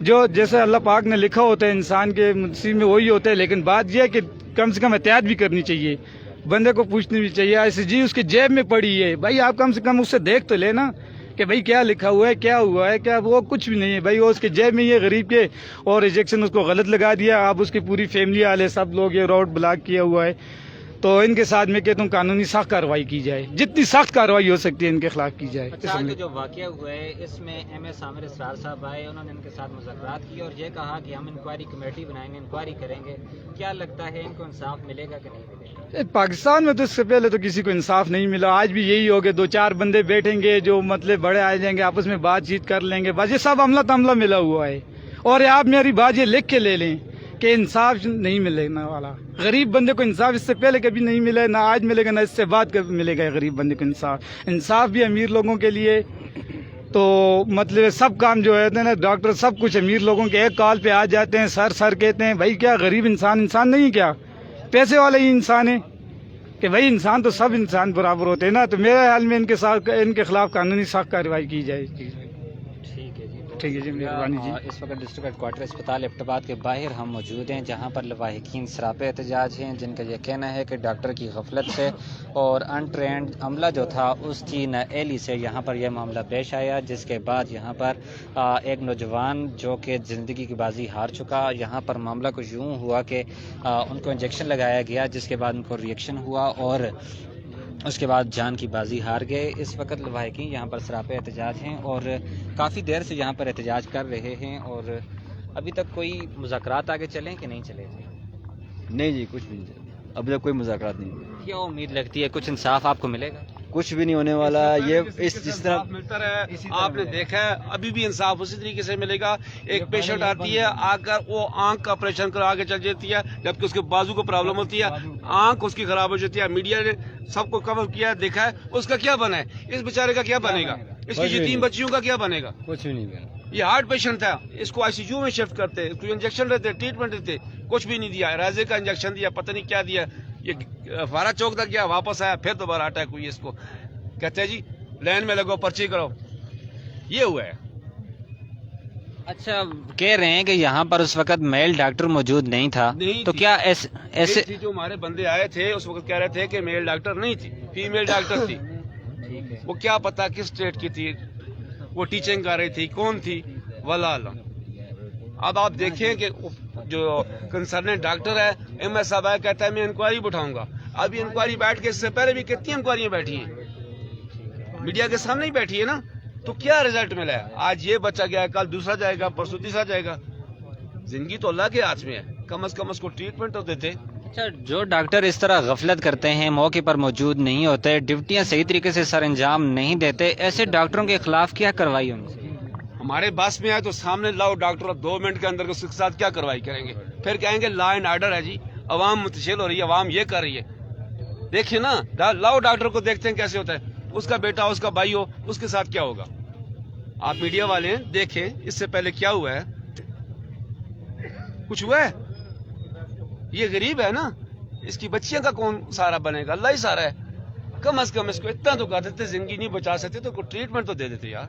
جو جیسے اللہ پاک نے لکھا ہوتا ہے انسان کے نصیب میں وہی ہوتا ہے. لیکن بات یہ ہے کہ کم سے کم احتیاط بھی کرنی چاہیے, بندے کو پوچھنی بھی چاہیے. ایسے جی اس کے جیب میں پڑی ہے, بھائی آپ کم سے کم اس سے دیکھ تو لینا کہ بھائی کیا لکھا ہوا ہے, کیا ہوا ہے, کیا وہ کچھ بھی نہیں ہے. بھائی وہ اس کے جیب میں یہ غریب کے, اور انجیکشن اس کو غلط لگا دیا. آپ اس کی پوری فیملی والے سب لوگ یہ روڈ بلاک کیا ہوا ہے. تو ان کے ساتھ میں کہتا ہوں قانونی سخت کارروائی کی جائے, جتنی سخت کارروائی ہو سکتی ہے ان کے خلاف کی جائے. اچھا, جو واقعہ ہوا ہے اس میں MS عامر اسرار صاحب آئے, انہوں نے ان کے ساتھ مذاکرات کیے اور یہ کہا کہ ہم انکوائری کمیٹی بنائیں گے, انکوائری کریں گے. کیا لگتا ہے ان کو انصاف ملے گا کہ نہیں ملے گا؟ پاکستان میں تو اس سے پہلے تو کسی کو انصاف نہیں ملا. آج بھی یہی ہوگا, 2-4 بندے بیٹھیں گے جو مطلب بڑے آ جائیں گے, آپس میں بات چیت کر لیں گے, بس یہ سب عملہ تملہ ملا ہوا ہے. اور آپ میری بات یہ لکھ کے لے لیں کہ انصاف نہیں ملنے والا. غریب بندے کو انصاف اس سے پہلے کبھی نہیں ملا, نہ آج ملے گا, نہ اس سے بعد کبھی ملے گا غریب بندے کو انصاف. انصاف بھی امیر لوگوں کے لیے, تو مطلب سب کام جو ہے نا ڈاکٹر سب کچھ امیر لوگوں کے ایک کال پہ آ جاتے ہیں, سر کہتے ہیں. بھائی کیا غریب انسان نہیں, کیا پیسے والے ہی انسان ہیں کہ بھائی انسان تو سب انسان برابر ہوتے ہیں نا. تو میرے حال میں ان کے خلاف قانونی سخت کارروائی کی جائے. ٹھیک ہے جی. ٹھیک ہے جی، مہربانی جی۔ اس وقت ڈسٹرکٹ ہیڈ کوارٹر اسپتال ایبٹ آباد کے باہر ہم موجود ہیں، جہاں پر لواحقین سراپے احتجاج ہیں، جن کا یہ کہنا ہے کہ ڈاکٹر کی غفلت سے اور انٹرینڈ عملہ جو تھا اس کی نااہلی سے یہاں پر یہ معاملہ پیش آیا، جس کے بعد یہاں پر ایک نوجوان جو کہ زندگی کی بازی ہار چکا، یہاں پر معاملہ کچھ یوں ہوا کہ ان کو انجیکشن لگایا گیا، جس کے بعد ان کو ریئیکشن ہوا اور اس کے بعد جان کی بازی ہار گئے۔ اس وقت لواحقین یہاں پر سراپے احتجاج ہیں اور کافی دیر سے یہاں پر احتجاج کر رہے ہیں، اور ابھی تک کوئی مذاکرات آگے چلیں کہ نہیں چلے؟ نہیں جی، کچھ بھی نہیں، ابھی تک کوئی مذاکرات نہیں ہوئے۔ کیا امید لگتی ہے کچھ انصاف آپ کو ملے گا؟ کچھ بھی نہیں ہونے والا، یہ جس طرح ملتا رہا ہے، آپ نے دیکھا ہے ابھی بھی انصاف اسی طریقے سے ملے گا۔ ایک پیشنٹ آتی ہے آ کر وہ آنکھ کا آپریشن کر آگے چل جاتی ہے، جبکہ اس کے بازو کو پرابلم ہوتی ہے، آنکھ اس کی خراب ہو جاتی ہے۔ میڈیا نے سب کو کور کیا، دیکھا ہے، اس کا کیا بنا ہے؟ اس بیچارے کا کیا بنے گا؟ اس کی یتیم بچیوں کا کیا بنے گا؟ کچھ بھی نہیں بنا۔ یہ ہارٹ پیشنٹ تھا، اس کو ICU میں شفٹ کرتے، اس کو انجیکشن دیتے، ٹریٹمنٹ دیتے، کچھ بھی نہیں دیا۔ رازے کا انجیکشن دیا، پتہ نہیں کیا دیا، یہ فارا چوک تک گیا، واپس آیا، پھر دوبارہ اٹیک ہوئی۔ اس کو کہتے ہیں جی لائن میں لگو، پرچی کرو، یہ ہوا ہے۔ اچھا، کہہ رہے ہیں کہ یہاں پر اس وقت میل ڈاکٹر موجود نہیں تھا، تو کیا ایسے جو ہمارے بندے آئے تھے اس وقت کہہ رہے تھے کہ میل ڈاکٹر نہیں تھی، فیمیل ڈاکٹر تھی۔ وہ کیا پتا کس اسٹیٹ کی تھی، وہ ٹیچنگ کر رہی تھی، کون تھی، واللہ عالم۔ اب آپ دیکھیں کہ جو کنسرنڈ ڈاکٹر ہے MS صاحب آیا، کہتا ہے میں انکوائری بٹھاؤں گا۔ ابھی انکوائری بیٹھ کے اس سے پہلے بھی کتنی انکوائریاں بیٹھی ہیں، میڈیا کے سامنے ہی بیٹھی ہے نا، تو کیا رزلٹ ملا ہے؟ آج یہ بچہ گیا ہے، کل دوسرا جائے گا، پرسوں تیسرا جائے گا۔ زندگی تو اللہ کے ہاتھ میں ہے، کم از کم اس کو ٹریٹمنٹ تو دیتے۔ اچھا، جو ڈاکٹر اس طرح غفلت کرتے ہیں، موقع پر موجود نہیں ہوتے، ڈیوٹیاں صحیح طریقے سے سر انجام نہیں دیتے، ایسے ڈاکٹروں کے خلاف کیا کارروائی ہونی چاہیے؟ ہمارے بس میں آئے تو سامنے لاؤ ڈاکٹر، 2 منٹ کے اندر اس کے ساتھ کیا کارروائی کریں گے؟ پھر کہیں گے لا اینڈ آرڈر ہے جی، عوام متشل ہو رہی ہے، عوام یہ کر رہی ہے۔ دیکھیں نا، لاؤ ڈاکٹر کو دیکھتے ہیں کیسے ہوتا ہے، اس کا بیٹا اس کا بھائی ہو، اس کے ساتھ کیا ہوگا؟ آپ میڈیا والے ہیں، دیکھیں اس سے پہلے کیا ہوا ہے، کچھ ہوا ہے؟ یہ غریب ہے نا، اس کی بچیاں کا کون سارا بنے گا؟ اللہ ہی سارا ہے۔ کم از کم اس کو اتنا تو کر دیتے، زندگی نہیں بچا سکتے تو کوئی ٹریٹمنٹ تو دے دیتے یار۔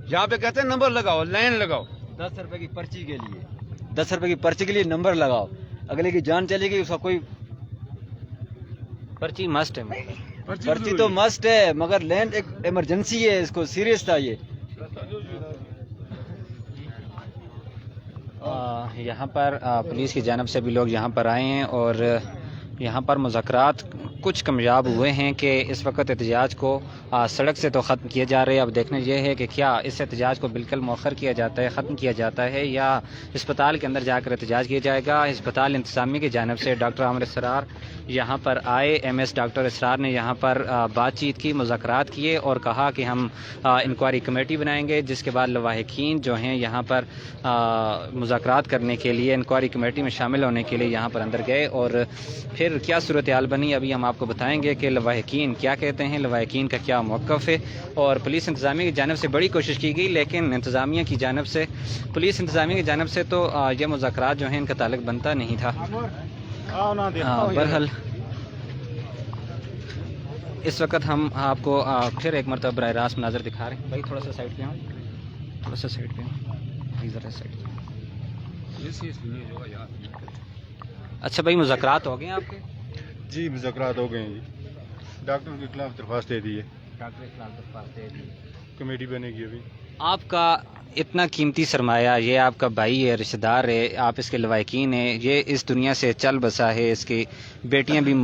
یہاں پہ کہتے ہیں نمبر لگاؤ، لائن لگاؤ، 10 روپے کی پرچی کے لیے، 10 روپے کی پرچی کے لیے نمبر لگاؤ، اگلے کی جان چلے گی، اس کا کوئی پرچی مسٹ ہے، پرچی تو مسٹ ہے، مگر لینڈ ایک ایمرجنسی ہے، اس کو سیریس تھا یہ۔ یہاں پر پولیس کی جانب سے بھی لوگ یہاں پر آئے ہیں اور یہاں پر مذاکرات کچھ کامیاب ہوئے ہیں کہ اس وقت احتجاج کو سڑک سے تو ختم کیا جا رہا ہے۔ اب دیکھنا یہ ہے کہ کیا اس احتجاج کو بالکل مؤخر کیا جاتا ہے، ختم کیا جاتا ہے، یا اسپتال کے اندر جا کر احتجاج کیا جائے گا۔ اسپتال انتظامیہ کی جانب سے ڈاکٹر عامر اسرار یہاں پر آئے، MS ڈاکٹر اسرار نے یہاں پر بات چیت کی، مذاکرات کیے اور کہا کہ ہم انکوائری کمیٹی بنائیں گے، جس کے بعد لواحقین جو ہیں یہاں پر مذاکرات کرنے کے لیے انکوائری کمیٹی میں شامل ہونے کے لیے یہاں پر اندر گئے، اور پھر کیا صورتحال بنی ابھی ہم آپ کو بتائیں گے کہ لواحقین کیا کہتے ہیں، لواحقین کا کیا موقف ہے۔ اور پولیس انتظامیہ کی جانب سے بڑی کوشش کی گئی، لیکن انتظامیہ کی جانب سے، پولیس انتظامیہ کی جانب سے تو یہ مذاکرات جو ہیں ان کا تعلق بنتا نہیں تھا۔ بہرحال اس وقت ہم آپ کو پھر ایک مرتبہ براہ راست مناظر دکھا رہے ہیں۔ بھائی تھوڑا سا سائڈ پہ ہوں، تھوڑا سا سائڈ پہ ہوں، ذرا سائڈ پہ۔ اچھا بھائی، مذاکرات ہو گئے ہیں آپ کے؟ جی مذاکرات ہو گئے ہیں جی، ڈاکٹر کے خلاف درخواست دے دی ہے، ڈاکٹر کے خلاف درخواست دے دی، کمیٹی بنے گی ابھی۔ آپ کا اتنا قیمتی سرمایہ، یہ آپ کا بھائی ہے، رشتہ دار ہے، آپ اس کے لواحقین ہیں، یہ اس دنیا سے چل بسا ہے، اس کی بیٹیاں بھی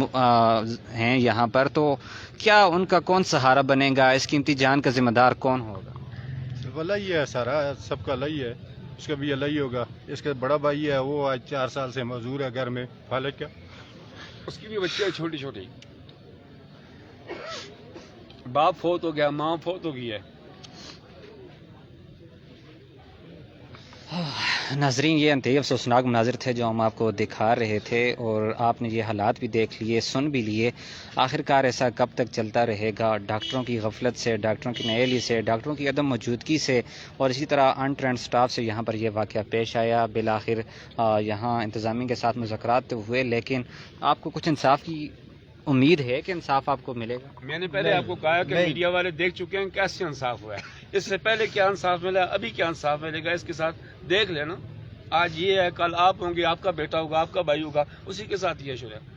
ہیں یہاں پر، تو کیا ان کا کون سہارا بنے گا؟ اس قیمتی جان کا ذمہ دار کون ہوگا؟ اللہ ہی ہے، سارا سب کا اللہ ہی ہے، اس کا بھی اللہ ہی ہوگا۔ اس کا بڑا بھائی ہے، وہ آج 4 سال سے معذور ہے گھر میں، فالج کا، اس کی بھی بچیاں چھوٹی چھوٹی، باپ فوت ہو گیا، ماں فوت ہو گئی ہے۔ ناظرین، یہ انتہائی افسوسناک مناظر تھے جو ہم آپ کو دکھا رہے تھے، اور آپ نے یہ حالات بھی دیکھ لیے، سن بھی لیے۔ آخرکار ایسا کب تک چلتا رہے گا؟ ڈاکٹروں کی غفلت سے، ڈاکٹروں کی نااہلی سے، ڈاکٹروں کی عدم موجودگی سے، اور اسی طرح انٹرینڈ سٹاف سے یہاں پر یہ واقعہ پیش آیا۔ بالآخر یہاں انتظامیہ کے ساتھ مذاکرات تو ہوئے، لیکن آپ کو کچھ انصاف کی امید ہے کہ انصاف آپ کو ملے گا؟ میں نے پہلے آپ کو کہا کہ میڈیا والے دیکھ چکے ہیں کیسے انصاف ہوا ہے۔ اس سے پہلے کیا انصاف ملا، ابھی کیا انصاف ملے گا، اس کے ساتھ دیکھ لینا. آج یہ ہے، کل آپ ہوں گے، آپ کا بیٹا ہوگا، آپ کا بھائی ہوگا، اسی کے ساتھ یہ شروع ہے.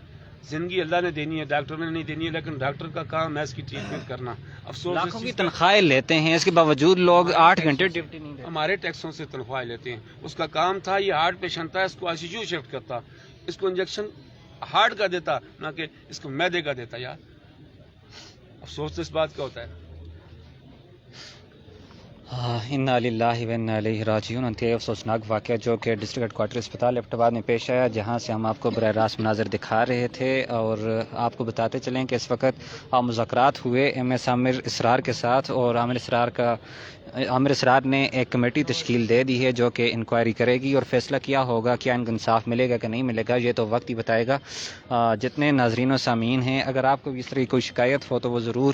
زندگی اللہ نے دینی ہے، ڈاکٹر نے نہیں دینی ہے، لیکن ڈاکٹر کا کام ہے اس کی ٹریٹمنٹ کرنا. افسوس لاکھوں کی تنخواہیں لیتے ہیں، اس کے باوجود لوگ 8 گھنٹے ڈیوٹی نہیں دیتے. ہمارے ٹیکسوں سے تنخواہ لیتے ہیں. اس کا کام تھا، یہ ہارٹ پیشنٹ تھا، اس کو ICU شفٹ کرتا، اس کو انجیکشن ہارٹ کا دیتا، نہ کہ اس کو میدے کا دیتا. یار افسوس اس بات کا ہوتا ہے. انا للہ و انا الیہ راجعون. انتہائی افسوسناک واقعہ جو کہ ڈسٹرکٹ ہیڈ کوارٹر اسپتال ایبٹ آباد میں پیش آیا، جہاں سے ہم آپ کو براہ راست مناظر دکھا رہے تھے اور آپ کو بتاتے چلیں کہ اس وقت مذاکرات ہوئے MS عامر اسرار کے ساتھ، اور عامر اسرار نے ایک کمیٹی تشکیل دے دی ہے جو کہ انکوائری کرے گی اور فیصلہ کیا ہوگا، کیا ان کو انصاف ملے گا کہ نہیں ملے گا، یہ تو وقت ہی بتائے گا. جتنے ناظرین و سامعین ہیں، اگر آپ کو اس طرح کی کوئی شکایت ہو تو وہ ضرور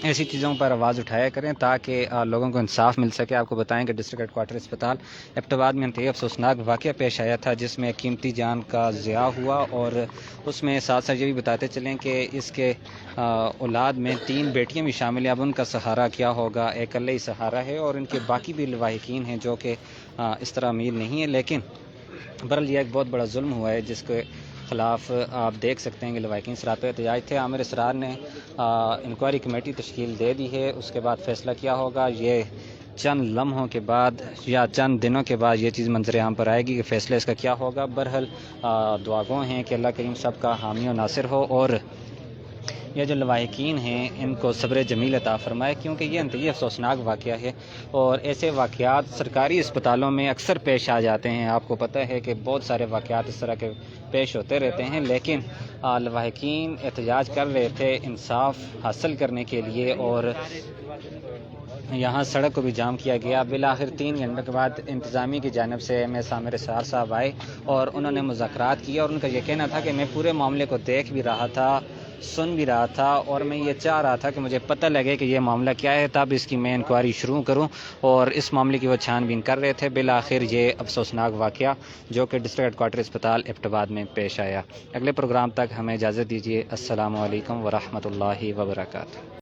ایسی چیزوں پر آواز اٹھایا کریں تاکہ لوگوں کو انصاف مل سکے. آپ کو بتائیں کہ ڈسٹرکٹ ہیڈ کوارٹر اسپتال ایبٹ آباد میں انتہائی افسوسناک واقعہ پیش آیا تھا جس میں قیمتی جان کا ضیاع ہوا، اور اس میں ساتھ ساتھ یہ بھی بتاتے چلیں کہ اس کے اولاد میں 3 بیٹیاں بھی شامل ہیں. اب ان کا سہارا کیا ہوگا؟ ایک اللہ ہی سہارا ہے، اور ان کے باقی بھی لواحقین ہیں جو کہ اس طرح امیر نہیں ہیں. لیکن برحال یہ ایک بہت بڑا ظلم ہوا ہے جس کے خلاف آپ دیکھ سکتے ہیں کہ لواحقین سراپہ احتجاج تھے. عامر اسرار نے انکوائری کمیٹی تشکیل دے دی ہے، اس کے بعد فیصلہ کیا ہوگا یہ چند لمحوں کے بعد یا چند دنوں کے بعد یہ چیز منظر عام پر آئے گی کہ فیصلہ اس کا کیا ہوگا. برحال دعاگو ہیں کہ اللہ کریم سب کا حامی و ناصر ہو، اور یہ جو لواحقین ہیں ان کو صبر جمیل عطا فرمائے، کیونکہ یہ انتہائی افسوسناک واقعہ ہے اور ایسے واقعات سرکاری اسپتالوں میں اکثر پیش آ جاتے ہیں. آپ کو پتہ ہے کہ بہت سارے واقعات اس طرح کے پیش ہوتے رہتے ہیں، لیکن لواحقین احتجاج کر رہے تھے انصاف حاصل کرنے کے لیے، اور یہاں سڑک کو بھی جام کیا گیا. بالآخر 3 گھنٹے کے بعد انتظامیہ کی جانب سے MS عامر اسرار صاحب آئے اور انہوں نے مذاکرات کیا، اور ان کا یہ کہنا تھا کہ میں پورے معاملے کو دیکھ بھی رہا تھا، سن بھی رہا تھا، اور میں یہ چاہ رہا تھا کہ مجھے پتہ لگے کہ یہ معاملہ کیا ہے، تب اس کی میں انکوائری شروع کروں، اور اس معاملے کی وہ چھان بین کر رہے تھے. بالآخر یہ افسوسناک واقعہ جو کہ ڈسٹرکٹ ہیڈ کوارٹر اسپتال ایبٹ آباد میں پیش آیا. اگلے پروگرام تک ہمیں اجازت دیجیے. السلام علیکم ورحمۃ اللہ وبرکاتہ.